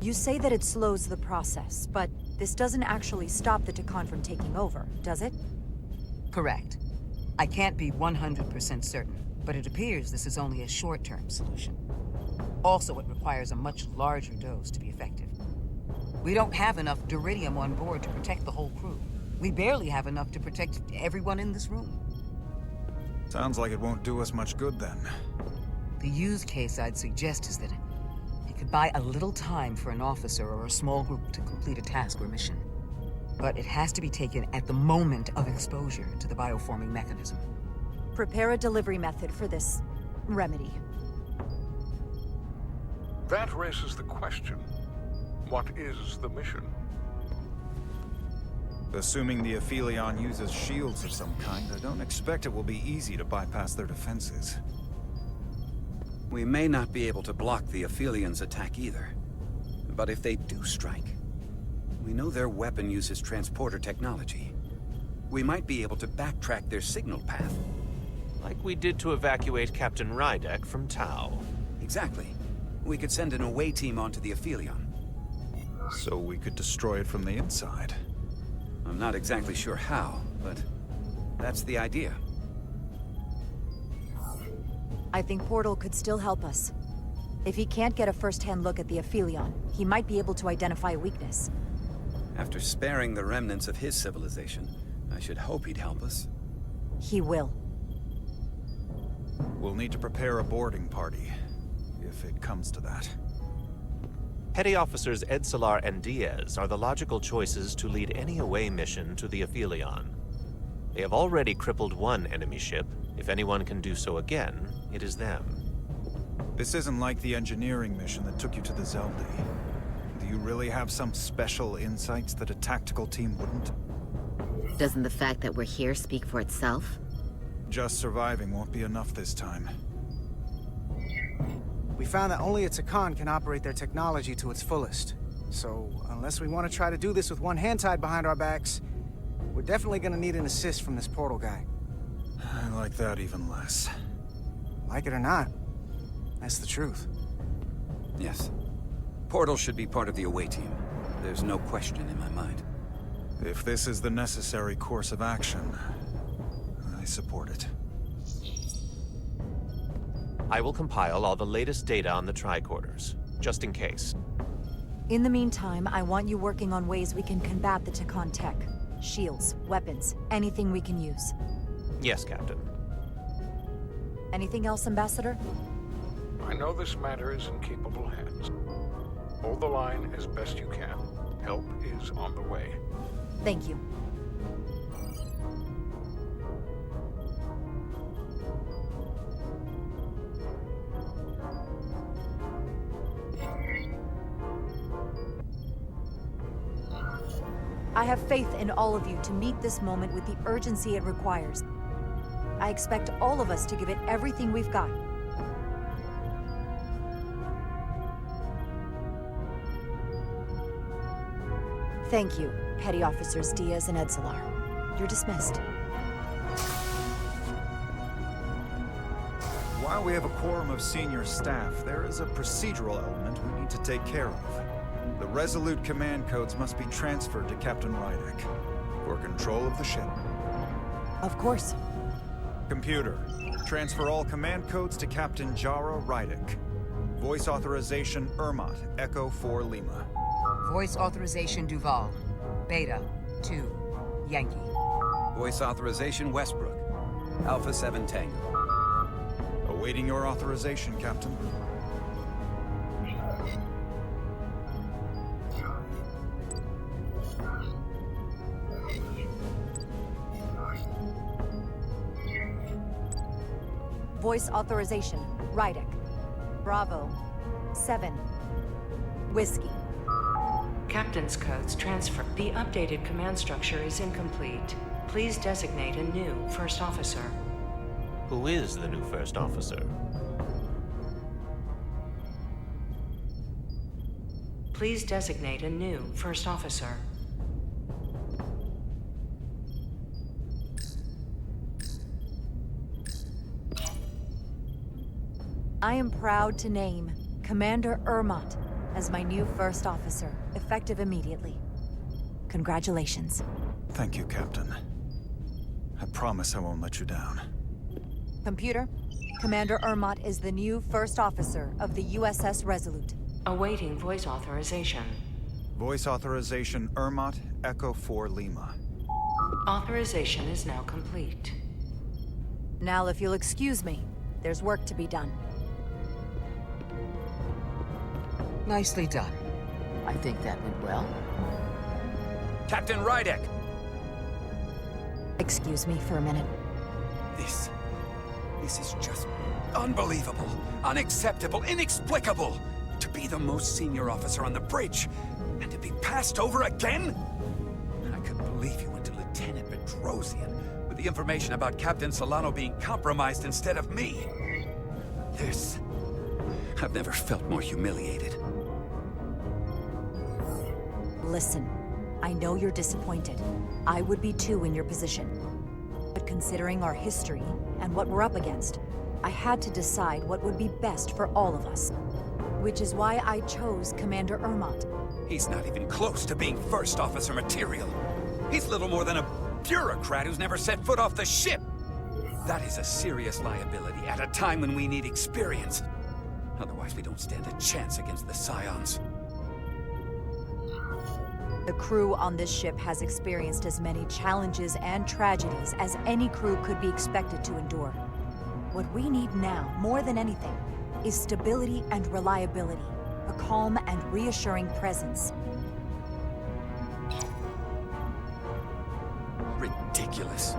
You say that it slows the process, but this doesn't actually stop the Takan from taking over, does it? Correct. I can't be 100% certain, but it appears this is only a short-term solution. Also, it requires a much larger dose to be effective. We don't have enough Duridium on board to protect the whole crew. We barely have enough to protect everyone in this room. Sounds like it won't do us much good then. The use case I'd suggest is that it could buy a little time for an officer or a small group to complete a task or mission. But it has to be taken at the moment of exposure to the bioforming mechanism. Prepare a delivery method for this remedy. That raises the question, what is the mission? Assuming the Aphelion uses shields of some kind, I don't expect it will be easy to bypass their defenses. We may not be able to block the Aphelions' attack either. But if they do strike, we know their weapon uses transporter technology. We might be able to backtrack their signal path. Like we did to evacuate Captain Rydek from Tau. Exactly. We could send an away team onto the Aphelion. So we could destroy it from the inside. I'm not exactly sure how, but that's the idea. I think Portal could still help us. If he can't get a first-hand look at the Aphelion, he might be able to identify a weakness. After sparing the remnants of his civilization, I should hope he'd help us. He will. We'll need to prepare a boarding party, if it comes to that. Petty Officers Edsalar and Diaz are the logical choices to lead any away mission to the Aphelion. They have already crippled one enemy ship. If anyone can do so again, it is them. This isn't like the engineering mission that took you to the Zelda. Do you really have some special insights that a tactical team wouldn't? Doesn't the fact that we're here speak for itself? Just surviving won't be enough this time. We found that only a Takan can operate their technology to its fullest. So, unless we want to try to do this with one hand tied behind our backs, we're definitely gonna need an assist from this portal guy. I like that even less. Like it or not, that's the truth. Yes. Portal should be part of the away team. There's no question in my mind. If this is the necessary course of action, I support it. I will compile all the latest data on the tricorders, just in case. In the meantime, I want you working on ways we can combat the Takan tech. Shields, weapons, anything we can use. Yes, Captain. Anything else, Ambassador? I know this matter is in capable hands. Hold the line as best you can. Help is on the way. Thank you. I have faith in all of you to meet this moment with the urgency it requires. I expect all of us to give it everything we've got. Thank you, Petty Officers Diaz and Edsalar. You're dismissed. While we have a quorum of senior staff, there is a procedural element we need to take care of. The Resolute command codes must be transferred to Captain Rydek for control of the ship. Of course. Computer, transfer all command codes to Captain Jara Rydek. Voice authorization Ermot, Echo 4 Lima. Voice authorization Duval. Beta 2 Yankee. Voice authorization Westbrook. Alpha 7 Tango. Awaiting your authorization, Captain. Voice authorization, Rydek. Bravo. 7. Whiskey. Captain's codes transfer. The updated command structure is incomplete. Please designate a new first officer. Who is the new first officer? Please designate a new first officer. I am proud to name Commander Ermot as my new first officer, effective immediately. Congratulations. Thank you, Captain. I promise I won't let you down. Computer, Commander Ermot is the new first officer of the USS Resolute. Awaiting voice authorization. Voice authorization Ermot, Echo 4 Lima. Authorization is now complete. Now, if you'll excuse me, there's work to be done. Nicely done. I think that went well. Captain Rydek! Excuse me for a minute. This is just unbelievable, unacceptable, inexplicable! To be the most senior officer on the bridge, and to be passed over again? I couldn't believe you went to Lieutenant Bedrosian with the information about Captain Solano being compromised instead of me. This... I've never felt more humiliated. Listen, I know you're disappointed. I would be too in your position. But considering our history and what we're up against, I had to decide what would be best for all of us. Which is why I chose Commander Ermot. He's not even close to being first officer material. He's little more than a bureaucrat who's never set foot off the ship. That is a serious liability at a time when we need experience. Otherwise, we don't stand a chance against the Scions. The crew on this ship has experienced as many challenges and tragedies as any crew could be expected to endure. What we need now, more than anything, is stability and reliability, a calm and reassuring presence. Ridiculous.